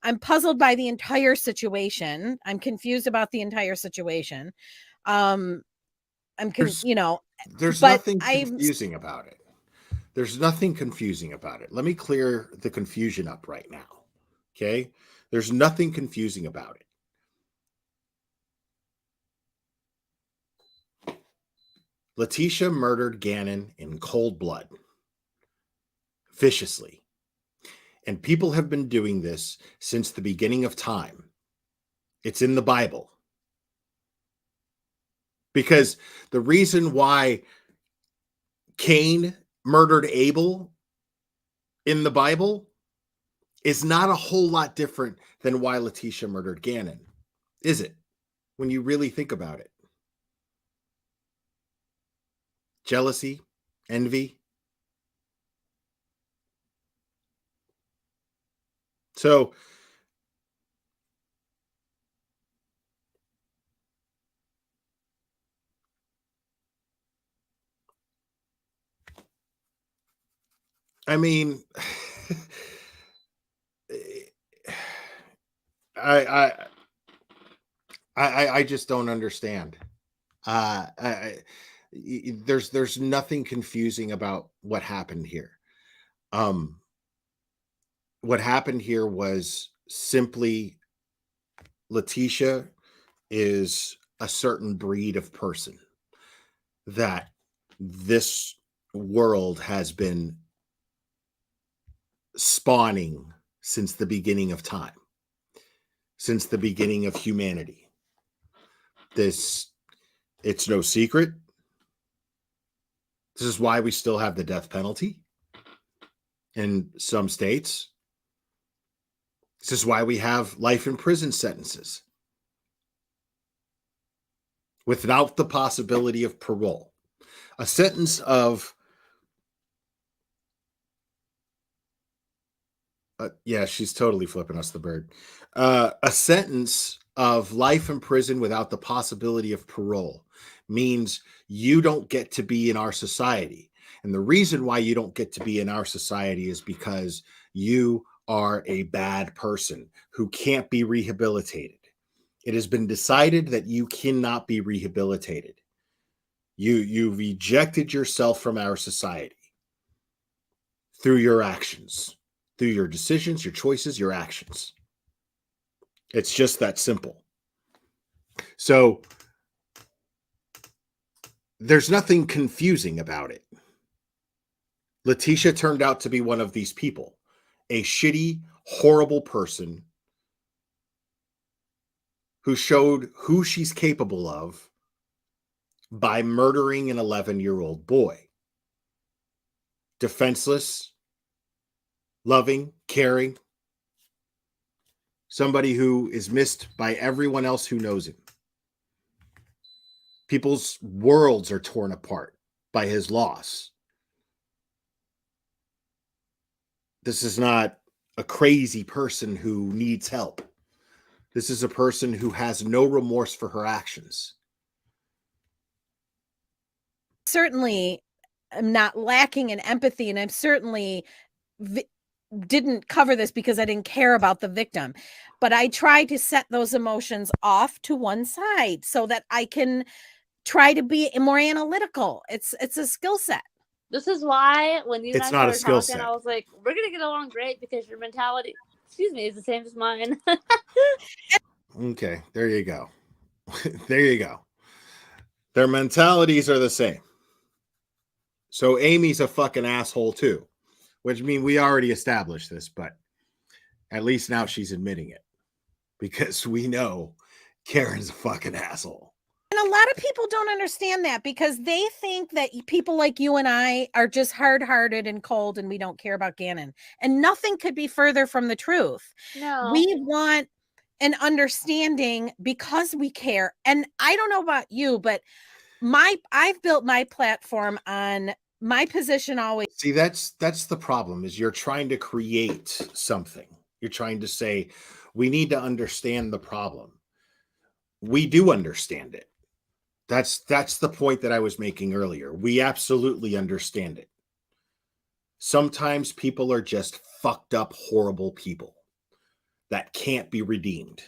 Speaker 13: I'm puzzled by the entire situation. I'm confused about the entire situation. There's
Speaker 12: nothing confusing about it. There's nothing confusing about it. Let me clear the confusion up right now. Okay? There's nothing confusing about it. Letitia murdered Gannon in cold blood, viciously. And people have been doing this since the beginning of time. It's in the Bible. Because the reason why Cain murdered Abel in the Bible is not a whole lot different than why Letitia murdered Gannon, is it? When you really think about it. Jealousy, envy. So I mean, I just don't understand. There's nothing confusing about what happened here. What happened here was simply Letitia is a certain breed of person that this world has been spawning since the beginning of time, since the beginning of humanity. It's no secret. This is why we still have the death penalty in some states. This is why we have life in prison sentences without the possibility of parole. A sentence of yeah, she's totally flipping us the bird. A sentence of life in prison without the possibility of parole means you don't get to be in our society. And the reason why you don't get to be in our society is because you are a bad person who can't be rehabilitated. It has been decided that you cannot be rehabilitated. You've ejected yourself from our society through your actions, through your decisions, your choices, your actions. It's just that simple. So there's nothing confusing about it. Letitia turned out to be one of these people, a shitty, horrible person who showed who she's capable of by murdering an 11-year-old boy. Defenseless, loving, caring, somebody who is missed by everyone else who knows him. People's worlds are torn apart by his loss. This is not a crazy person who needs help. This is a person who has no remorse for her actions.
Speaker 13: Certainly, I'm not lacking in empathy, and I'm certainly didn't cover this because I didn't care about the victim. But I tried to set those emotions off to one side so that I can try to be more analytical. It's a skill set.
Speaker 14: This is why when you and I
Speaker 12: not a
Speaker 14: started
Speaker 12: skill
Speaker 14: talking,
Speaker 12: set.
Speaker 14: I was like, we're going to get along great because your mentality, is the same as mine.
Speaker 12: Okay, there you go. There you go. Their mentalities are the same. So Amy's a fucking asshole too, which means we already established this, but at least now she's admitting it because we know Karen's a fucking asshole.
Speaker 13: And a lot of people don't understand that because they think that people like you and I are just hard-hearted and cold and we don't care about Gannon. And nothing could be further from the truth.
Speaker 14: No.
Speaker 13: We want an understanding because we care. And I don't know about you, but I've built my platform on my position always.
Speaker 12: See, that's the problem is you're trying to create something. You're trying to say, we need to understand the problem. We do understand it. That's the point that I was making earlier. We absolutely understand it. Sometimes people are just fucked up, horrible people that can't be redeemed.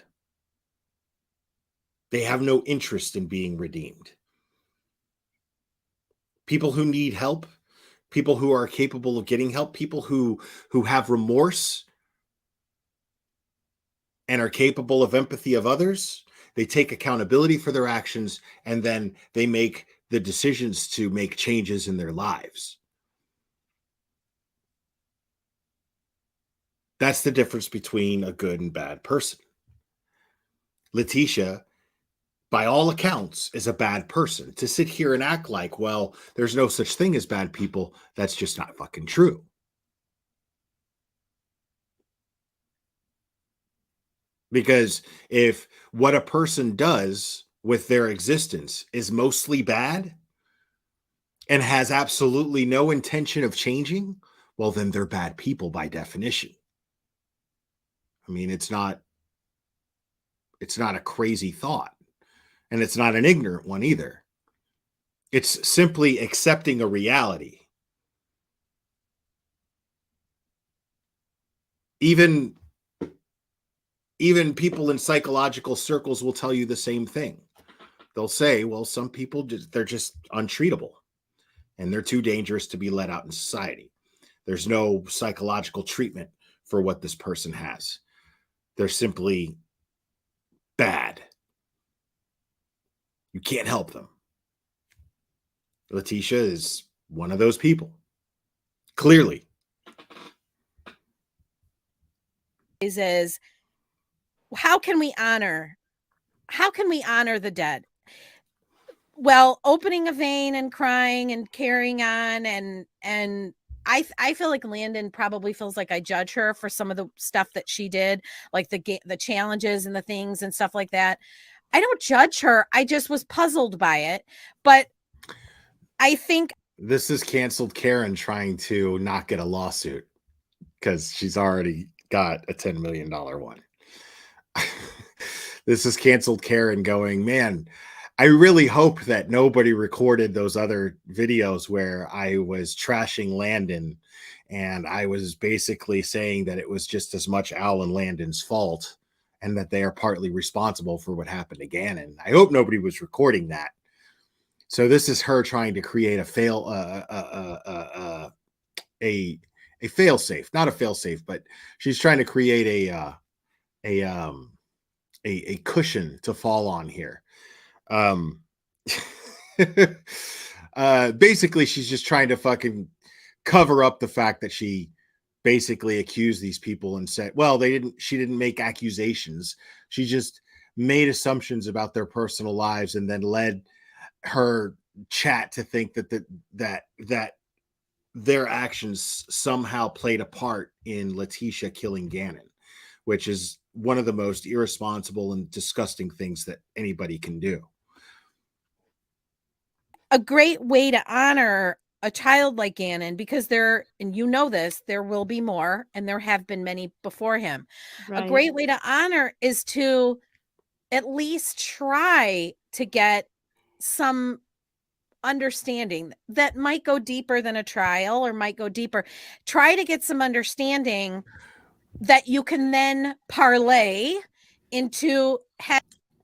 Speaker 12: They have no interest in being redeemed. People who need help, people who are capable of getting help, people who have remorse and are capable of empathy of others, they take accountability for their actions, and then they make the decisions to make changes in their lives. That's the difference between a good and bad person. Letitia by all accounts, is a bad person. To sit here and act like, well, there's no such thing as bad people, that's just not fucking true. Because if what a person does with their existence is mostly bad and has absolutely no intention of changing, well, then they're bad people by definition. I mean, it's not a crazy thought, and it's not an ignorant one either. It's simply accepting a reality. Even people in psychological circles will tell you the same thing. They'll say, well, some people, they're just untreatable and they're too dangerous to be let out in society. There's no psychological treatment for what this person has. They're simply bad. You can't help them. Letitia is one of those people. Clearly.
Speaker 13: Is how can we honor the dead? Well, opening a vein and crying and carrying on, and I feel like Landon probably feels like I judge her for some of the stuff that she did, like the challenges and the things and stuff like that. I don't judge her. I just was puzzled by it. But I think
Speaker 12: this is canceled Karen trying to not get a lawsuit because she's already got a $10 million one. This is canceled Karen going, man, I really hope that nobody recorded those other videos where I was trashing Landon and I was basically saying that it was just as much Al and Landon's fault and that they are partly responsible for what happened to Gannon. I hope nobody was recording that. So this is her trying to create a fail safe, not a fail safe, but she's trying to create a cushion to fall on here. Basically she's just trying to fucking cover up the fact that she basically accused these people and said, well, she didn't make accusations. She just made assumptions about their personal lives and then led her chat to think that their actions somehow played a part in Letitia killing Gannon, which is one of the most irresponsible and disgusting things that anybody can do.
Speaker 13: A great way to honor a child like Gannon, because and you know this, there will be more, and there have been many before him. Right. A great way to honor is to at least try to get some understanding that might go deeper than a trial or might go deeper. Try to get some understanding that you can then parlay into.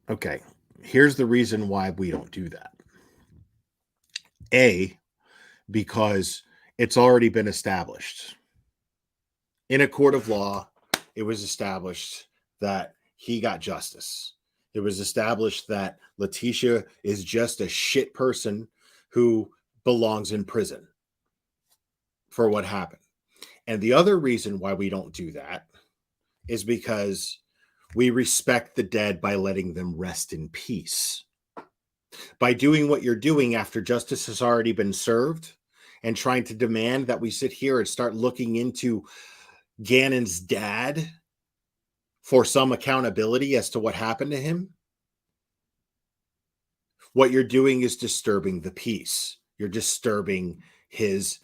Speaker 12: Okay, here's the reason why we don't do that. A, because it's already been established. In a court of law, it was established that he got justice. It was established that Letitia is just a shit person who belongs in prison for what happened. And the other reason why we don't do that is because we respect the dead by letting them rest in peace. By doing what you're doing after justice has already been served and trying to demand that we sit here and start looking into Gannon's dad for some accountability as to what happened to him, what you're doing is disturbing the peace. You're disturbing his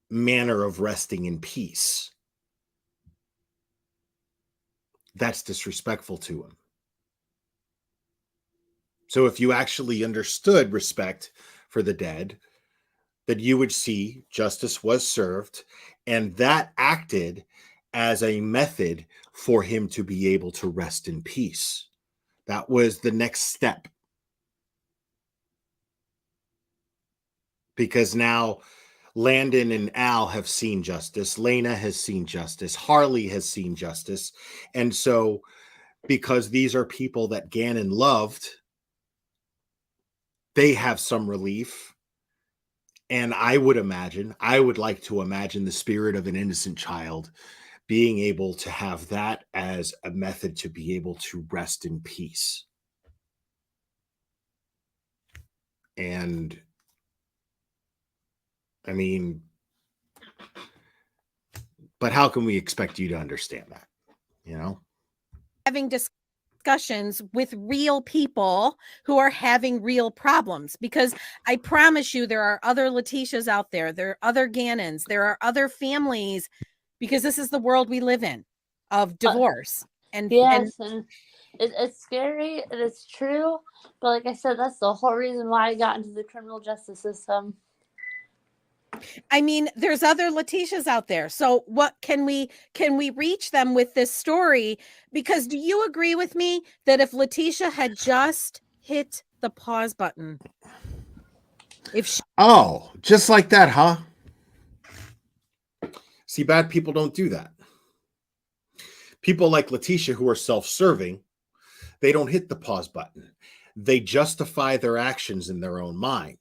Speaker 12: manner of resting in peace. That's disrespectful to him. So if you actually understood respect for the dead, that you would see justice was served, and that acted as a method for him to be able to rest in peace. That was the next step. Because now Landon and Al have seen justice. Lena has seen justice. Harley has seen justice. And so because these are people that Gannon loved, they have some relief. And I would like to imagine the spirit of an innocent child being able to have that as a method to be able to rest in peace. And I mean, but how can we expect you to understand that? You know?
Speaker 13: Having discussions with real people who are having real problems, because I promise you there are other Letitias out there. There are other Gannons. There are other families, because this is the world we live in of divorce.
Speaker 14: Yes, and it's scary and it's true. But like I said, that's the whole reason why I got into the criminal justice system.
Speaker 13: I mean, there's other Letitias out there. So what can we reach them with this story? Because do you agree with me that if Letitia had just hit the pause button, if she
Speaker 12: just like that, huh? See, bad people don't do that. People like Letitia who are self-serving, they don't hit the pause button. They justify their actions in their own mind.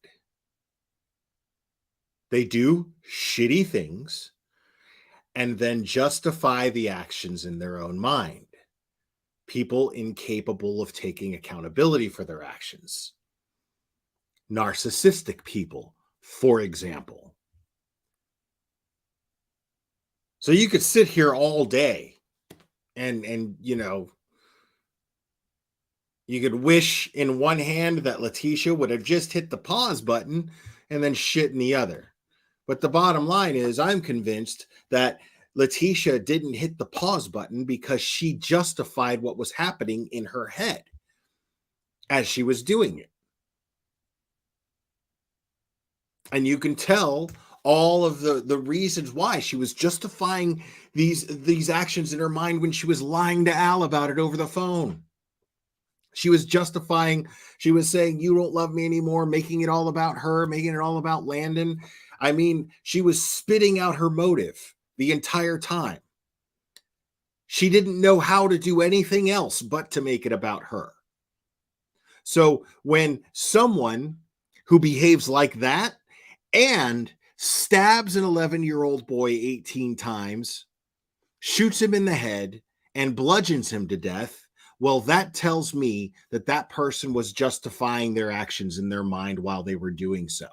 Speaker 12: They do shitty things and then justify the actions in their own mind. People incapable of taking accountability for their actions. Narcissistic people, for example. So you could sit here all day and you know, you could wish in one hand that Letitia would have just hit the pause button and then shit in the other. But the bottom line is, I'm convinced that Letitia didn't hit the pause button because she justified what was happening in her head as she was doing it. And you can tell all of the reasons why she was justifying these actions in her mind when she was lying to Al about it over the phone. She was justifying, she was saying, you don't love me anymore, making it all about her, making it all about Landon. I mean, she was spitting out her motive the entire time. She didn't know how to do anything else but to make it about her. So when someone who behaves like that and stabs an 11-year-old boy 18 times, shoots him in the head, and bludgeons him to death, well, that tells me that that person was justifying their actions in their mind while they were doing so.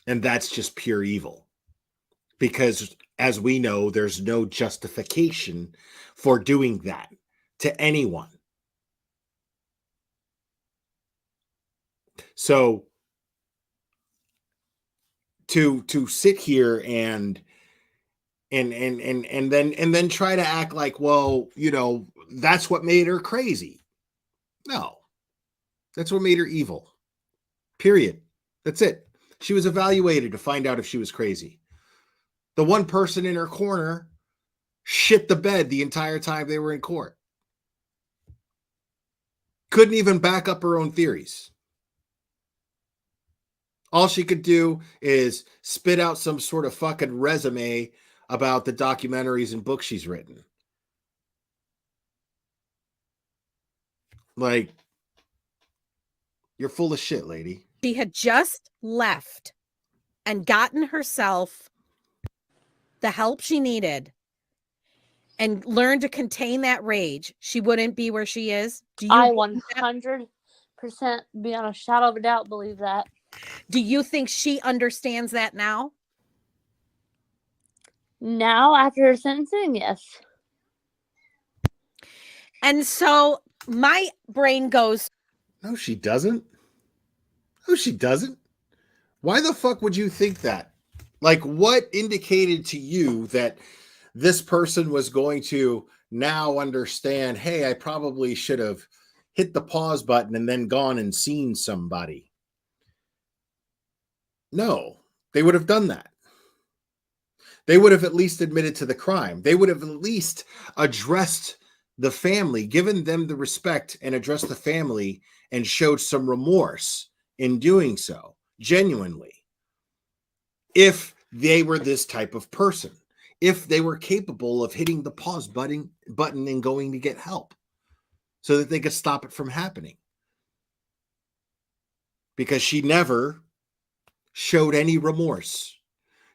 Speaker 12: And that's just pure evil. Because as we know, there's no justification for doing that to anyone. So to sit here and then try to act like, well, you know, that's what made her crazy. No, that's what made her evil. Period. That's it. She was evaluated to find out if she was crazy. The one person in her corner shit the bed the entire time they were in court. Couldn't even back up her own theories. All she could do is spit out some sort of fucking resume about the documentaries and books she's written. Like, you're full of shit, lady.
Speaker 13: She had just left and gotten herself the help she needed and learned to contain that rage, she wouldn't be where she is. Do you?
Speaker 14: I 100% beyond a shadow of a doubt believe that.
Speaker 13: Do you think she understands that now?
Speaker 14: Now, after her sentencing, yes.
Speaker 13: And so my brain goes,
Speaker 12: no, she doesn't. No, she doesn't. Why the fuck would you think that? Like, what indicated to you that this person was going to now understand, hey, I probably should have hit the pause button and then gone and seen somebody? No, they would have done that. They would have at least admitted to the crime. They would have at least addressed the family, given them the respect and addressed the family and showed some remorse in doing so, genuinely. If they were this type of person, if they were capable of hitting the pause button and going to get help so that they could stop it from happening. Because she never showed any remorse.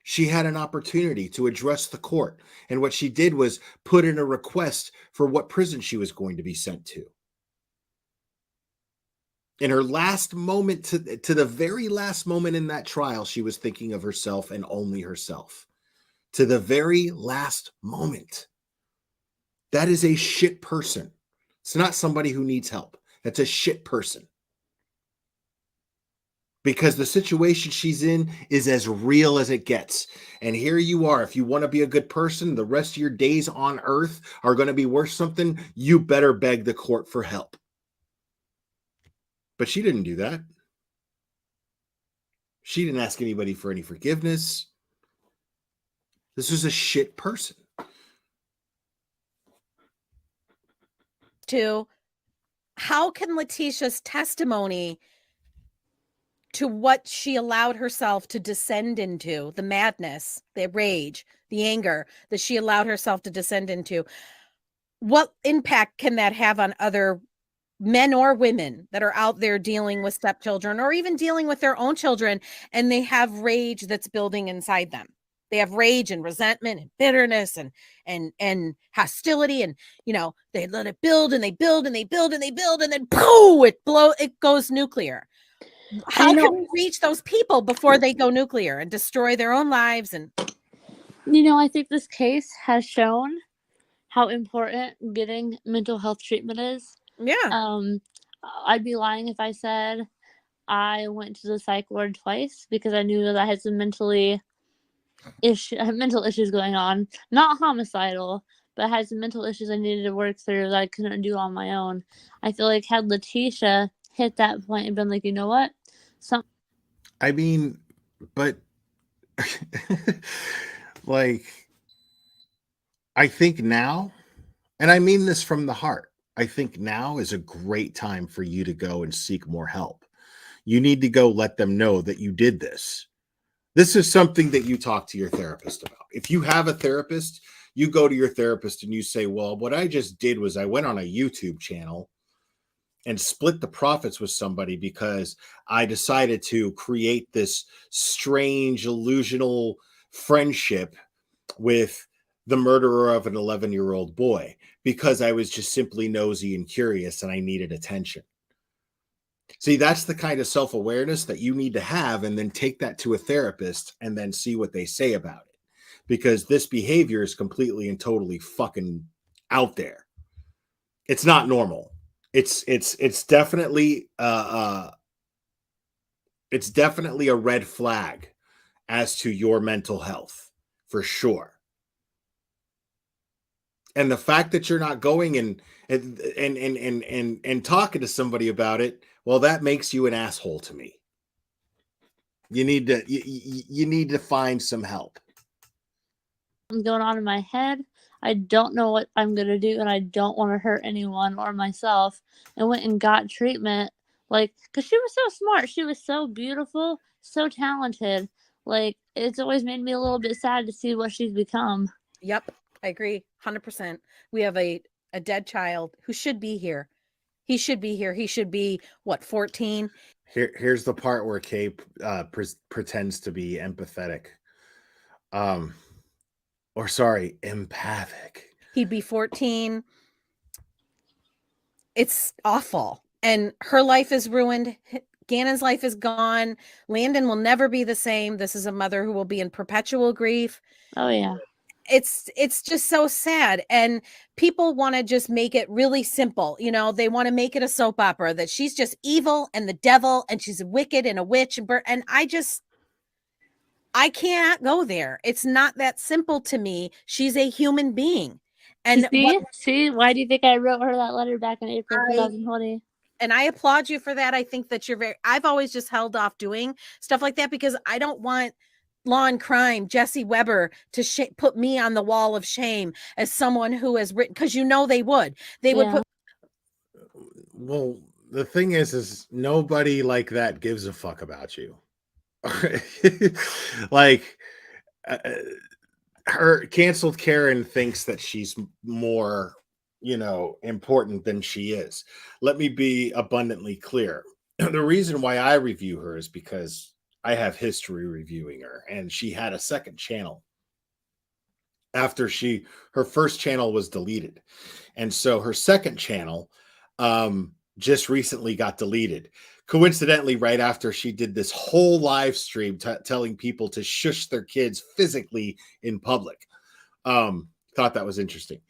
Speaker 12: She had an opportunity to address the court. And what she did was put in a request for what prison she was going to be sent to. In her last moment, to the very last moment in that trial, she was thinking of herself and only herself. To the very last moment. That is a shit person. It's not somebody who needs help. That's a shit person. Because the situation she's in is as real as it gets. And here you are. If you want to be a good person, the rest of your days on earth are going to be worth something. You better beg the court for help. But she didn't do that. She didn't ask anybody for any forgiveness. This was a shit person.
Speaker 13: To how can Letitia's testimony to what she allowed herself to descend into, the madness, the rage, the anger that she allowed herself to descend into, what impact can that have on other men or women that are out there dealing with stepchildren or even dealing with their own children, and they have rage that's building inside them? They have rage and resentment and bitterness and hostility, and they let it build and they build and they build and they build, and then poof, it goes nuclear. How can we reach those people before they go nuclear and destroy their own lives? And
Speaker 14: I think this case has shown how important getting mental health treatment is.
Speaker 13: Yeah.
Speaker 14: I'd be lying if I said I went to the psych ward twice, because I knew that I had some mental issues going on. Not homicidal, but I had some mental issues I needed to work through that I couldn't do on my own. I feel like had Letitia hit that point and been like, you know what?
Speaker 12: I mean, but like, I think now, and I mean this from the heart, I think now is a great time for you to go and seek more help. You need to go let them know that you did this. This is something that you talk to your therapist about. If you have a therapist, you go to your therapist and you say, well, what I just did was I went on a YouTube channel and split the profits with somebody because I decided to create this strange, illusional friendship with the murderer of an 11-year-old boy because I was just simply nosy and curious and I needed attention. See, that's the kind of self-awareness that you need to have, and then take that to a therapist and then see what they say about it. Because this behavior is completely and totally fucking out there. It's not normal. It's definitely it's definitely a red flag as to your mental health, for sure. And the fact that you're not going and talking to somebody about it, well, that makes you an asshole to me. You need to find some help.
Speaker 14: Going on in my head. I don't know what I'm going to do, and I don't want to hurt anyone or myself. And went and got treatment, because she was so smart. She was so beautiful, so talented. It's always made me a little bit sad to see what she's become.
Speaker 13: Yep, I agree 100%. We have a dead child who should be here. He should be here. He should be, 14?
Speaker 12: Here's the part where Kay pretends to be empathetic. Empathic.
Speaker 13: He'd be 14. It's awful. And her life is ruined. Gannon's life is gone. Landon will never be the same. This is a mother who will be in perpetual grief.
Speaker 14: Oh, yeah.
Speaker 13: It's just so sad. And people want to just make it really simple. They want to make it a soap opera that she's just evil and the devil and she's wicked and a witch. And I can't go there. It's not that simple to me. She's a human being. And
Speaker 14: see, why do you think I wrote her that letter back in April 2020?
Speaker 13: And I applaud you for that. I think that I've always just held off doing stuff like that because I don't want Law and Crime, Jesse Weber, to put me on the wall of shame as someone who has written, because they would put.
Speaker 12: Well, the thing is nobody like that gives a fuck about you. Her canceled Karen thinks that she's more, important than she is. Let me be abundantly clear. The reason why I review her is because I have history reviewing her, and she had a second channel after her first channel was deleted. And so her second channel just recently got deleted. coincidentally, right after she did this whole live stream telling people to shush their kids physically in public. Thought that was interesting.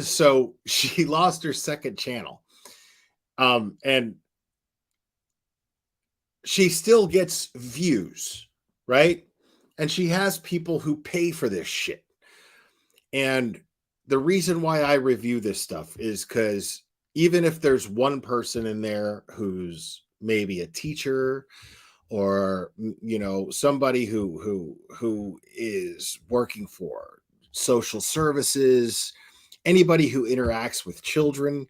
Speaker 12: So she lost her second channel. And she still gets views, right? And she has people who pay for this shit. And the reason why I review this stuff is because even if there's one person in there who's maybe a teacher or, you know, somebody who is working for social services, anybody who interacts with children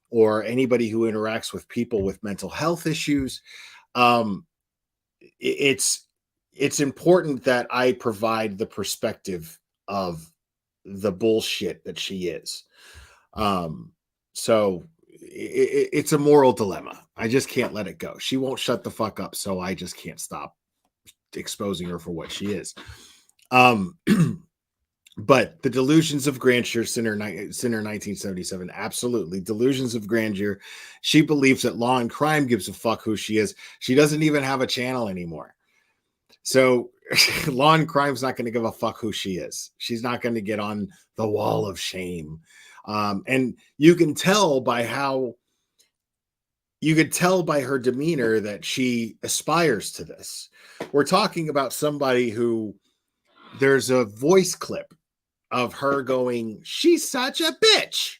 Speaker 12: or anybody who interacts with people with mental health issues, it's important that I provide the perspective of the bullshit that she is. So it's a moral dilemma. I just can't let it go. She won't shut the fuck up, so I just can't stop exposing her for what she is. But the delusions of grandeur, Sinner 1977, absolutely. Delusions of grandeur. She believes that Law and Crime gives a fuck who she is. She doesn't even have a channel anymore. So Law and Crime's not going to give a fuck who she is. She's not going to get on the wall of shame. And you can tell by her demeanor that she aspires to this. We're talking about somebody who, there's a voice clip of her going, "She's such a bitch."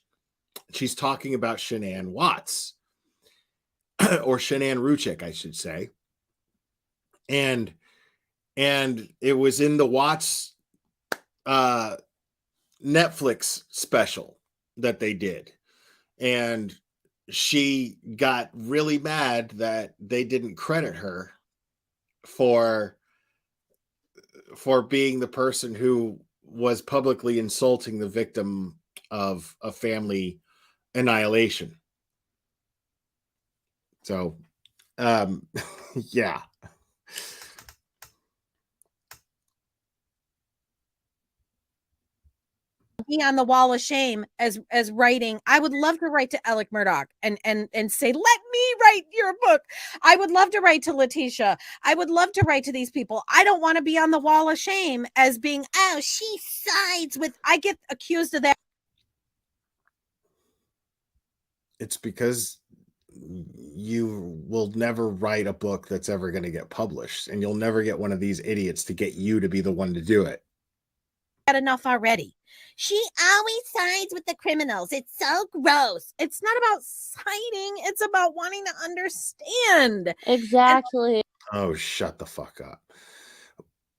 Speaker 12: She's talking about Shanann Watts or Shanann Ruchik, I should say. And it was in the Watts Netflix special that they did. And she got really mad that they didn't credit her for being the person who was publicly insulting the victim of a family annihilation. So, yeah.
Speaker 13: Be on the wall of shame as writing. I would love to write to Alec Murdoch and say, let me write your book. I would love to write to Letitia. I would love to write to these people. I don't want to be on the wall of shame as being, oh, she sides with, I get accused of that.
Speaker 12: It's because you will never write a book that's ever going to get published, and you'll never get one of these idiots to get you to be the one to do it.
Speaker 13: Enough already. She always sides with the criminals. It's so gross. It's not about siding. It's about wanting to understand.
Speaker 14: Exactly.
Speaker 12: Oh, shut the fuck up.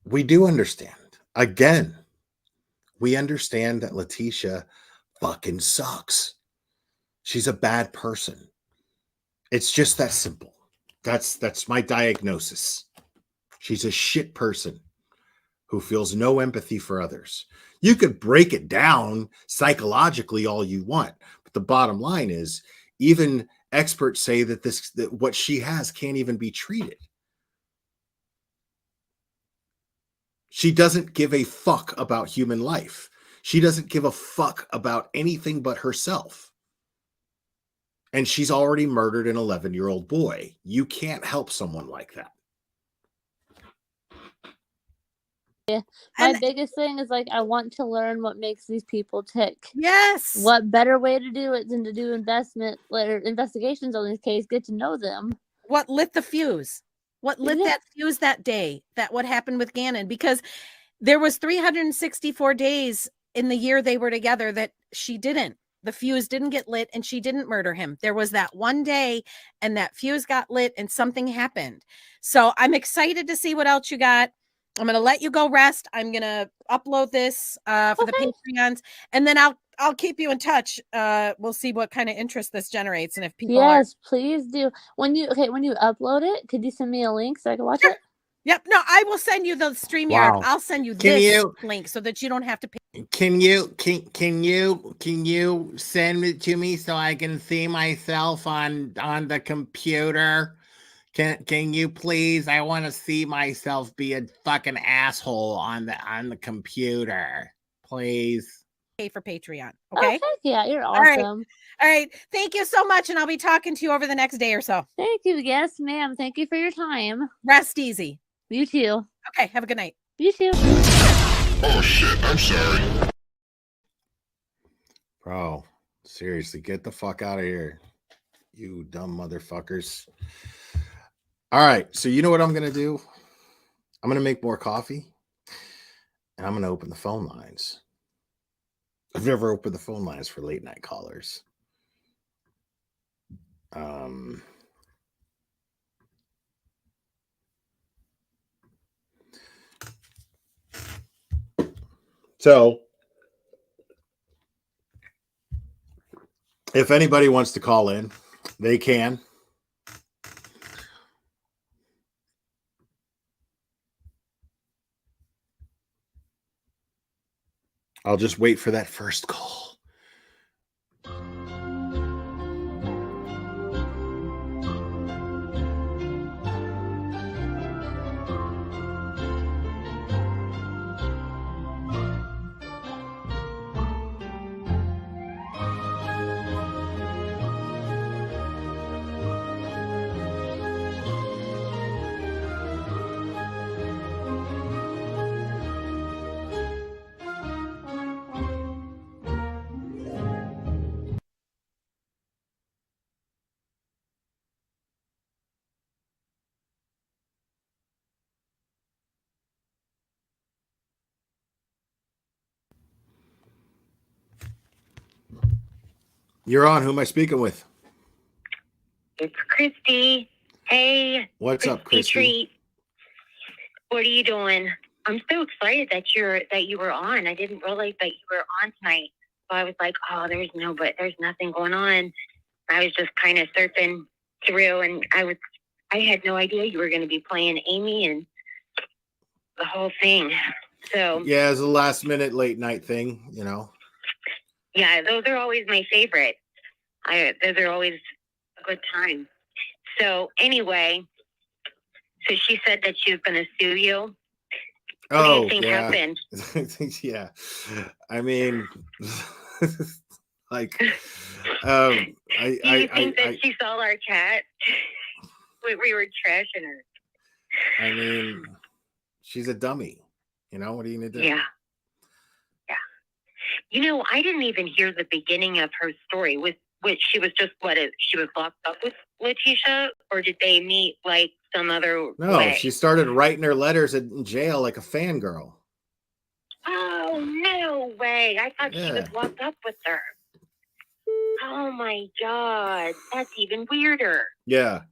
Speaker 12: We do understand. Again, we understand that Letitia fucking sucks. She's a bad person. It's just that simple. That's my diagnosis. She's a shit person who feels no empathy for others. You could break it down psychologically all you want, but the bottom line is, even experts say that what she has can't even be treated. She doesn't give a fuck about human life. She doesn't give a fuck about anything but herself. And she's already murdered an 11-year-old boy. You can't help someone like that.
Speaker 14: Yeah. My biggest thing is, like, I want to learn what makes these people tick.
Speaker 13: Yes.
Speaker 14: What better way to do it than to do investigations on this case, get to know them.
Speaker 13: What lit the fuse? What lit that fuse that day? That what happened with Gannon? Because there was 364 days in the year they were together that she didn't. The fuse didn't get lit and she didn't murder him. There was that one day and that fuse got lit and something happened. So I'm excited to see what else you got. I'm going to let you go rest. I'm going to upload this for the Patreons, and then I'll keep you in touch. We'll see what kind of interest this generates, and if people
Speaker 14: please do. When you upload it, could you send me a link so I can watch it?
Speaker 13: Yep. No, I will send you the StreamYard. I'll send you this link so that you don't have to pay.
Speaker 12: Can you send it to me so I can see myself on the computer? Can you please? I want to see myself be a fucking asshole on the computer, please.
Speaker 13: Pay for Patreon. Okay.
Speaker 14: Yeah, you're awesome.
Speaker 13: All right. Thank you so much. And I'll be talking to you over the next day or so.
Speaker 14: Thank you. Yes, ma'am. Thank you for your time.
Speaker 13: Rest easy.
Speaker 14: You too.
Speaker 13: Okay. Have a good night.
Speaker 14: You too.
Speaker 17: Oh, shit. I'm sorry.
Speaker 12: Bro, seriously, get the fuck out of here. You dumb motherfuckers. All right. So you know what I'm going to do? I'm going to make more coffee. And I'm going to open the phone lines. I've never opened the phone lines for late night callers. So if anybody wants to call in, they can. I'll just wait for that first call. You're on. Who am I speaking with?
Speaker 3: It's Christy. Hey.
Speaker 12: What's up, Christy?
Speaker 3: Treat. What are you doing? I'm so excited that you were on. I didn't realize that you were on tonight. So I was like, oh, there's nothing going on. I was just kind of surfing through, and I had no idea you were going to be playing Amy and the whole thing. So
Speaker 12: Yeah, it's a last minute late night thing, you know.
Speaker 3: Yeah, those are always my favorite. Those are always a good time. So anyway, so she said that she was going to sue you. What do you think happened?
Speaker 12: Yeah. I mean, like,
Speaker 3: do you think that she saw our chat? We were trashing her.
Speaker 12: I mean, she's a dummy. You know, what are you going to do?
Speaker 3: Yeah. You know, I didn't even hear the beginning of her story. With which she was just she was locked up with Letitia, or did they meet like some other way?
Speaker 12: She started writing her letters in jail like a fangirl.
Speaker 3: Oh, no way. I thought she was locked up with her. Oh my God. That's even weirder.
Speaker 12: Yeah.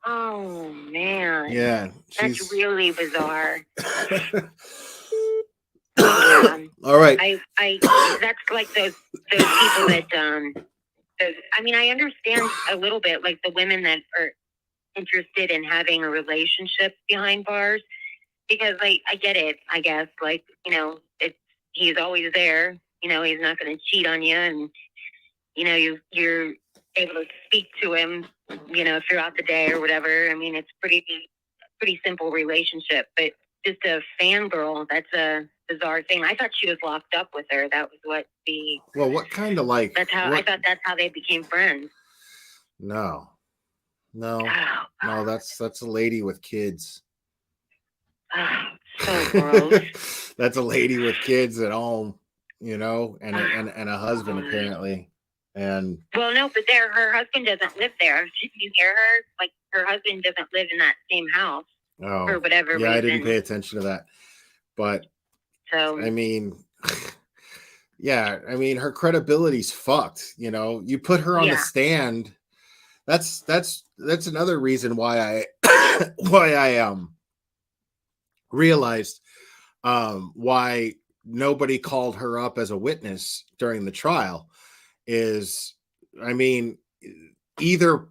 Speaker 3: Oh man.
Speaker 12: Yeah.
Speaker 3: That's really bizarre.
Speaker 12: All right.
Speaker 3: I that's like those people that I mean, I understand a little bit like the women that are interested in having a relationship behind bars, because like I get it, I guess, like, you know, he's always there, you know, he's not going to cheat on you, and you know, you're able to speak to him, you know, throughout the day or whatever. I mean, it's pretty simple relationship, but just a fangirl, that's a bizarre thing. I thought she was locked up with her. That was what
Speaker 12: Well, what kind of like?
Speaker 3: That's how I thought that's how they became friends.
Speaker 12: No. That's a lady with kids.
Speaker 3: So gross.
Speaker 12: That's a lady with kids at home, you know, and a husband apparently. And
Speaker 3: well, no, but her husband doesn't live there. Did you hear her? Like, her husband doesn't live in that same house. For whatever reason.
Speaker 12: I didn't pay attention to that. But
Speaker 3: so
Speaker 12: I mean, yeah, I mean, her credibility's fucked. You know, you put her on the stand. That's another reason why I realized why nobody called her up as a witness during the trial is, I mean, either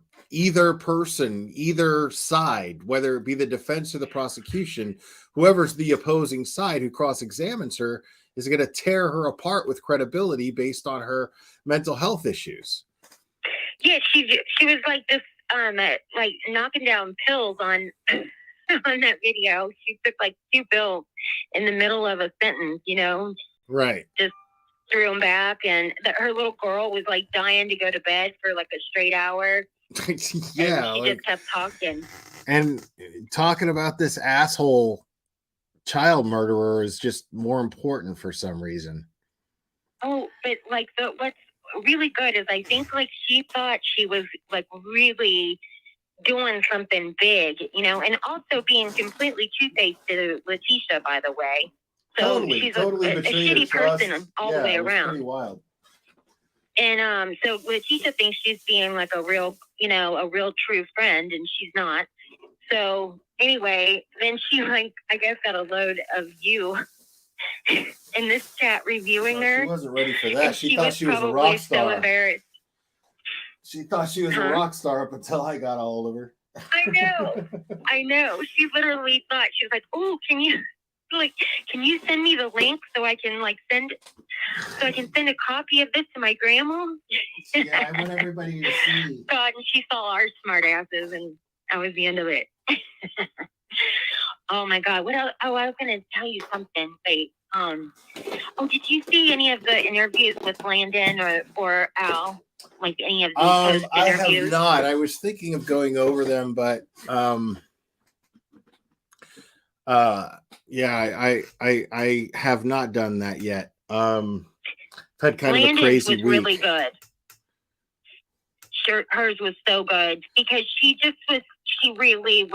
Speaker 12: person, either side, whether it be the defense or the prosecution, whoever's the opposing side who cross-examines her is going to tear her apart with credibility based on her mental health issues.
Speaker 3: Yeah, she was like this, like knocking down pills on that video. She took like 2 pills in the middle of a sentence, you know.
Speaker 12: Right.
Speaker 3: Just threw him back, and her little girl was like dying to go to bed for like a straight hour.
Speaker 12: Yeah,
Speaker 3: and she just kept talking.
Speaker 12: And talking about this asshole child murderer is just more important for some reason.
Speaker 3: Oh, but like what's really good is I think like she thought she was like really doing something big, you know, and also being completely two-faced to Letitia, by the way. So she's a shitty person all the way around.
Speaker 12: Pretty wild.
Speaker 3: And so Letitia thinks she's being like a real, you know, a real true friend, and she's not. So anyway, then she like I guess got a load of you in this chat reviewing her.
Speaker 12: She wasn't ready for that. She thought she was a
Speaker 3: probably
Speaker 12: rock star.
Speaker 3: So embarrassed.
Speaker 12: She thought she was a rock star up until I got a hold of her.
Speaker 3: I know. She literally thought, she was like, "Oh, can you send me the link so I can send a copy of this to my grandma?"
Speaker 12: Yeah, I want everybody to see.
Speaker 3: God, and she saw our smart asses, and that was the end of it. Oh my God! What else? Oh, I was going to tell you something. Wait. Oh, did you see any of the interviews with Landon or Al? Like any of these post
Speaker 12: I
Speaker 3: interviews?
Speaker 12: have not. I was thinking of going over them, but yeah, I have not done that yet. I've had kind
Speaker 3: Landon's
Speaker 12: of a crazy
Speaker 3: was
Speaker 12: week.
Speaker 3: Really good. Sure, hers was so good because she really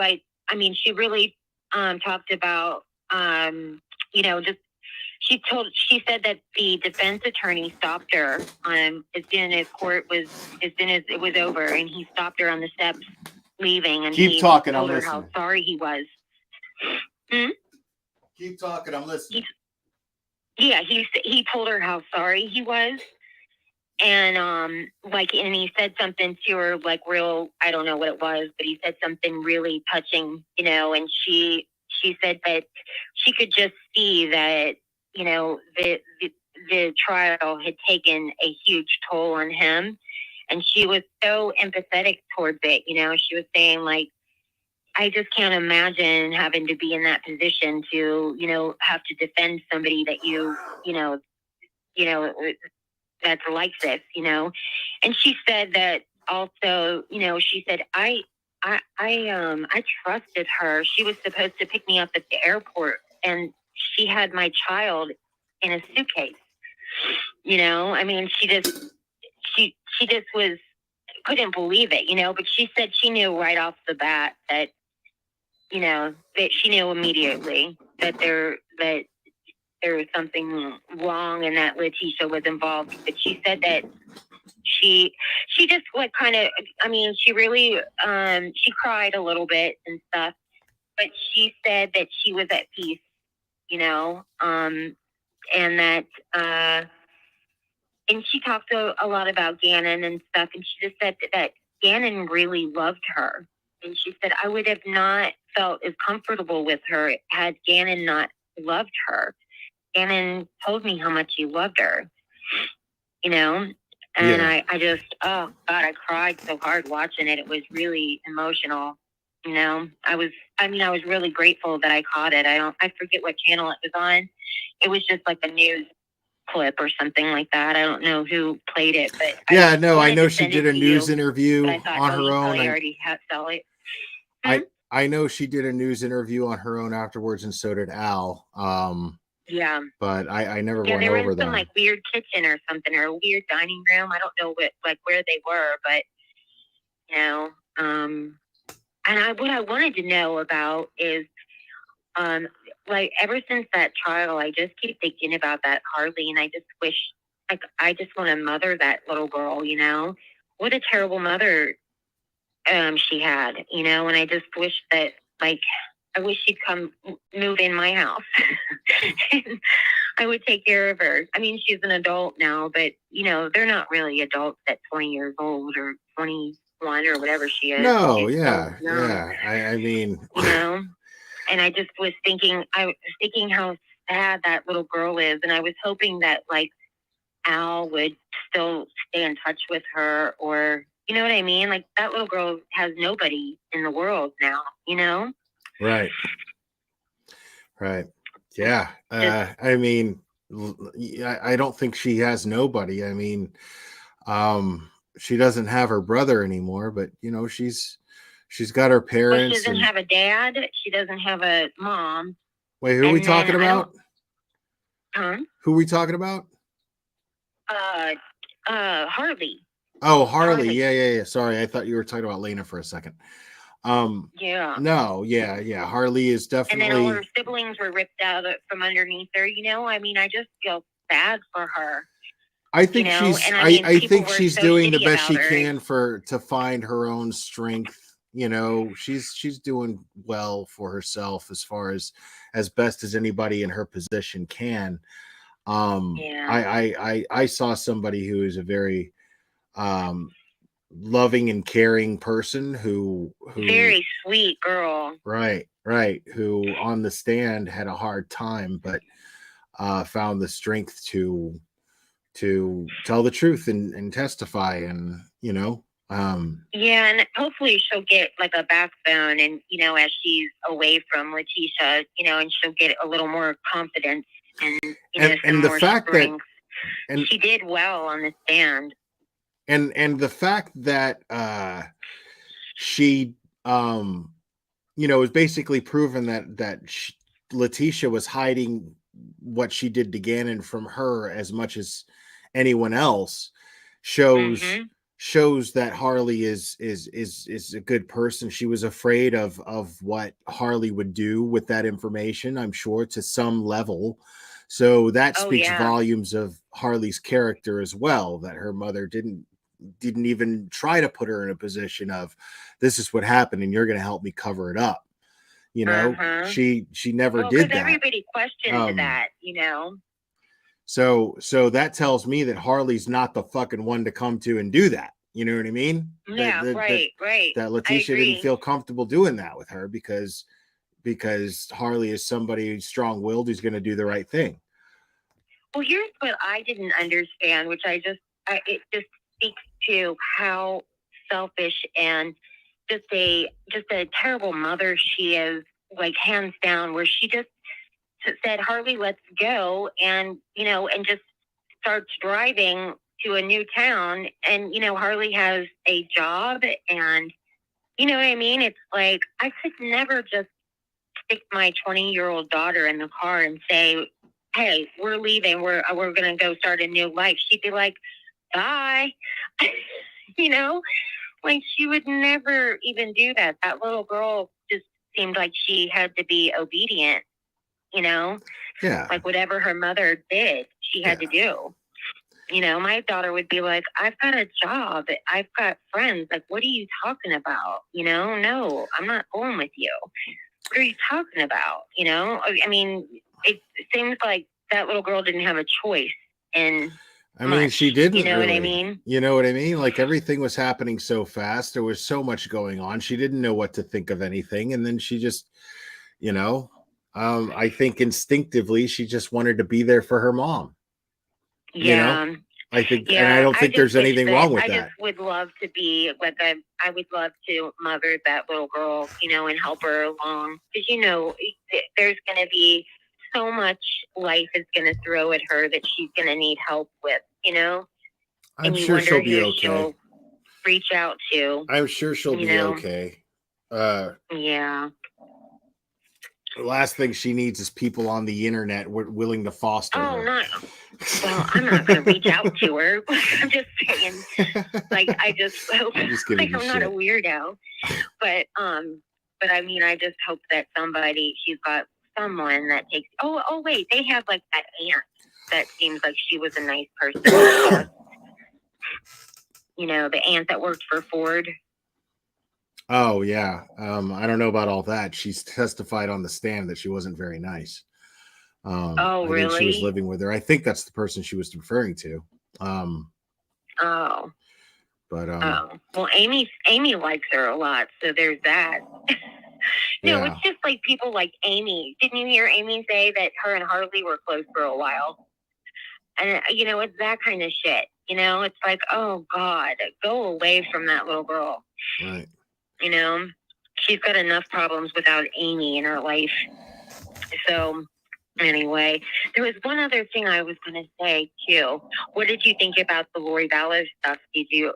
Speaker 3: she really talked about you know, just she said that the defense attorney stopped her as soon as it was over, and he stopped her on the steps leaving, and
Speaker 12: Keep
Speaker 3: he
Speaker 12: talking,
Speaker 3: told
Speaker 12: I'm
Speaker 3: her how
Speaker 12: listening.
Speaker 3: sorry he was.
Speaker 12: Keep talking, I'm listening.
Speaker 3: He told her how sorry he was, and and he said something to her like real, I don't know what it was, but he said something really touching, you know, and she said that she could just see that, you know, the trial had taken a huge toll on him, and she was so empathetic towards it. You know, she was saying like, I just can't imagine having to be in that position to, you know, have to defend somebody that you know, that's like this, you know. And she said that also, you know, she said, I trusted her. She was supposed to pick me up at the airport, and she had my child in a suitcase. You know, I mean, she just couldn't believe it, you know, but she said she knew right off the bat that, you know, that she knew immediately that there was something wrong and that Letitia was involved. But she said that she just like kind of, I mean, she really, she cried a little bit and stuff, but she said that she was at peace, you know, and that, and she talked a lot about Gannon and stuff, and she just said that Gannon really loved her. And she said, I would have not felt as comfortable with her had Gannon not loved her. Gannon told me how much he loved her, you know? And yeah. I just, oh God, I cried so hard watching it. It was really emotional, you know? I was really grateful that I caught it. I forget what channel it was on. It was just like a news clip or something like that. I don't know who played it, but
Speaker 12: yeah, I know she did a news interview on her own.
Speaker 3: I already saw it.
Speaker 12: I know she did a news interview on her own afterwards, and so did Al.
Speaker 3: Yeah,
Speaker 12: but I never went
Speaker 3: over them. They were in some like weird kitchen or something, or a weird dining room. I don't know where they were, but you know, and what I wanted to know about is, like ever since that trial, I just keep thinking about that Harley, and I just wish, like, I just want to mother that little girl. You know, what a terrible mother she had. You know, and I just wish that, like, I wish she'd come move in my house. I would take care of her. I mean, she's an adult now, but you know, they're not really adults at 20 years old or 21 or whatever she is.
Speaker 12: No, yeah. I mean,
Speaker 3: you know, and I just was thinking, how sad that little girl is, and I was hoping that like Al would still stay in touch with her, or you know what I mean? Like that little girl has nobody in the world now, you know?
Speaker 12: Right. Yeah. I mean, I don't think she has nobody. I mean, she doesn't have her brother anymore, but she's got her
Speaker 3: Well, she
Speaker 12: parents.
Speaker 3: doesn't have a dad. She doesn't have a mom.
Speaker 12: Wait, who are we talking about?
Speaker 3: Huh?
Speaker 12: Who are we talking about?
Speaker 3: Harley.
Speaker 12: Oh, Harley. Yeah. Sorry, I thought you were talking about Lena for a second.
Speaker 3: Yeah.
Speaker 12: No, yeah. Harley is definitely.
Speaker 3: And then all her siblings were ripped out from underneath her. I mean, I just feel bad for her.
Speaker 12: I think she's.
Speaker 3: And
Speaker 12: I think she's
Speaker 3: so
Speaker 12: doing the
Speaker 3: shitty
Speaker 12: best she
Speaker 3: about her.
Speaker 12: can to find her own strength. She's doing well for herself as far as best as anybody in her position can. I saw somebody who is a very loving and caring person who
Speaker 3: very sweet girl.
Speaker 12: Right. Who on the stand had a hard time, but found the strength to tell the truth and testify, and
Speaker 3: yeah, and hopefully she'll get like a backbone, and as she's away from Letitia, and she'll get a little more confidence and
Speaker 12: and the fact
Speaker 3: strength.
Speaker 12: that
Speaker 3: she did well on the stand,
Speaker 12: and the fact that she is basically proven that Letitia was hiding what she did to Gannon from her as much as anyone else shows that Harley is a good person. She was afraid of what Harley would do with that information, I'm sure, to some level. So that speaks volumes of Harley's character as well, that her mother didn't even try to put her in a position of, this is what happened and you're going to help me cover it up. She never did that.
Speaker 3: Everybody questioned that,
Speaker 12: So that tells me that Harley's not the fucking one to come to and do that. You know what I mean?
Speaker 3: Yeah, right.
Speaker 12: That Letitia didn't feel comfortable doing that with her because Harley is somebody who's strong-willed, who's going to do the right thing.
Speaker 3: Well, here's what I didn't understand, which it just speaks to how selfish and just a terrible mother she is, like hands down, where she just said, Harley, let's go, and and just starts driving to a new town, and Harley has a job, and you know what I mean? It's like, I could never just stick my 20-year-old daughter in the car and say, hey, we're leaving, we're gonna go start a new life. She'd be like, bye. Like, she would never even do that. That little girl just seemed like she had to be obedient,
Speaker 12: Yeah.
Speaker 3: Like whatever her mother did, she had to do. My daughter would be like, I've got a job. I've got friends. Like, what are you talking about? No, I'm not going with you. What are you talking about? I mean, it seems like that little girl didn't have a choice. And
Speaker 12: I mean, she didn't.
Speaker 3: You know
Speaker 12: really.
Speaker 3: what I mean?
Speaker 12: You know what I mean? Like, everything was happening so fast. There was so much going on. She didn't know what to think of anything. And then she just, I think instinctively she just wanted to be there for her mom.
Speaker 3: Yeah.
Speaker 12: I think, and I don't think there's anything wrong with that.
Speaker 3: I just would love to be like I would love to mother that little girl, and help her along, because there's going to be so much life is going to throw at her that she's going to need help with,
Speaker 12: I'm sure she'll be okay.
Speaker 3: She'll reach out to.
Speaker 12: I'm sure she'll be okay.
Speaker 3: Yeah.
Speaker 12: The last thing she needs is people on the internet willing to foster her.
Speaker 3: Oh, no. Well, I'm not going to reach out to her. I'm just saying, like, I just hope, I'm not a weirdo, but I mean, I just hope that she's got someone that takes, wait, they have like that aunt that seems like she was a nice person. The aunt that worked for Ford.
Speaker 12: Oh, yeah. I don't know about all that. She's testified on the stand that she wasn't very nice. I
Speaker 3: really?
Speaker 12: think she was living with her. I think that's the person she was referring to.
Speaker 3: Well, Amy likes her a lot, so there's that. No, It's just like people like Amy. Didn't you hear Amy say that her and Harley were close for a while? And it's that kind of shit. It's like, oh God, go away from that little girl.
Speaker 12: Right.
Speaker 3: She's got enough problems without Amy in her life. So, Anyway, there was one other thing I was going to say too. What did you think about the Lori Vallow stuff? Did you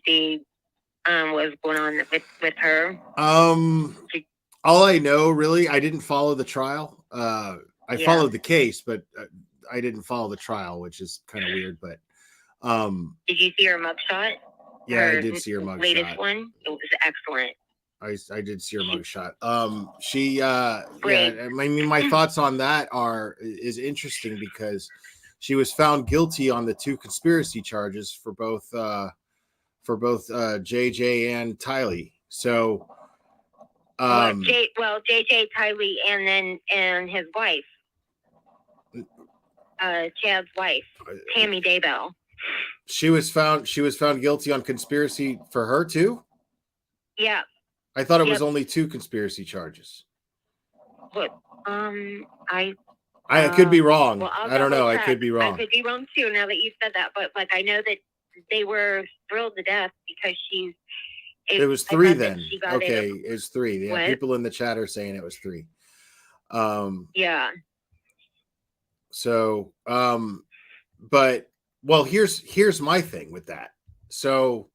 Speaker 3: see what was going on with her?
Speaker 12: All I know, really, I didn't follow the trial. I followed the case, but I didn't follow the trial, which is kind of weird. But
Speaker 3: did you see her mugshot?
Speaker 12: Yeah, I did see her mugshot.
Speaker 3: Latest one. It was excellent.
Speaker 12: I did see her mugshot. I mean, my thoughts on that is interesting because she was found guilty on the 2 conspiracy charges for both JJ and Tylee. So,
Speaker 3: JJ Tylee and his wife, Chad's wife, Tammy Daybell.
Speaker 12: She was found guilty on conspiracy for her too.
Speaker 3: Yeah.
Speaker 12: I thought it was only 2 conspiracy charges.
Speaker 3: But I
Speaker 12: could be wrong.
Speaker 3: Well,
Speaker 12: I don't know. I could be wrong.
Speaker 3: I could be wrong too. Now that you said that, but like I know that they were thrilled to death because
Speaker 12: it was 3 then. Okay, it was 3. Yeah, people in the chat are saying it was 3.
Speaker 3: Yeah.
Speaker 12: So, but well, here's my thing with that. So,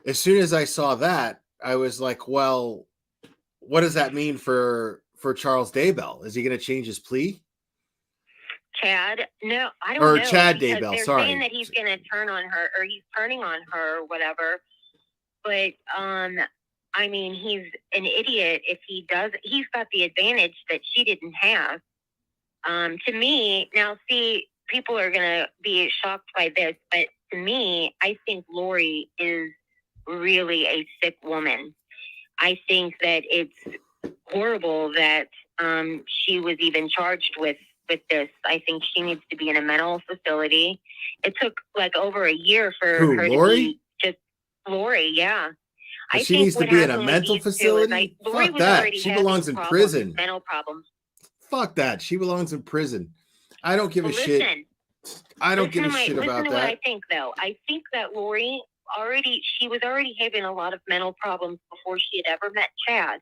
Speaker 12: as soon as I saw that, I was like, well, what does that mean for Charles Daybell? Is he going to change his plea?
Speaker 3: Chad? No, I don't know.
Speaker 12: Or Chad Daybell,
Speaker 3: they're
Speaker 12: sorry.
Speaker 3: saying that he's going to turn on her, or he's turning on her, or whatever. But, I mean, he's an idiot if he does. He's got the advantage that she didn't have. To me, now, see, people are going to be shocked by this, but to me, I think Lori is really a sick woman. I think that it's horrible that she was even charged with this. I think she needs to be in a mental facility. It took like over a year for her
Speaker 12: Lori?
Speaker 3: to be just Lori, yeah.
Speaker 12: But she needs to be in a mental facility? Fuck that. She belongs in prison.
Speaker 3: Mental problems.
Speaker 12: Fuck that. She belongs in prison. I don't give a shit. I don't give a shit about that.
Speaker 3: Listen to what I think, though. I think that Lori she was already having a lot of mental problems before she had ever met Chad.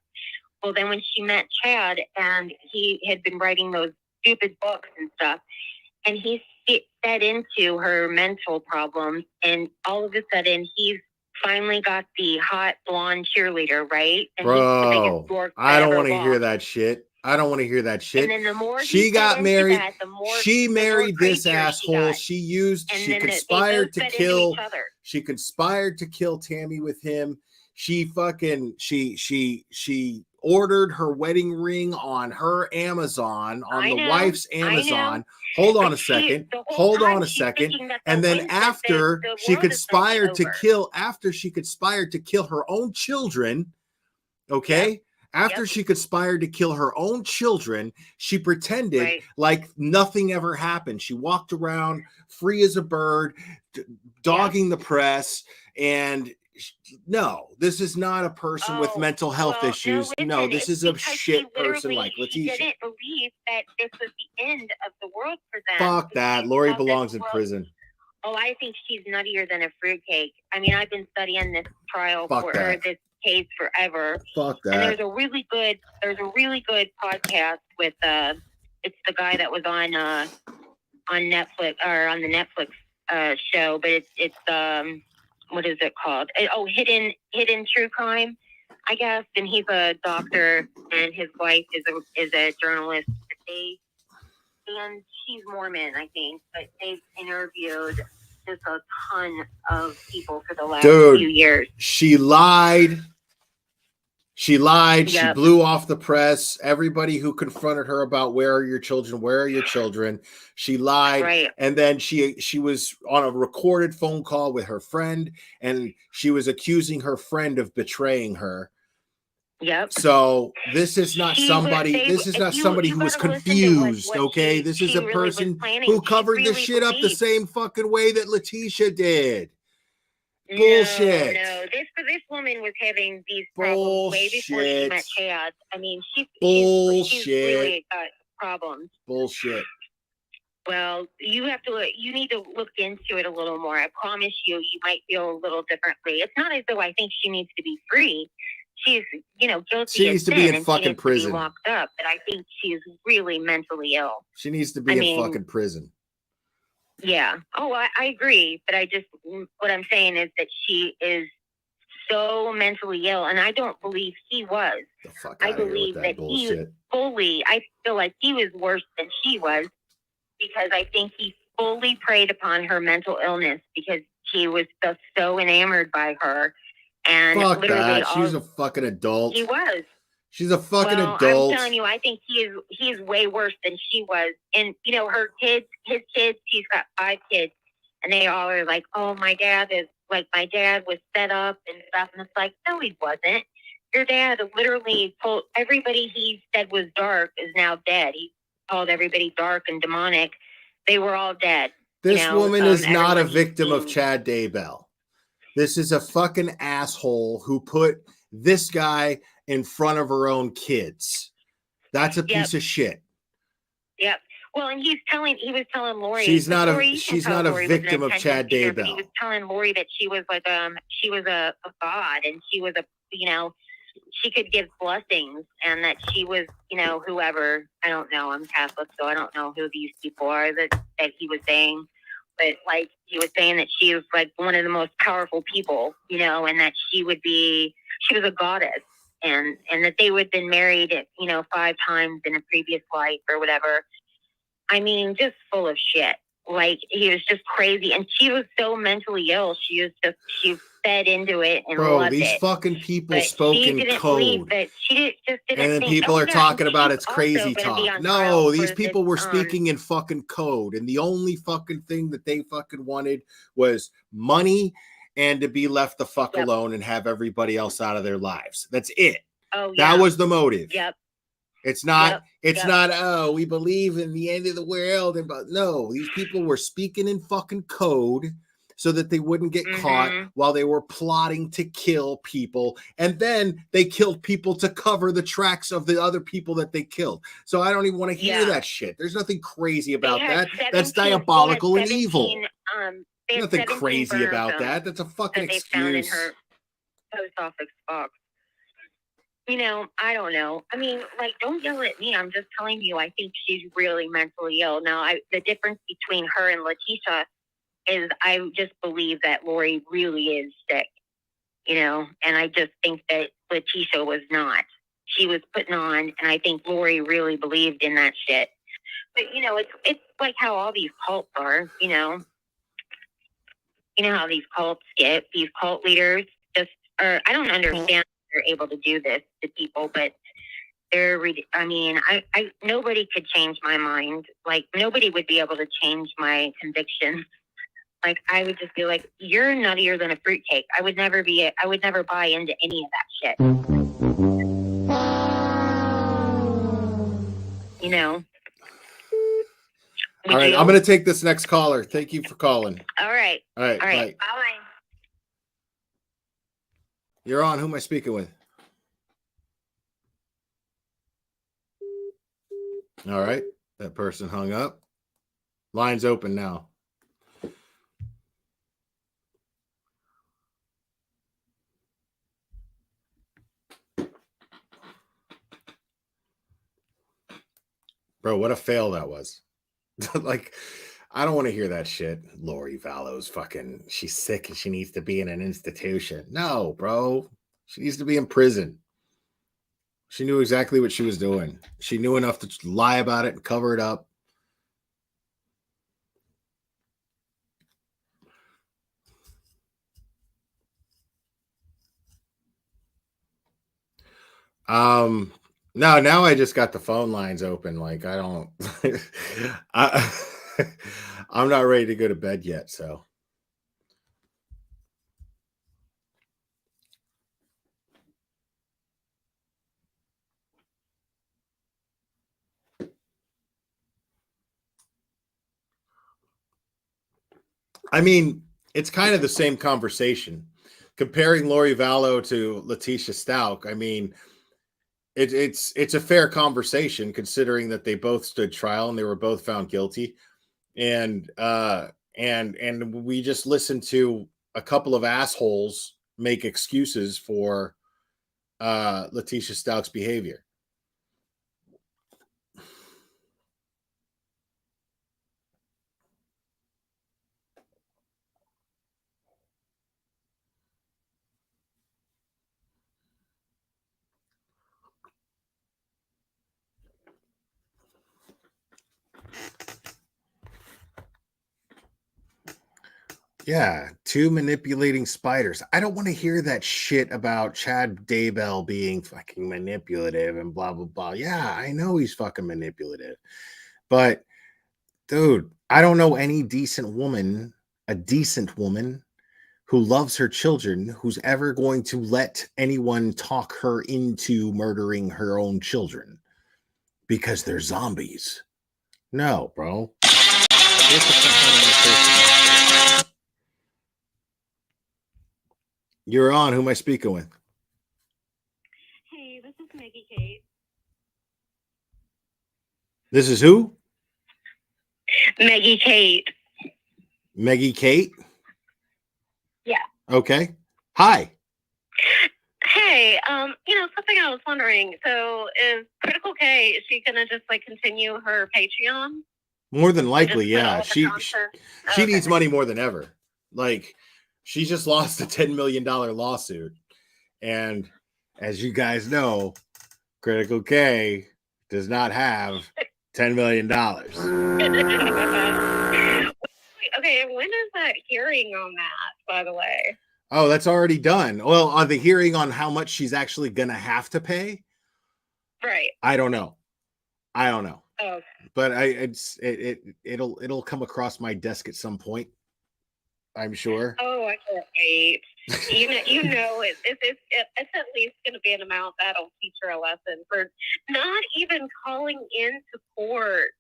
Speaker 3: Well, then when she met Chad and he had been writing those stupid books and stuff, and he fed into her mental problems, and all of a sudden he's finally got the hot blonde cheerleader, right? And
Speaker 12: bro, I don't want to hear that shit. I don't want to hear that shit.
Speaker 3: And then the more
Speaker 12: she got married, she married this asshole. She conspired to kill. She conspired to kill Tammy with him. She ordered her wedding ring on her Amazon, on the wife's Amazon. Hold on a second. And then after she conspired to kill her own children, okay? Yep. After she conspired to kill her own children, she pretended like nothing ever happened. She walked around free as a bird, dogging the press. And no, this is not a person with mental health issues. No, this is a shit person like Letitia.
Speaker 3: She didn't believe that this was the end of the world for them.
Speaker 12: Fuck that. Lori belongs in prison.
Speaker 3: Oh, I think she's nuttier than a fruitcake. I mean, I've been studying this trial this case forever.
Speaker 12: Fuck that.
Speaker 3: And there's a really good podcast with it's the guy that was on Netflix or on the Netflix show, but it's what is it called? Hidden True Crime, I guess. And he's a doctor, and his wife is a journalist. And she's Mormon, I think, but they've interviewed just a ton of people for the last few years.
Speaker 12: She lied.
Speaker 3: Yep.
Speaker 12: She blew off the press. Everybody who confronted her about where are your children? She lied.
Speaker 3: Right.
Speaker 12: And then she was on a recorded phone call with her friend, and she was accusing her friend of betraying her.
Speaker 3: Yep.
Speaker 12: So this is not somebody who was confused, okay? This is a person who covered this shit up the same fucking way that Letitia did. Bullshit.
Speaker 3: No, this woman was having these problems way before she met Chad. I mean, she's really got problems.
Speaker 12: Bullshit.
Speaker 3: Well, you need to look into it a little more. I promise you might feel a little differently. It's not as though I think she needs to be free. she's, guilty.
Speaker 12: She needs to be in fucking prison.
Speaker 3: To be locked up, but I think she's really mentally ill.
Speaker 12: She needs to be in fucking prison.
Speaker 3: Yeah. Oh, I agree. But what I'm saying is that she is so mentally ill, and I don't believe he was. I believe that I feel like he was worse than she was, because I think he fully preyed upon her mental illness because he was just so enamored by her. And
Speaker 12: fuck
Speaker 3: literally
Speaker 12: that. She's a fucking adult.
Speaker 3: He was.
Speaker 12: She's a fucking adult.
Speaker 3: I'm telling you, I think he's way worse than she was. And her kids, his kids, he's got 5 kids, and they all are like, "Oh, my dad was set up and stuff." And it's like, no, he wasn't. Your dad literally told everybody he said was dark is now dead. He called everybody dark and demonic. They were all dead.
Speaker 12: This woman is not a victim of Chad Daybell. This is a fucking asshole who put this guy in front of her own kids. That's a piece of shit.
Speaker 3: Yep. Well, and he was telling Lori.
Speaker 12: She's not a victim of Chad Daybell.
Speaker 3: He was telling Lori that she was like she was a god, and she was she could give blessings, and that she was whoever. I don't know. I'm Catholic, so I don't know who these people are that he was saying. But like he was saying that she was like one of the most powerful people, and that she was a goddess, and that they would have been married, 5 times in a previous life or whatever. I mean, just full of shit. Like, he was just crazy, and she was so mentally ill. She fed into it and loved
Speaker 12: these
Speaker 3: it.
Speaker 12: fucking people
Speaker 3: But
Speaker 12: spoke
Speaker 3: she
Speaker 12: in
Speaker 3: didn't
Speaker 12: code.
Speaker 3: believe that she just didn't
Speaker 12: And then
Speaker 3: think,
Speaker 12: people are talking about it's
Speaker 3: she's
Speaker 12: crazy
Speaker 3: also gonna be
Speaker 12: talk.
Speaker 3: on
Speaker 12: No,
Speaker 3: trial
Speaker 12: these
Speaker 3: for
Speaker 12: people
Speaker 3: this,
Speaker 12: were speaking in fucking code. And the only fucking thing that they fucking wanted was money and to be left the fuck alone and have everybody else out of their lives. That's it.
Speaker 3: Oh, yeah.
Speaker 12: That was the motive.
Speaker 3: Yep.
Speaker 12: It's not, not, oh, we believe in the end of the world. But no, these people were speaking in fucking code so that they wouldn't get caught while they were plotting to kill people. And then they killed people to cover the tracks of the other people that they killed. So I don't even want to hear that shit. There's nothing crazy about that. That's diabolical and evil. Nothing crazy about that. That's a fucking excuse. They found in her
Speaker 3: post office box. I don't know. I mean, like, don't yell at me. I'm just telling you, I think she's really mentally ill. Now, the difference between her and Letitia is I just believe that Lori really is sick, and I just think that Letitia was not. She was putting on, and I think Lori really believed in that shit. But, it's like how all these cults are, You know how these cults get. These cult leaders I don't understand they're able to do this to people, but nobody could change my mind. Like, nobody would be able to change my convictions. Like, I would just be like, you're nuttier than a fruitcake. I would never buy into any of that shit.
Speaker 12: All right, I'm going to take this next caller. Thank you for calling.
Speaker 3: All right.
Speaker 12: Bye.
Speaker 3: Bye.
Speaker 12: You're on. Who am I speaking with? All right. That person hung up. Line's open now. Bro, what a fail that was. Like, I don't want to hear that shit. Lori Vallow's fucking, she's sick and she needs to be in an institution. No, bro. She needs to be in prison. She knew exactly what she was doing. She knew enough to lie about it and cover it up. No, now I just got the phone lines open. Like, I don't, I'm not ready to go to bed yet. So. I mean, it's kind of the same conversation. Comparing Lori Vallow to Letitia Stalk, I mean, it's a fair conversation considering that they both stood trial and they were both found guilty. And we just listened to a couple of assholes make excuses for Letitia Stauch's behavior. Yeah, two manipulating spiders. I don't want to hear that shit about Chad Daybell being fucking manipulative and blah blah blah. Yeah, I know he's fucking manipulative. But dude, I don't know any decent woman, a decent woman who loves her children, who's ever going to let anyone talk her into murdering her own children because they're zombies. No, bro. Get the fuck out of my face. You're on. Who am I speaking with?
Speaker 3: Hey, this is Maggie Kate.
Speaker 12: This is who?
Speaker 3: Maggie Kate.
Speaker 12: Maggie Kate?
Speaker 3: Yeah.
Speaker 12: Okay. Hi.
Speaker 3: Hey, something I was wondering. So is Critical K, is she gonna just like continue her Patreon?
Speaker 12: More than likely,
Speaker 3: Just put all
Speaker 12: yeah.
Speaker 3: the
Speaker 12: She
Speaker 3: content?
Speaker 12: needs money more than ever. Like, she just lost a $10 million lawsuit. And as you guys know, Critical K does not have $10 million.
Speaker 3: Okay, and when is that hearing on that, by the way?
Speaker 12: Oh, that's already done. Well, on the hearing on how much she's actually gonna have to pay,
Speaker 3: Right.
Speaker 12: I don't know.
Speaker 3: Oh.
Speaker 12: But it'll come across my desk at some point, I'm sure.
Speaker 3: Oh, I can't wait. You know it's at least going to be an amount that'll teach her a lesson for not even calling into court.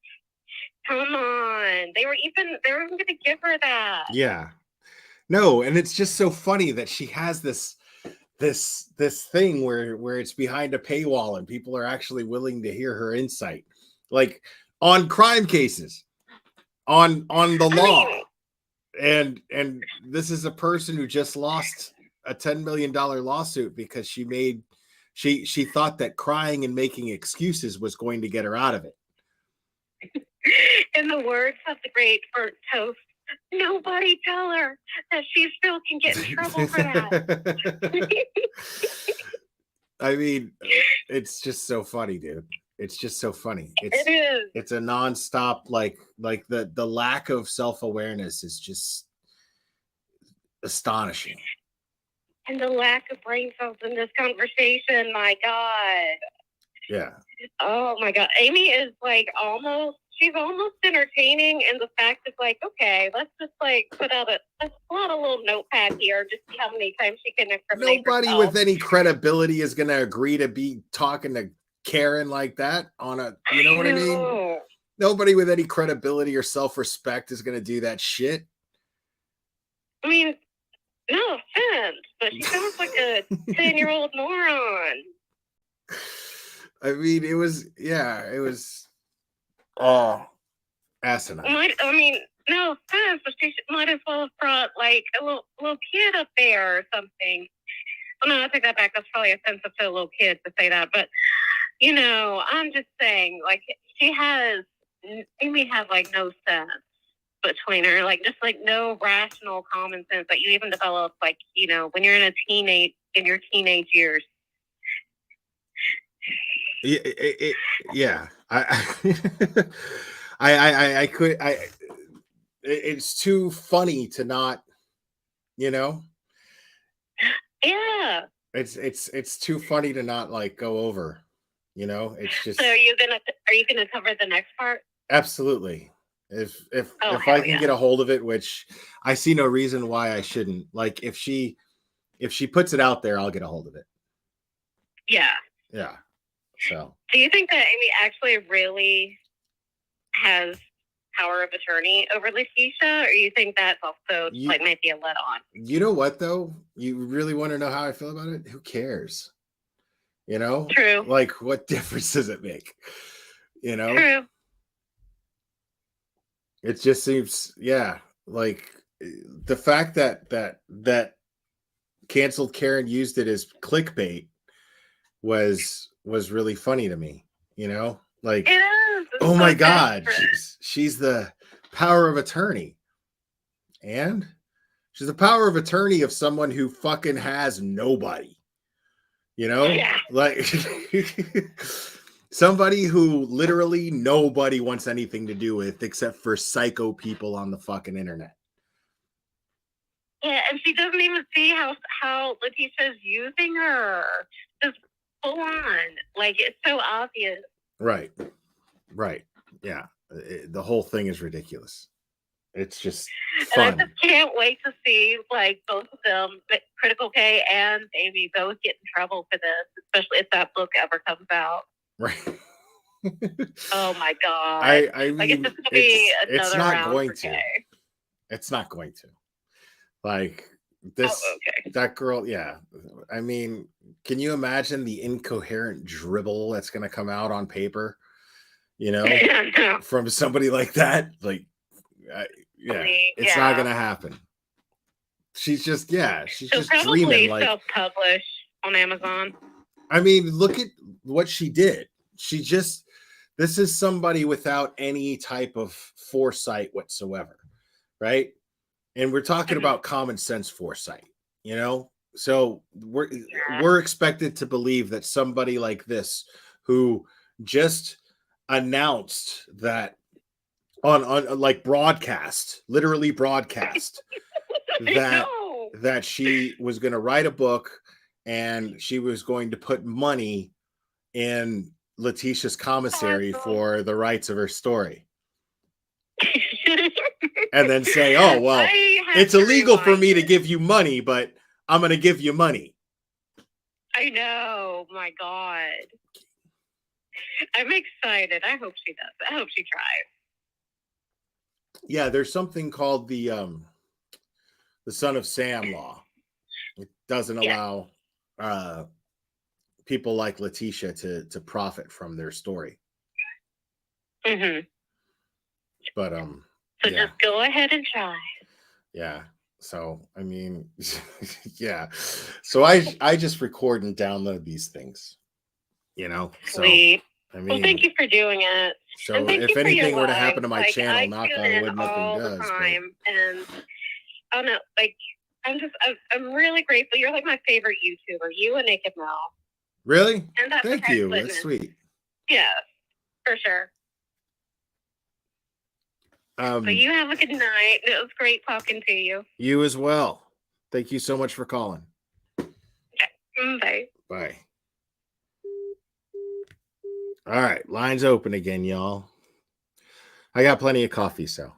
Speaker 3: Come on, they were even going to give her that.
Speaker 12: Yeah. No, and it's just so funny that she has this thing where it's behind a paywall and people are actually willing to hear her insight, like on crime cases, on the law. And this is a person who just lost a $10 million lawsuit because she thought that crying and making excuses was going to get her out of it.
Speaker 3: In the words of the great Bert Toast, nobody tell her that she still can get in trouble for that.
Speaker 12: I mean, it's just so funny, dude. It's just so funny.
Speaker 3: It is.
Speaker 12: It's a nonstop, like the lack of self-awareness is just astonishing.
Speaker 3: And the lack of brain cells in this conversation, my God.
Speaker 12: Yeah.
Speaker 3: Oh my God. Amy is like she's almost entertaining in the fact of like, okay, let's just like put out a little notepad here, just see how many times she can incriminate
Speaker 12: Nobody
Speaker 3: herself.
Speaker 12: with any credibility is going to agree to be talking to Karen like that on a, you know what I mean? Nobody with any credibility or self-respect is going to do that shit.
Speaker 3: I mean, no offense, but she sounds like a 10-year-old moron.
Speaker 12: I mean, it was asinine.
Speaker 3: I mean, no offense, but she might as well have brought like a little kid up there or something. Oh, no, I take that back. That's probably offensive to a little kid to say that. But, I'm just saying, like, Amy has, like, no sense between her. Like, just, like, no rational common sense that you even develop, like, when you're in your teenage years.
Speaker 12: Yeah. It's too funny to not,
Speaker 3: Yeah.
Speaker 12: It's too funny to not like go over, it's just.
Speaker 3: So are you gonna cover the next part?
Speaker 12: Absolutely. If I can get a hold of it, which I see no reason why I shouldn't. Like if she puts it out there, I'll get a hold of it.
Speaker 3: Yeah.
Speaker 12: Yeah. So
Speaker 3: do you think that Amy actually really has power of attorney over Letitia, or you think that's also might be a let on?
Speaker 12: You know what though? You really want to know how I feel about it? Who cares?
Speaker 3: True.
Speaker 12: Like what difference does it make?
Speaker 3: True.
Speaker 12: It just seems, like the fact that canceled Karen used it as clickbait was really funny to me, you know? Like,
Speaker 3: It is. It's
Speaker 12: oh
Speaker 3: so
Speaker 12: my God,
Speaker 3: desperate.
Speaker 12: she's the power of attorney. And she's the power of attorney of someone who fucking has nobody. You know?
Speaker 3: Yeah.
Speaker 12: Like somebody who literally nobody wants anything to do with except for psycho people on the fucking internet.
Speaker 3: Yeah, and she doesn't even see how Letitia's using her. Just full on. Like, it's so obvious.
Speaker 12: Right. Yeah. The whole thing is ridiculous. It's just fun.
Speaker 3: And I just can't wait to see, like, both of them, Critical K and Amy, both get in trouble for this, especially if that book ever comes out.
Speaker 12: Right.
Speaker 3: Oh my God.
Speaker 12: I mean,
Speaker 3: like, it's just going to be another
Speaker 12: it's not
Speaker 3: round
Speaker 12: going
Speaker 3: for
Speaker 12: to.
Speaker 3: Kay.
Speaker 12: It's not going to. Like, this, that girl, yeah. I mean, can you imagine the incoherent dribble that's going to come out on paper? You know, from somebody like that? Like, it's not going to happen. She's just, she's
Speaker 3: She'll
Speaker 12: just
Speaker 3: probably
Speaker 12: dreaming. Like,
Speaker 3: self-publish on Amazon.
Speaker 12: I mean, look at what she did. This is somebody without any type of foresight whatsoever, right? And we're talking about common sense foresight, you know? So we're expected to believe that somebody like this, who just announced that on like broadcast, literally broadcast, that she was going to write a book and she was going to put money in Letitia's commissary for the rights of her story. And then say, oh, well, it's illegal for me to give you money, but I'm going to give you money.
Speaker 3: I know. My God. I'm excited. I hope she does. I hope she tries.
Speaker 12: Yeah, there's something called the Son of Sam law. It doesn't allow people like Letitia to profit from their story.
Speaker 3: Mm-hmm.
Speaker 12: But
Speaker 3: so just go ahead and try.
Speaker 12: Yeah. So I mean, yeah. So I just record and download these things, you know. So
Speaker 3: Sweet.
Speaker 12: I mean,
Speaker 3: well, thank you for doing it.
Speaker 12: So if anything were to happen to my channel, knock on wood, nothing does.
Speaker 3: Time, and I don't know, like I'm really grateful. You're like my favorite YouTuber. You and Naked Mel.
Speaker 12: Really?
Speaker 3: And that's
Speaker 12: thank you. That's sweet.
Speaker 3: Yeah, for sure. But you have a good night. It was great talking to you.
Speaker 12: You as well. Thank you so much for calling.
Speaker 3: Okay. Bye.
Speaker 12: Bye. All right, lines open again, y'all. I got plenty of coffee, so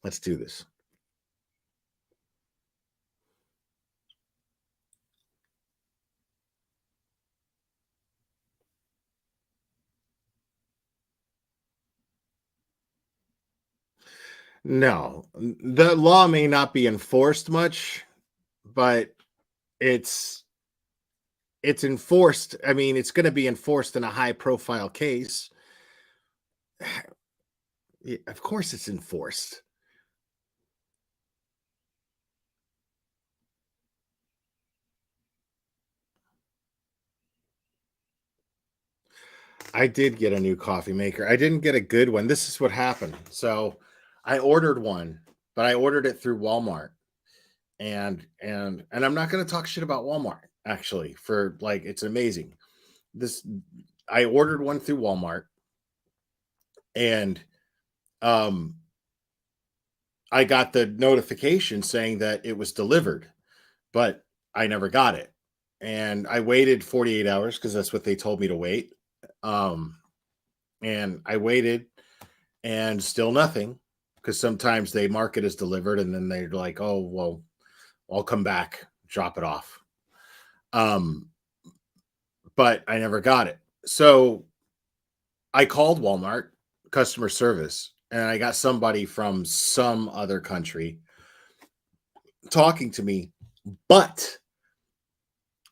Speaker 12: let's do this. No, the law may not be enforced much, but it's enforced. I mean, it's going to be enforced in a high-profile case. Of course, it's enforced. I did get a new coffee maker. I didn't get a good one. This is what happened. So I ordered one, but I ordered it through Walmart. And I'm not going to talk shit about Walmart, actually, for like, it's amazing. I ordered one through Walmart, and I got the notification saying that it was delivered, but I never got it. And I waited 48 hours because that's what they told me to wait. And I waited, and still nothing, because sometimes they mark it as delivered and then they're like, oh, well, I'll come back, drop it off. But I never got it. So I called Walmart customer service, and I got somebody from some other country talking to me, but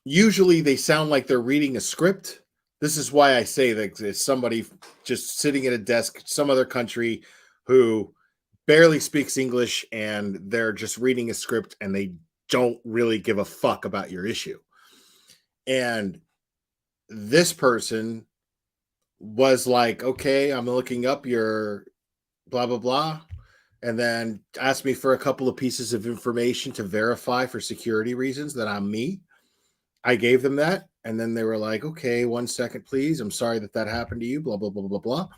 Speaker 12: usually they sound like they're reading a script. This is why I say that it's somebody just sitting at a desk, some other country, who barely speaks English, and they're just reading a script, and they don't really give a fuck about your issue. And this person was like, okay, I'm looking up your blah, blah, blah. And then asked me for a couple of pieces of information to verify for security reasons that I'm me. I gave them that. And then they were like, okay, 1 second, please. I'm sorry that happened to you, blah, blah, blah, blah, blah.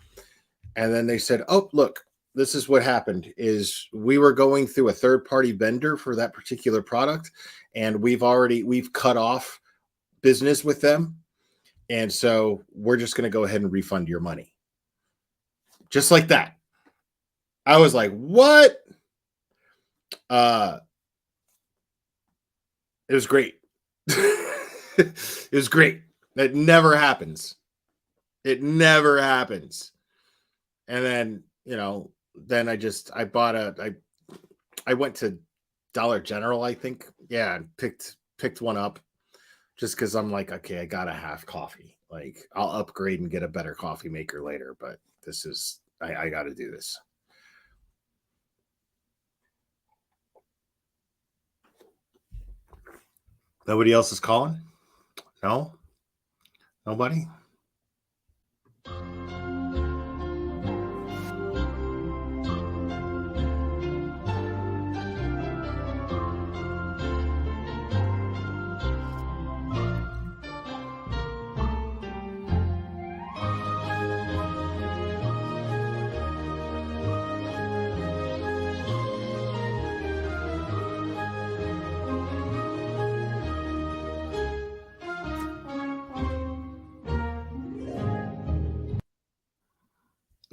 Speaker 12: And then they said, oh, look, this is what happened is we were going through a third-party vendor for that particular product. And we've cut off business with them. And so we're just going to go ahead and refund your money. Just like that. I was like, what? It was great. It was great. That never happens. It never happens. And then, then I went to Dollar General, I think. Yeah, and picked one up just because I'm like, okay, I gotta have coffee. Like, I'll upgrade and get a better coffee maker later, but I gotta do this. Nobody else is calling? No? Nobody?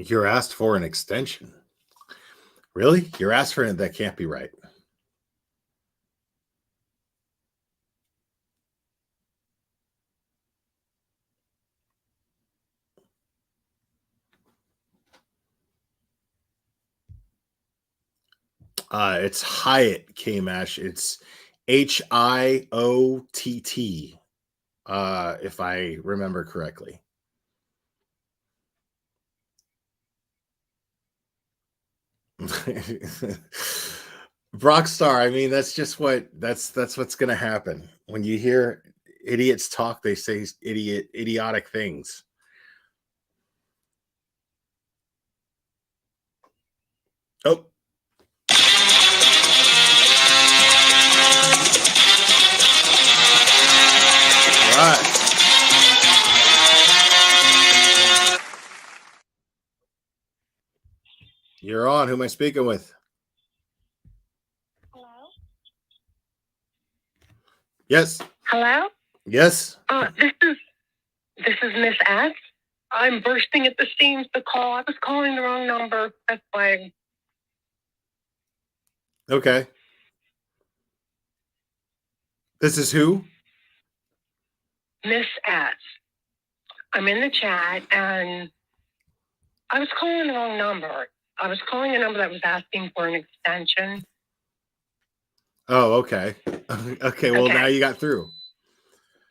Speaker 12: You're asked for an extension. Really? You're asked for it? That can't be right. It's Hyatt, K-Mash. It's HIOTT, if I remember correctly. Brockstar, I mean, that's what's gonna happen. When you hear idiots talk, they say idiotic things. Oh. All right. You're on. Who am I speaking with?
Speaker 3: Hello?
Speaker 12: Yes.
Speaker 3: Hello?
Speaker 12: Yes.
Speaker 3: This is Miss S. I'm bursting at the seams to call. I was calling the wrong number. That's why.
Speaker 12: Okay. This is who?
Speaker 3: Miss S. I'm in the chat, and I was calling the wrong number. I was calling a number that was asking for an extension.
Speaker 12: Oh, okay. Okay, well,
Speaker 3: Okay.
Speaker 12: now you got through.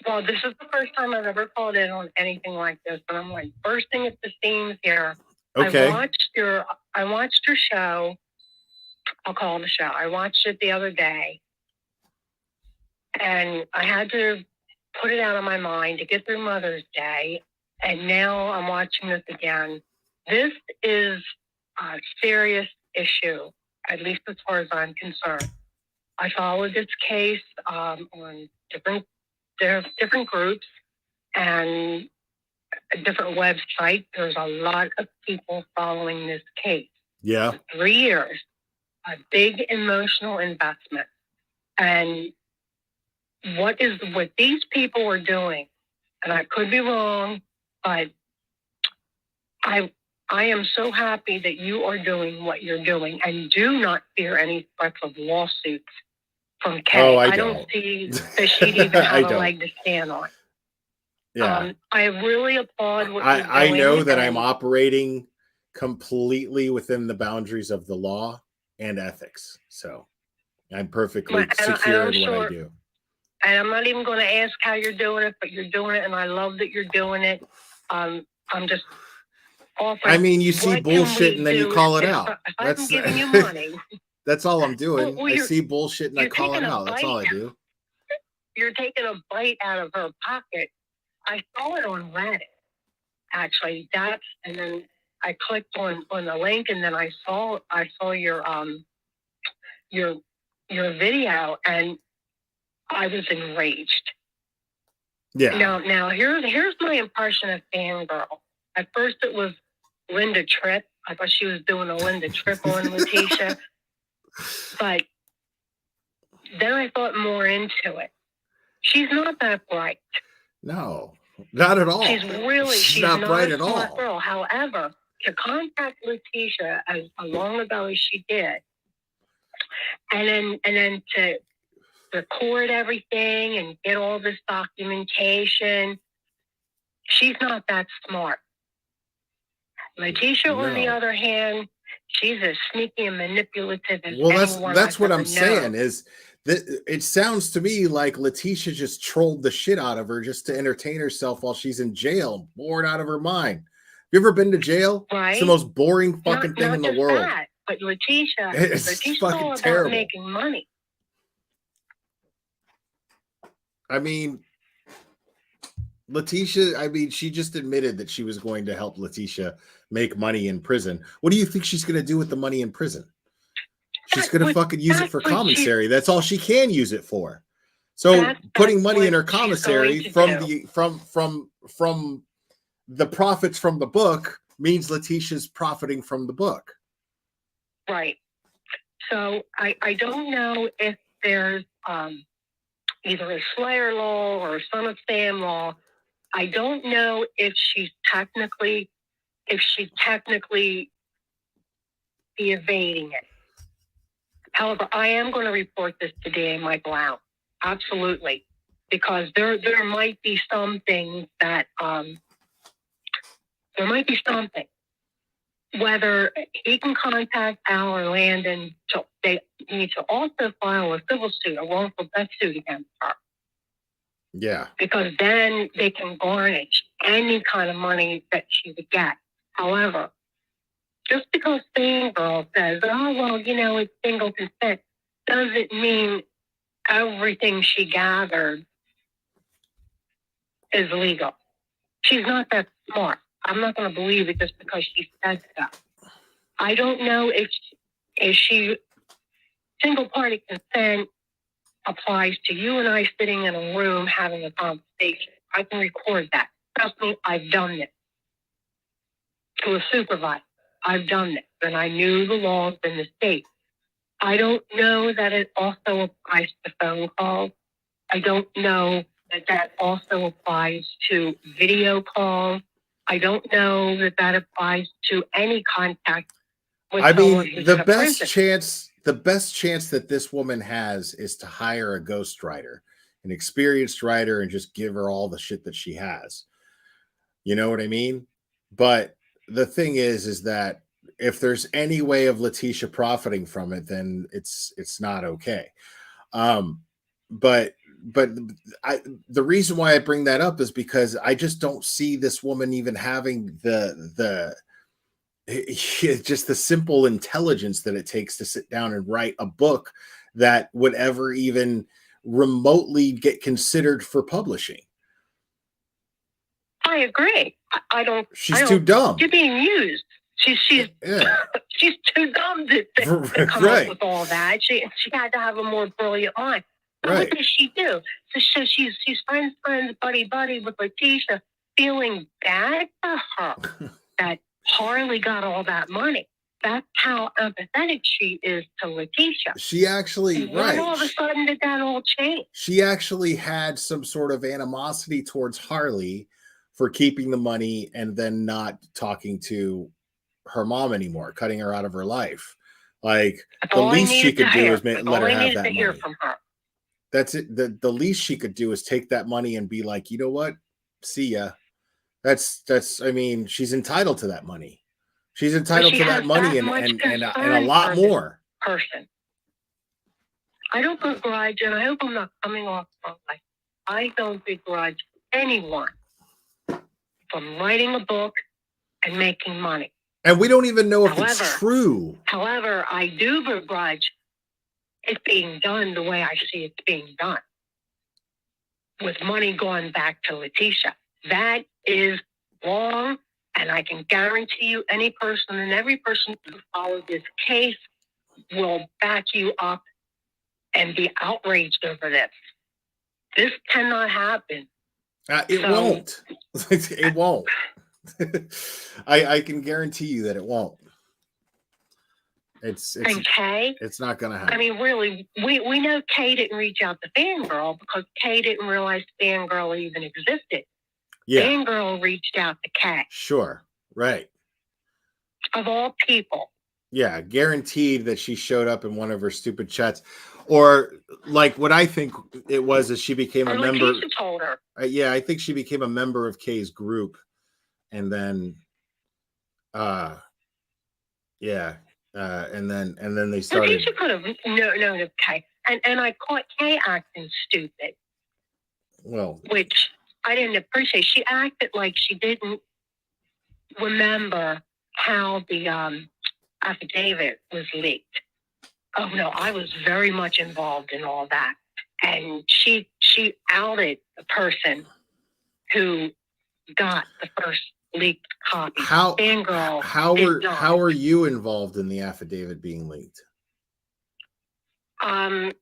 Speaker 3: Well, this is the first time I've ever called in on anything like this, and I'm like bursting at the seams here.
Speaker 12: Okay.
Speaker 3: I watched your show. I'll call it a show. I watched it the other day, and I had to put it out of my mind to get through Mother's Day, and now I'm watching this again. This is a serious issue, at least as far as I'm concerned. I followed this case on different groups and different websites. There's a lot of people following this case.
Speaker 12: Yeah.
Speaker 3: For 3 years, a big emotional investment. And what these people are doing, and I could be wrong, but I am so happy that you are doing what you're doing, and do not fear any threats of lawsuits from Kay.
Speaker 12: Oh, I
Speaker 3: don't see that she'd even have a leg to stand on.
Speaker 12: Yeah.
Speaker 3: I really applaud what you're doing.
Speaker 12: I know that I'm operating completely within the boundaries of the law and ethics. So I'm perfectly secure in what I do.
Speaker 3: And I'm not even going to ask how you're doing it, but you're doing it, and I love that you're doing it. I'm just offering.
Speaker 12: I mean, you see bullshit and then you call it out.
Speaker 3: I'm giving you money.
Speaker 12: That's all I'm doing.
Speaker 3: Well,
Speaker 12: I see bullshit and I call it out. That's all I do.
Speaker 3: You're taking a bite out of her pocket I saw it on Reddit. Actually, and then I clicked on the link, and then I saw your video, and I was enraged.
Speaker 12: Yeah.
Speaker 3: Now here's my impression of Fangirl. At first, it was Linda Tripp. I thought she was doing a Linda Tripp on Letitia, but then I thought more into it. She's not that bright.
Speaker 12: No, not at all.
Speaker 3: She's
Speaker 12: not bright
Speaker 3: a
Speaker 12: at
Speaker 3: smart
Speaker 12: all.
Speaker 3: girl. However, to contact Letitia as long ago as she did, and then to record everything and get all this documentation, she's not that smart. Letitia, on the other hand, she's as sneaky and manipulative as anyone.
Speaker 12: That's what I'm
Speaker 3: known.
Speaker 12: saying is that it sounds to me like Letitia just trolled the shit out of her just to entertain herself while she's in jail, bored out of her mind. You ever been to jail?
Speaker 3: Right.
Speaker 12: It's the most boring fucking thing in the world.
Speaker 3: That, but Letitia's
Speaker 12: fucking
Speaker 3: all
Speaker 12: terrible.
Speaker 3: about making money.
Speaker 12: I mean, Letitia, she just admitted that she was going to help Letitia make money in prison. What do you think she's going to do with the money in prison? She's going to fucking use it for commissary. That's all she can use it for. So putting money in her commissary from the profits from the book means Letitia's profiting from the book.
Speaker 3: Right. So I don't know if there's either a Slayer law or a Son of Sam law. I don't know if she's technically evading it. However, I am going to report this to DA Michael Out. Absolutely. Because there might be some things that there might be something. Whether he can contact Al or Landon, they need to also file a civil suit, a wrongful death suit against her.
Speaker 12: Yeah.
Speaker 3: Because then they can garnish any kind of money that she would get. However, just because Fangirl says, oh, well, it's single consent, doesn't mean everything she gathered is legal. She's not that smart. I'm not going to believe it just because she says so. I don't know if she single party consent applies to you and I sitting in a room having a conversation. I can record that. Trust me, I've done this. To a supervisor, I've done this, and I knew the laws in the state. I don't know that it also applies to phone calls. I don't know that also applies to video calls. I don't know that applies to any contact with someone who's in a prison.
Speaker 12: The best chance that this woman has is to hire a ghostwriter, an experienced writer, and just give her all the shit that she has. You know what I mean? But the thing is that if there's any way of Letitia profiting from it, then it's not okay. But the reason why I bring that up is because I just don't see this woman even having just the simple intelligence that it takes to sit down and write a book that would ever even remotely get considered for publishing.
Speaker 3: I agree. I don't.
Speaker 12: She's too dumb.
Speaker 3: She's being used. She's she's too dumb to come up with all that. She had to have a more brilliant mind. But what does she do? So she's friends, buddy with Letitia, feeling bad for her that Harley got all that money. That's how empathetic she is to Letitia.
Speaker 12: She actually,
Speaker 3: and all of a sudden did that all change?
Speaker 12: She actually had some sort of animosity towards Harley for keeping the money and then not talking to her mom anymore, cutting her out of her life. Like the least she could do is let her have that money.
Speaker 3: From her.
Speaker 12: That's it. The least she could do is take that money and be like, you know what? See ya. That's. I mean, she's entitled to that money. She's entitled to that money and a lot more.
Speaker 3: Person. I don't begrudge, and I hope I'm not coming off wrongly. I don't begrudge anyone from writing a book and making money.
Speaker 12: And we don't even know if it's true.
Speaker 3: However, I do begrudge it being done the way I see it's being done, with money going back to Letitia. That is wrong, and I can guarantee you any person and every person who follows this case will back you up and be outraged over this. This cannot happen.
Speaker 12: It won't. It won't. I can guarantee you that it won't. It's
Speaker 3: and Kay,
Speaker 12: it's not going to happen.
Speaker 3: I mean, really, we know Kay didn't reach out to Fangirl because Kay didn't realize Fangirl even existed.
Speaker 12: Yeah.
Speaker 3: Fangirl reached out to Kay.
Speaker 12: Sure. Right.
Speaker 3: Of all people.
Speaker 12: Yeah, guaranteed that she showed up in one of her stupid chats. Or like what I think it was is she became a member.
Speaker 3: Letitia told her.
Speaker 12: Yeah, I think she became a member of Kay's group. And then and then they started.
Speaker 3: Letitia could have known of Kay. And I caught Kay acting stupid.
Speaker 12: Well,
Speaker 3: which I didn't appreciate. She acted like she didn't remember how the affidavit was leaked. Oh no, I was very much involved in all that. And she outed the person who got the first leaked copy.
Speaker 12: How are you involved in the affidavit being leaked?
Speaker 3: The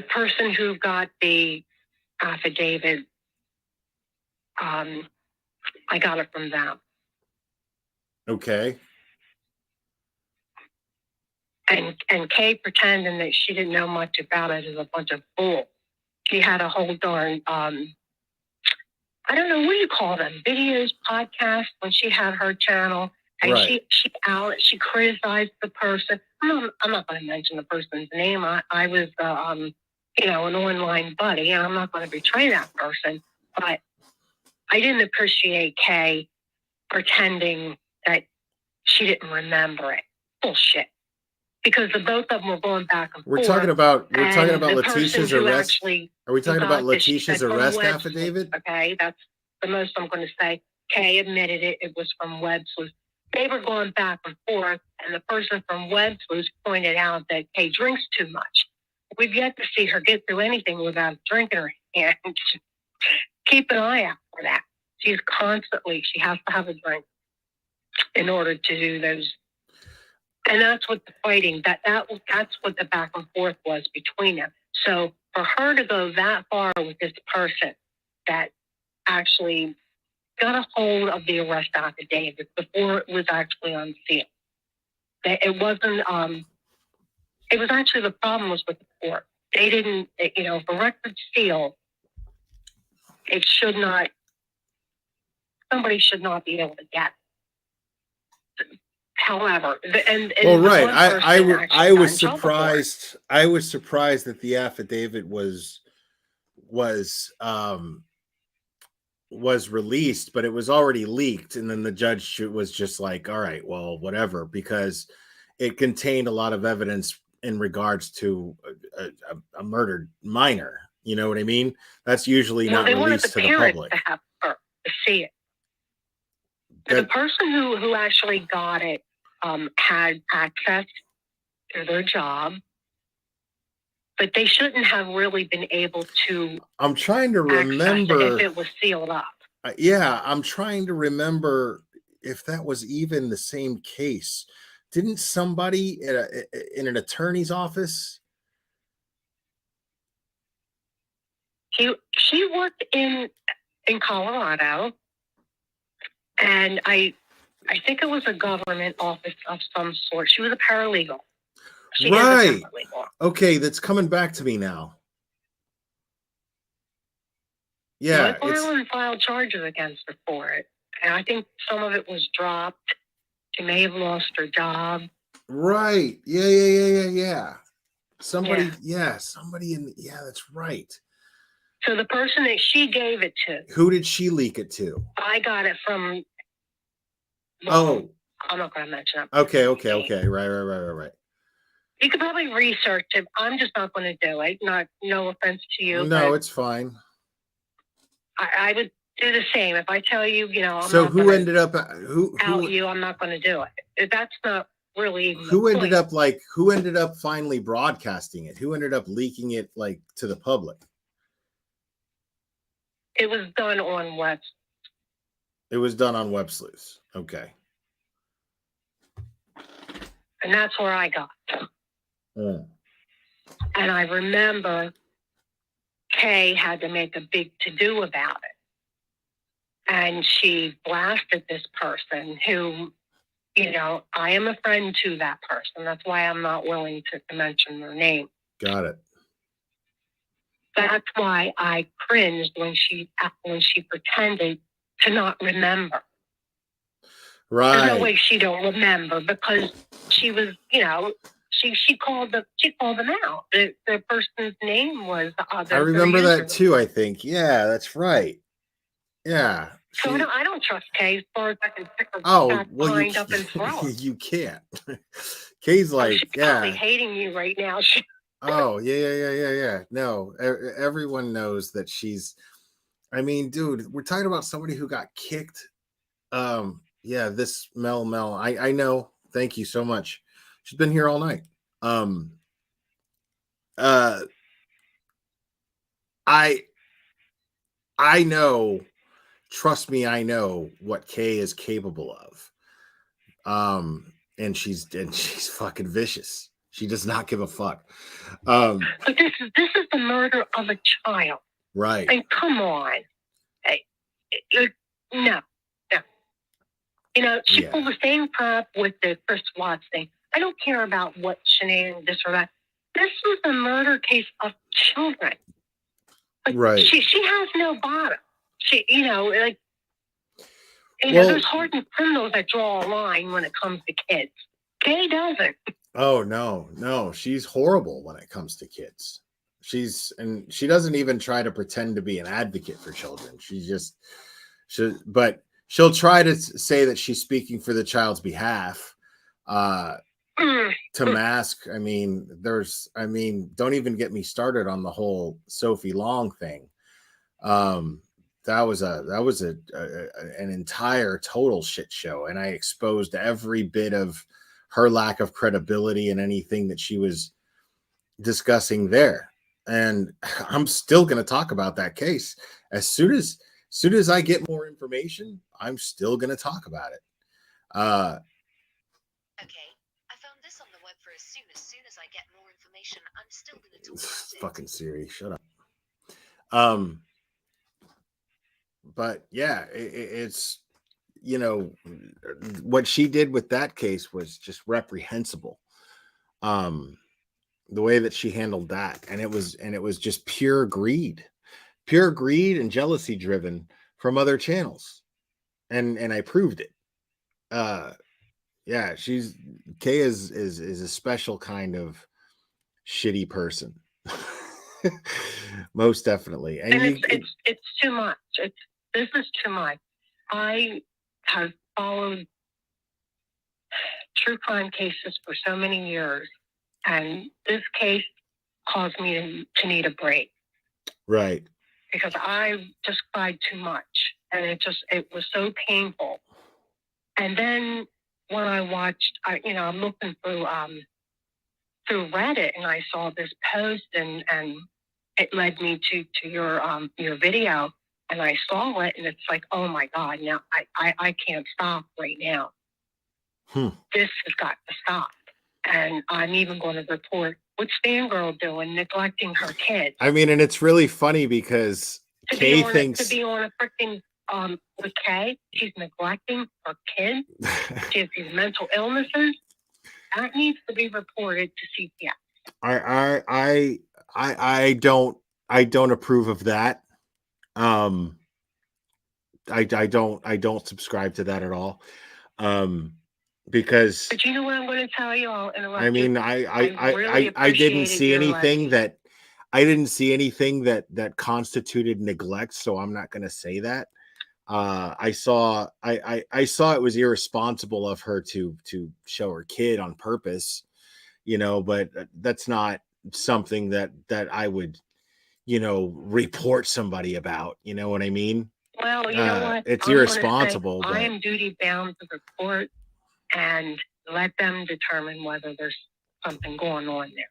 Speaker 3: person who got the affidavit, I got it from them.
Speaker 12: Okay.
Speaker 3: And Kay pretending that she didn't know much about it is a bunch of bull. She had a whole darn, I don't know, what do you call them? Videos, podcasts, when she had her channel. And
Speaker 12: right.
Speaker 3: she criticized the person. I'm not going to mention the person's name. I was, an online buddy, and I'm not going to betray that person. But I didn't appreciate Kay pretending that she didn't remember it. Bullshit. Because the both of them were going back and forth.
Speaker 12: We're talking about Letitia's arrest. Are we talking about Letitia's arrest affidavit?
Speaker 3: Okay, that's the most I'm going to say. Kay admitted it. It was from Web Sleuth. They were going back and forth, and the person from Web Sleuth pointed out that Kay drinks too much. We've yet to see her get through anything without drinking her hand. Keep an eye out for that. She has to have a drink in order to do those. And that's what the fighting, that's what the back and forth was between them. So for her to go that far with this person that actually got a hold of the arrest affidavit before it was actually unsealed. It wasn't, it was actually the problem was with the court. They didn't, if a record's sealed, somebody should not be able to get it. However,
Speaker 12: I was surprised. I was surprised that the affidavit was released, but it was already leaked, and then the judge was just like, "All right, well, whatever," because it contained a lot of evidence in regards to a murdered minor. You know what I mean? That's usually not released to the public.
Speaker 3: To have her to see it. The person who actually got it had access to their job, but they shouldn't have really been able to.
Speaker 12: I'm trying to remember
Speaker 3: if it was sealed up.
Speaker 12: I'm trying to remember if that was even the same case. Didn't somebody in an attorney's office?
Speaker 3: She worked in Colorado, and I think it was a government office of some sort. She was a paralegal.
Speaker 12: Right. Okay, that's coming back to me now. Yeah.
Speaker 3: They filed charges against her for it. And I think some of it was dropped. She may have lost her job.
Speaker 12: Right. Yeah. Somebody that's right.
Speaker 3: So the person that she gave it to.
Speaker 12: Who did she leak it to?
Speaker 3: I got it from.
Speaker 12: I'm
Speaker 3: not going to mention that.
Speaker 12: Okay. Right.
Speaker 3: You could probably research it. I'm just not going to do it. No offense to you.
Speaker 12: No, it's fine.
Speaker 3: I would do the same. If I tell you, I'm
Speaker 12: so
Speaker 3: not
Speaker 12: who ended up
Speaker 3: out you, I'm not going to do it. That's not really even
Speaker 12: who ended up finally broadcasting it? Who ended up leaking it to the public?
Speaker 3: It was done on West.
Speaker 12: It was done on Web Sleuths. Okay.
Speaker 3: And that's where I got them.
Speaker 12: Mm.
Speaker 3: And I remember Kay had to make a big to-do about it. And she blasted this person who, I am a friend to that person. That's why I'm not willing to mention their name.
Speaker 12: Got it.
Speaker 3: That's why I cringed when she pretended to not remember.
Speaker 12: Right.
Speaker 3: There's no way she don't remember because she was, she called them out. The person's name was the other.
Speaker 12: I remember that too, I think. Yeah, that's right. Yeah.
Speaker 3: So I don't trust Kay as far as I can pick her behind up and throw.
Speaker 12: You can't. Kay's like,
Speaker 3: she's probably hating you right now.
Speaker 12: Oh, yeah. No, everyone knows that she's, I mean, dude, we're talking about somebody who got kicked. Yeah, this Mel, I know. Thank you so much. She's been here all night. I know, trust me, I know what Kay is capable of. And she's fucking vicious. She does not give a fuck.
Speaker 3: But this is the murder of a child.
Speaker 12: Right.
Speaker 3: And come on. No. She pulled the same crap with the Chris Watts thing. I don't care about what shenanigans, this or that. This was a murder case of children.
Speaker 12: Right.
Speaker 3: She has no bottom. There's hardened criminals that draw a line when it comes to kids. Kay doesn't.
Speaker 12: Oh no, she's horrible when it comes to kids. She doesn't even try to pretend to be an advocate for children. But she'll try to say that she's speaking for the child's behalf. To mask, don't even get me started on the whole Sophie Long thing. That was an entire total shit show, and I exposed every bit of her lack of credibility in anything that she was discussing there. And I'm still going to talk about that case as soon as I get more information. I'm still going to talk about it.
Speaker 6: Okay, I found this on the web for as soon as I get more information. I'm still going to talk about it.
Speaker 12: Fucking Siri, shut up. But yeah, it's what she did with that case was just reprehensible. The way that she handled that, and it was just pure greed and jealousy driven from other channels, and I proved it. Yeah, Kay is a special kind of shitty person. Most definitely. And
Speaker 3: it's too much. This is too much. I have followed true crime cases for so many years, and this case caused me to need a break.
Speaker 12: Right.
Speaker 3: Because I just cried too much, and it was so painful. And then when I watched, I'm looking through Reddit, and I saw this post, and it led me to your video, and I saw it, and it's like, oh my God, now I can't stop right now. This has got to stop. And I'm even going to report what's Fangirl doing, neglecting her kids.
Speaker 12: I mean, and it's really funny because Kay thinks
Speaker 3: to be on a freaking with Kay, she's neglecting her kids. She has these mental illnesses. That needs to be reported to CPS.
Speaker 12: I don't approve of that. I don't subscribe to that at all. Because
Speaker 3: but you know what I'm going to tell you? I'll interrupt.
Speaker 12: I mean, I didn't see anything that constituted neglect, so I'm not going to say that. I saw it was irresponsible of her to show her kid on purpose, but that's not something that I would, report somebody about. You know what I mean?
Speaker 3: Well, you know what?
Speaker 12: It's irresponsible.
Speaker 3: I am duty bound to report and let them determine whether there's something going on there.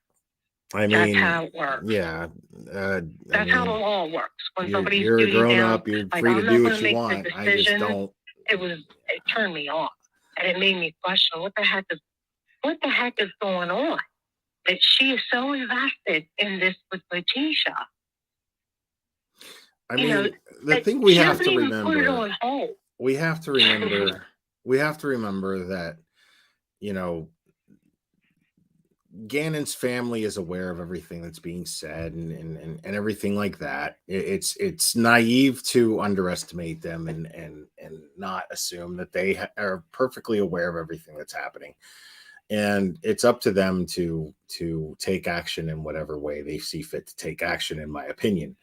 Speaker 12: I
Speaker 3: That's
Speaker 12: mean,
Speaker 3: how it works.
Speaker 12: yeah.
Speaker 3: That's how the law works. When somebody's
Speaker 12: you're a
Speaker 3: duty
Speaker 12: grown
Speaker 3: bound,
Speaker 12: up. You're
Speaker 3: like
Speaker 12: free to
Speaker 3: I'm
Speaker 12: do
Speaker 3: not
Speaker 12: what
Speaker 3: going to
Speaker 12: you
Speaker 3: make the
Speaker 12: want. I just
Speaker 3: decision.
Speaker 12: don't.
Speaker 3: It turned me off, and it made me question what the heck is going on. That she is so invested in this with Letitia.
Speaker 12: I mean, the thing we have to remember.
Speaker 3: Put it on hold.
Speaker 12: We have to remember. We have to remember that, you know, Gannon's family is aware of everything that's being said and everything like that. It's naive to underestimate them and not assume that they are perfectly aware of everything that's happening. And it's up to them to take action in whatever way they see fit to take action, in my opinion.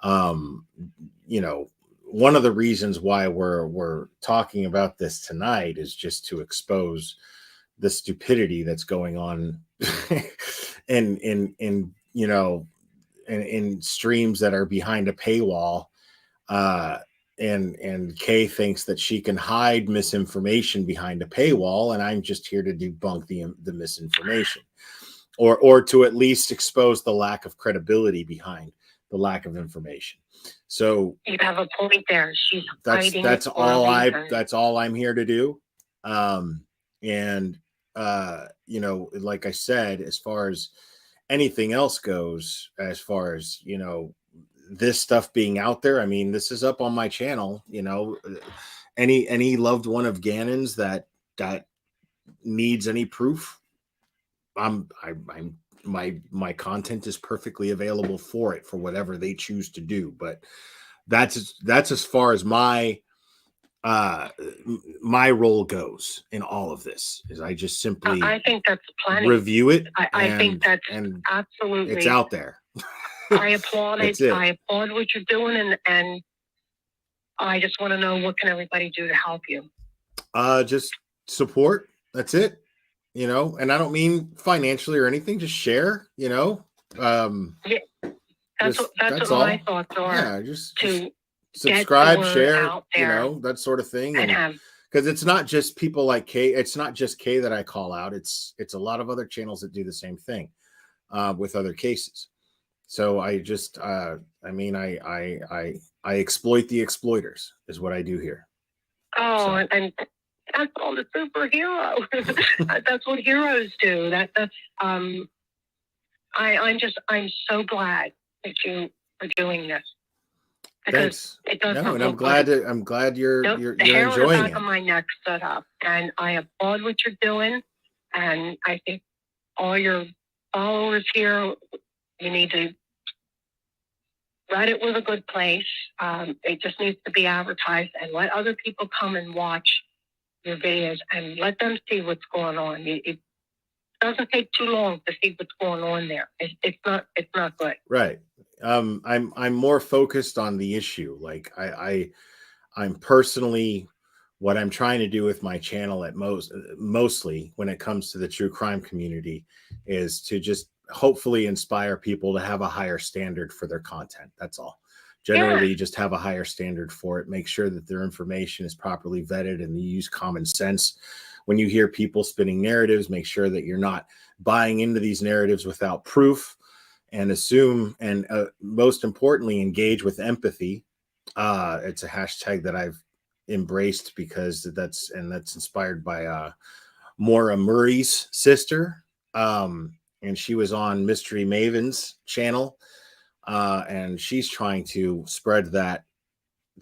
Speaker 12: You know, one of the reasons why we're talking about this tonight is just to expose the stupidity that's going on in you know in streams that are behind a paywall. And Kay thinks that she can hide misinformation behind a paywall, and I'm just here to debunk the misinformation, or to at least expose the lack of credibility behind the lack of information. So
Speaker 3: you have a point there. She's hiding. That's
Speaker 12: all I'm here to do. You know, like I said, as far as anything else goes, as far as, you know, this stuff being out there, I mean, this is up on my channel. You know, any loved one of Gannon's that needs any proof, my content is perfectly available for it, for whatever they choose to do. But that's as far as my role goes in all of this. Is I just simply
Speaker 3: I think that's plenty.
Speaker 12: Review it.
Speaker 3: I think that's absolutely,
Speaker 12: it's out there.
Speaker 3: I applaud it. I applaud what you're doing, and I just want to know, what can everybody do to help you?
Speaker 12: Just support. That's it. You know, and I don't mean financially or anything. Just share. You know,
Speaker 3: yeah, that's what
Speaker 12: all.
Speaker 3: my thoughts are.
Speaker 12: Yeah, just
Speaker 3: to
Speaker 12: subscribe, share, you know, that sort of thing.
Speaker 3: And
Speaker 12: because it's not just people like Kay. It's not just Kay that I call out. It's a lot of other channels that do the same thing with other cases. So I just, I mean, I exploit the exploiters is what I do here.
Speaker 3: Oh, so. And that's all the superhero. That's what heroes do. I'm so glad that you are doing this.
Speaker 12: Thanks.
Speaker 3: It does
Speaker 12: and I'm glad you're
Speaker 3: enjoying it. The back of my neck stood up, and I applaud what you're doing. And I think all your followers here, you need to. Reddit was a good place. It just needs to be advertised, and let other people come and watch your videos and let them see what's going on. It doesn't take too long to see what's going on there. It's not good.
Speaker 12: Right. I'm more focused on the issue. Like I'm personally, what I'm trying to do with my channel at mostly when it comes to the true crime community is to just hopefully inspire people to have a higher standard for their content. That's all. Generally, just have a higher standard for it. Make sure that their information is properly vetted and you use common sense. When you hear people spinning narratives, make sure that you're not buying into these narratives without proof, and assume, and most importantly, engage with empathy. It's a hashtag that I've embraced because that's inspired by Maura Murray's sister. And she was on Mystery Maven's channel. And she's trying to spread that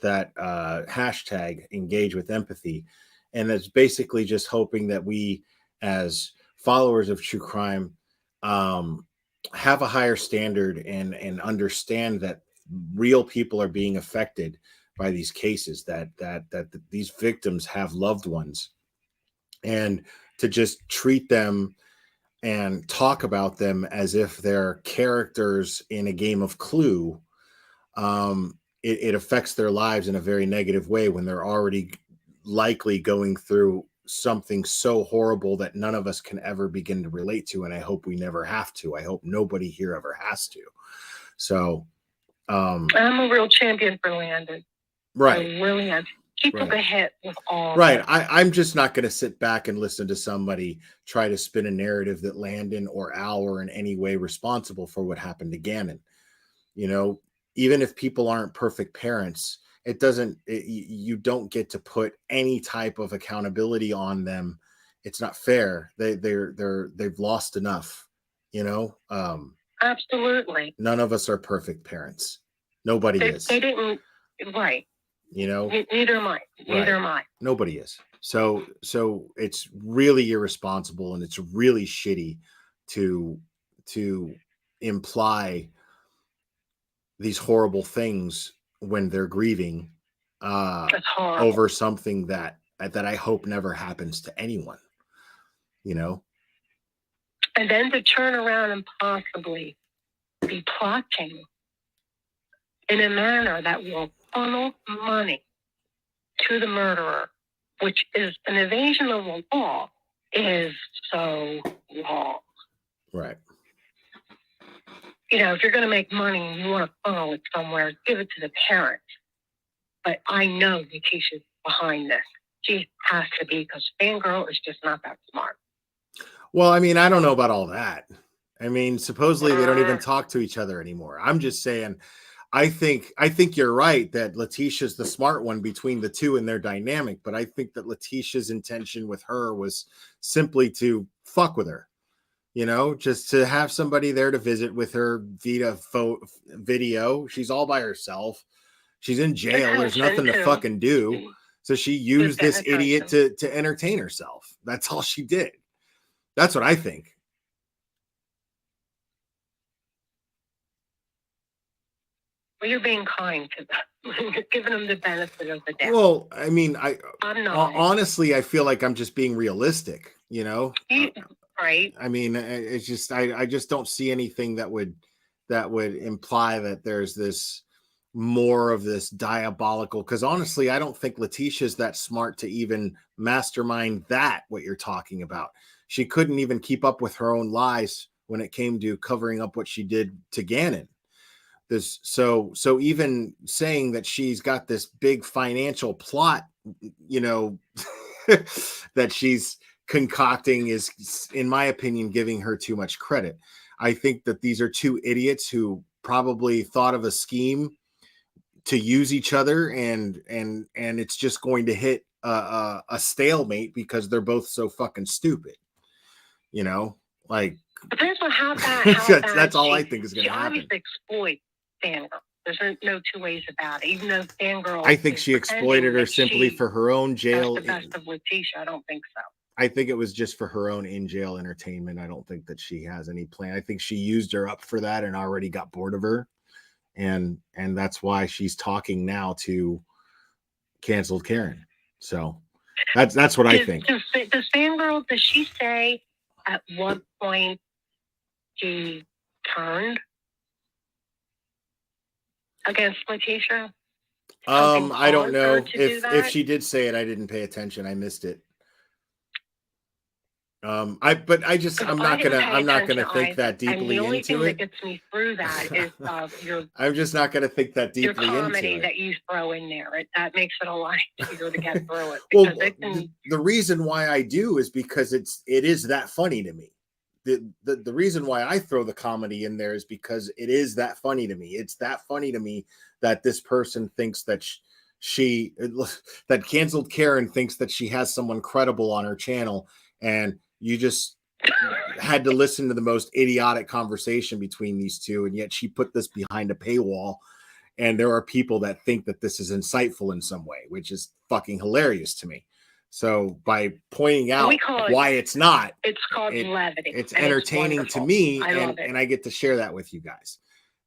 Speaker 12: hashtag, engage with empathy. And it's basically just hoping that we, as followers of true crime, have a higher standard and understand that real people are being affected by these cases, that these victims have loved ones, and to just treat them and talk about them as if they're characters in a game of Clue. It affects their lives in a very negative way when they're already likely going through something so horrible that none of us can ever begin to relate to. And I hope we never have to. I hope nobody here ever has to. So I'm
Speaker 3: a real champion for Landon.
Speaker 12: Right.
Speaker 3: I really am. He took a hit with all
Speaker 12: Right.
Speaker 3: this.
Speaker 12: I'm just not going to sit back and listen to somebody try to spin a narrative that Landon or Al were in any way responsible for what happened to Gannon. You know, even if people aren't perfect parents, it doesn't, you don't get to put any type of accountability on them. It's not fair. They've lost enough, you know?
Speaker 3: Absolutely.
Speaker 12: None of us are perfect parents. Nobody is.
Speaker 3: They didn't, right.
Speaker 12: You know?
Speaker 3: Neither am I. Neither
Speaker 12: Right.
Speaker 3: am I.
Speaker 12: Nobody is. So it's really irresponsible and it's really shitty to imply these horrible things when they're grieving over something that I hope never happens to anyone. You know?
Speaker 3: And then to turn around and possibly be plotting in a manner that will funnel money to the murderer, which is an evasion of the law, is so wrong.
Speaker 12: Right.
Speaker 3: You know, if you're going to make money and you want to funnel it somewhere, give it to the parents. But I know Letitia's behind this. She has to be, because Fangirl is just not that smart.
Speaker 12: Well, I mean, I don't know about all that. I mean, supposedly they don't even talk to each other anymore. I'm just saying, I think you're right that Letitia's the smart one between the two in their dynamic, but I think that Letitia's intention with her was simply to fuck with her. You know, just to have somebody there to visit with her via video. She's all by herself. She's in jail. There's nothing to fucking do. So she used this idiot to entertain herself. That's all she did. That's what I think.
Speaker 3: Well, you're being kind to them. You're giving them the benefit of the doubt.
Speaker 12: Well, I mean,
Speaker 3: I'm not.
Speaker 12: Honestly, I feel like I'm just being realistic, you know?
Speaker 3: Right.
Speaker 12: I mean, it's just, I just don't see anything that would imply that there's this more of this diabolical, because honestly, I don't think Letitia's that smart to even mastermind what you're talking about. She couldn't even keep up with her own lies when it came to covering up what she did to Gannon. So even saying that she's got this big financial plot, you know, that she's concocting is, in my opinion, giving her too much credit. I think that these are two idiots who probably thought of a scheme to use each other, and it's just going to hit a stalemate because they're both so fucking stupid. You know, like,
Speaker 3: depends on how bad.
Speaker 12: That's all I think is going to happen.
Speaker 3: She obviously exploits Fangirl. There's no two ways about it. Even though Fangirl,
Speaker 12: I think she exploited her simply for her own jail.
Speaker 3: That's the best of Letitia. I don't think so.
Speaker 12: I think it was just for her own in-jail entertainment. I don't think that she has any plan. I think she used her up for that and already got bored of her. And that's why she's talking now to canceled Karen. So that's what I think.
Speaker 3: Does Fangirl, does she say at what point she turned against Letitia?
Speaker 12: I don't know if she did say it. I didn't pay attention. I missed it. I'm not gonna think that deeply into it. And the only thing that
Speaker 3: gets me through that is
Speaker 12: I'm just not gonna think that deeply
Speaker 3: your
Speaker 12: into
Speaker 3: comedy
Speaker 12: it.
Speaker 3: that you throw in there. That makes it a lot easier to get through it.
Speaker 12: Well, the reason why I do is because it is that funny to me. The reason why I throw the comedy in there is because it is that funny to me. It's that funny to me that this person thinks that that canceled Karen thinks that she has someone credible on her channel, and you just had to listen to the most idiotic conversation between these two, and yet she put this behind a paywall, and there are people that think that this is insightful in some way, which is fucking hilarious to me. So by pointing out why it's not,
Speaker 3: it's called levity.
Speaker 12: It's entertaining to me, and I get to share that with you guys.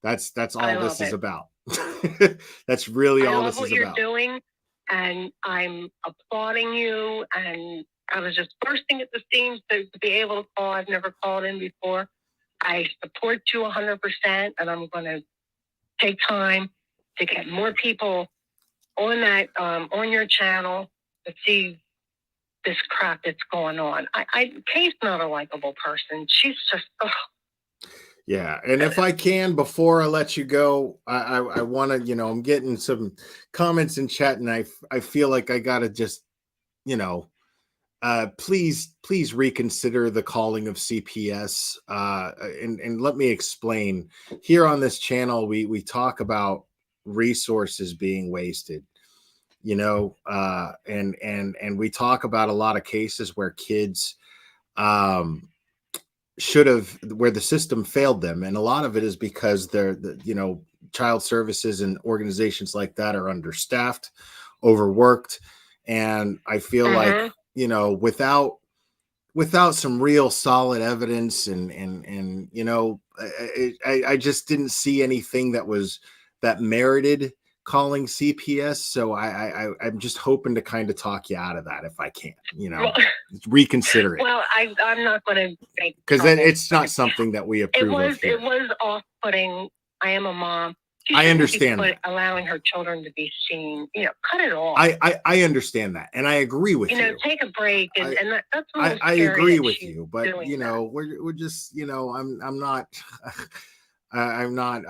Speaker 12: That's all this is about. That's really all this is about. I love
Speaker 3: what you're doing, and I'm applauding you, and I was just bursting at the seams to be able to call. I've never called in before. I support you 100%, and I'm going to take time to get more people on that on your channel to see this crap that's going on. Kay's not a likable person. She's just
Speaker 12: Yeah, and if I can, before I let you go, I want to, I'm getting some comments in chat, and I feel like I gotta just, please reconsider the calling of CPS, and let me explain. Here on this channel, we talk about resources being wasted, and we talk about a lot of cases where kids should have, where the system failed them, and a lot of it is because child services and organizations like that are understaffed, overworked, and I feel like without some real solid evidence and I just didn't see anything that merited calling CPS. So I'm just hoping to kind of talk you out of that if I can, reconsider it.
Speaker 3: Well, I'm not going to make
Speaker 12: because it's not something that we approve of here.
Speaker 3: It was off-putting. I am a mom.
Speaker 12: I understand that.
Speaker 3: Allowing her children to be seen, cut it off.
Speaker 12: I understand that, and I agree with you.
Speaker 3: Take a break, and that's what
Speaker 12: I agree with you, but we're just, I'm not. I'm not.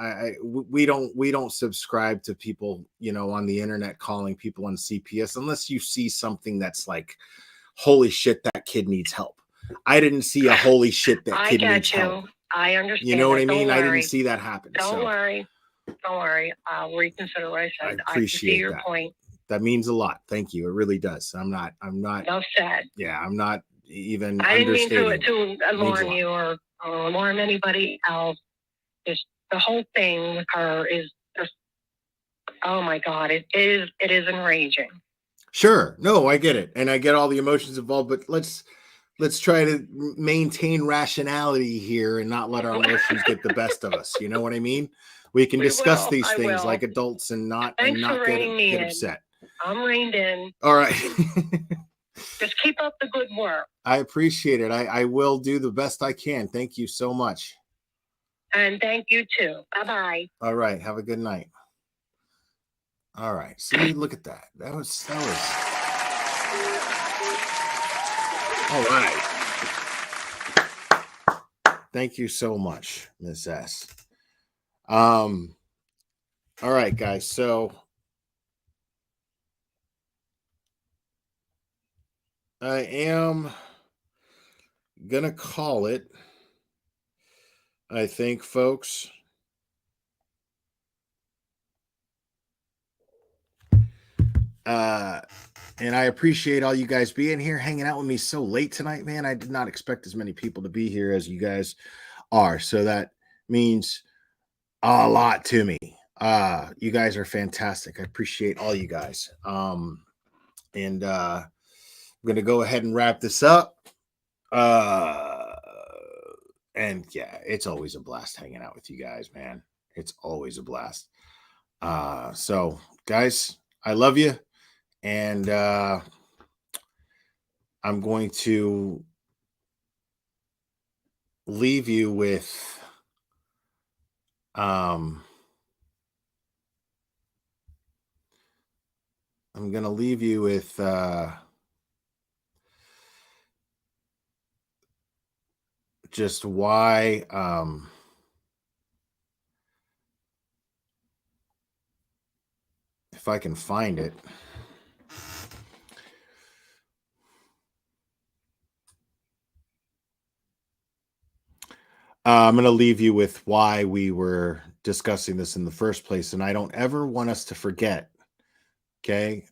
Speaker 12: We don't subscribe to people, on the internet calling people on CPS unless you see something that's like, holy shit, that kid needs help. I didn't see a holy shit that kid needs help.
Speaker 3: I understand.
Speaker 12: You know what I mean?
Speaker 3: Worry.
Speaker 12: I didn't see that happen.
Speaker 3: Don't worry. Don't worry. I'll reconsider what I said.
Speaker 12: I appreciate
Speaker 3: see your
Speaker 12: that.
Speaker 3: point.
Speaker 12: That means a lot. Thank you. It really does. I'm not.
Speaker 3: No sad.
Speaker 12: Yeah, I'm not even.
Speaker 3: I didn't mean to alarm you or alarm anybody else. Just the whole thing with her is just, oh my God, it is enraging.
Speaker 12: Sure. No, I get it. And I get all the emotions involved, but let's try to maintain rationality here and not let our emotions get the best of us. You know what I mean? We can discuss these things like adults and not get upset.
Speaker 3: I'm reined in.
Speaker 12: All right.
Speaker 3: Just keep up the good work.
Speaker 12: I appreciate it. I will do the best I can. Thank you so much.
Speaker 3: And thank you too. Bye-bye.
Speaker 12: All right. Have a good night. All right. See, look at that. That was all right. Thank you so much, Miss S. All right, guys. So I am gonna call it, I think, folks. And I appreciate all you guys being here, hanging out with me so late tonight, man. I did not expect as many people to be here as you guys are. So that means a lot to me. You guys are fantastic. I appreciate all you guys. And I'm going to go ahead and wrap this up. And yeah, it's always a blast hanging out with you guys, man. It's always a blast. So guys, I love you. And I'm going to leave you with just why if I can find it. I'm going to leave you with why we were discussing this in the first place, and I don't ever want us to forget. Okay,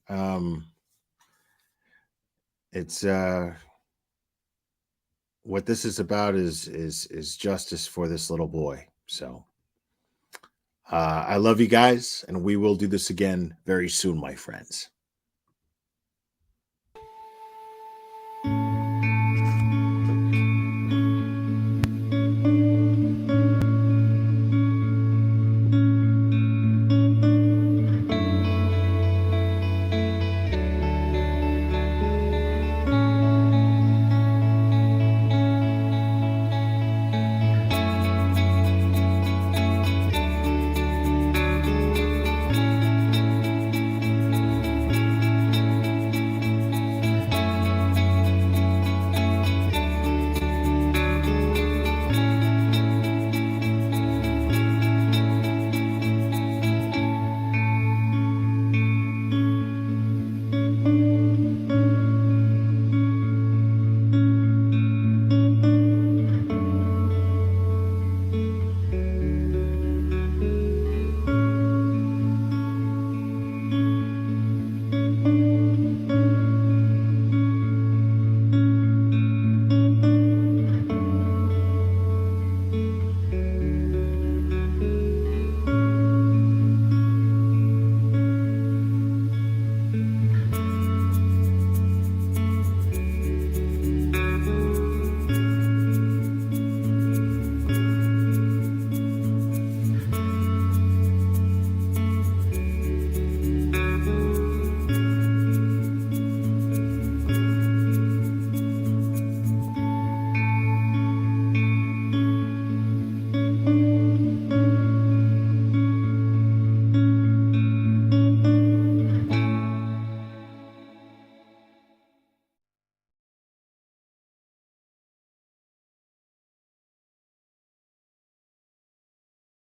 Speaker 12: it's what this is about is justice for this little boy. So I love you guys, and we will do this again very soon, my friends.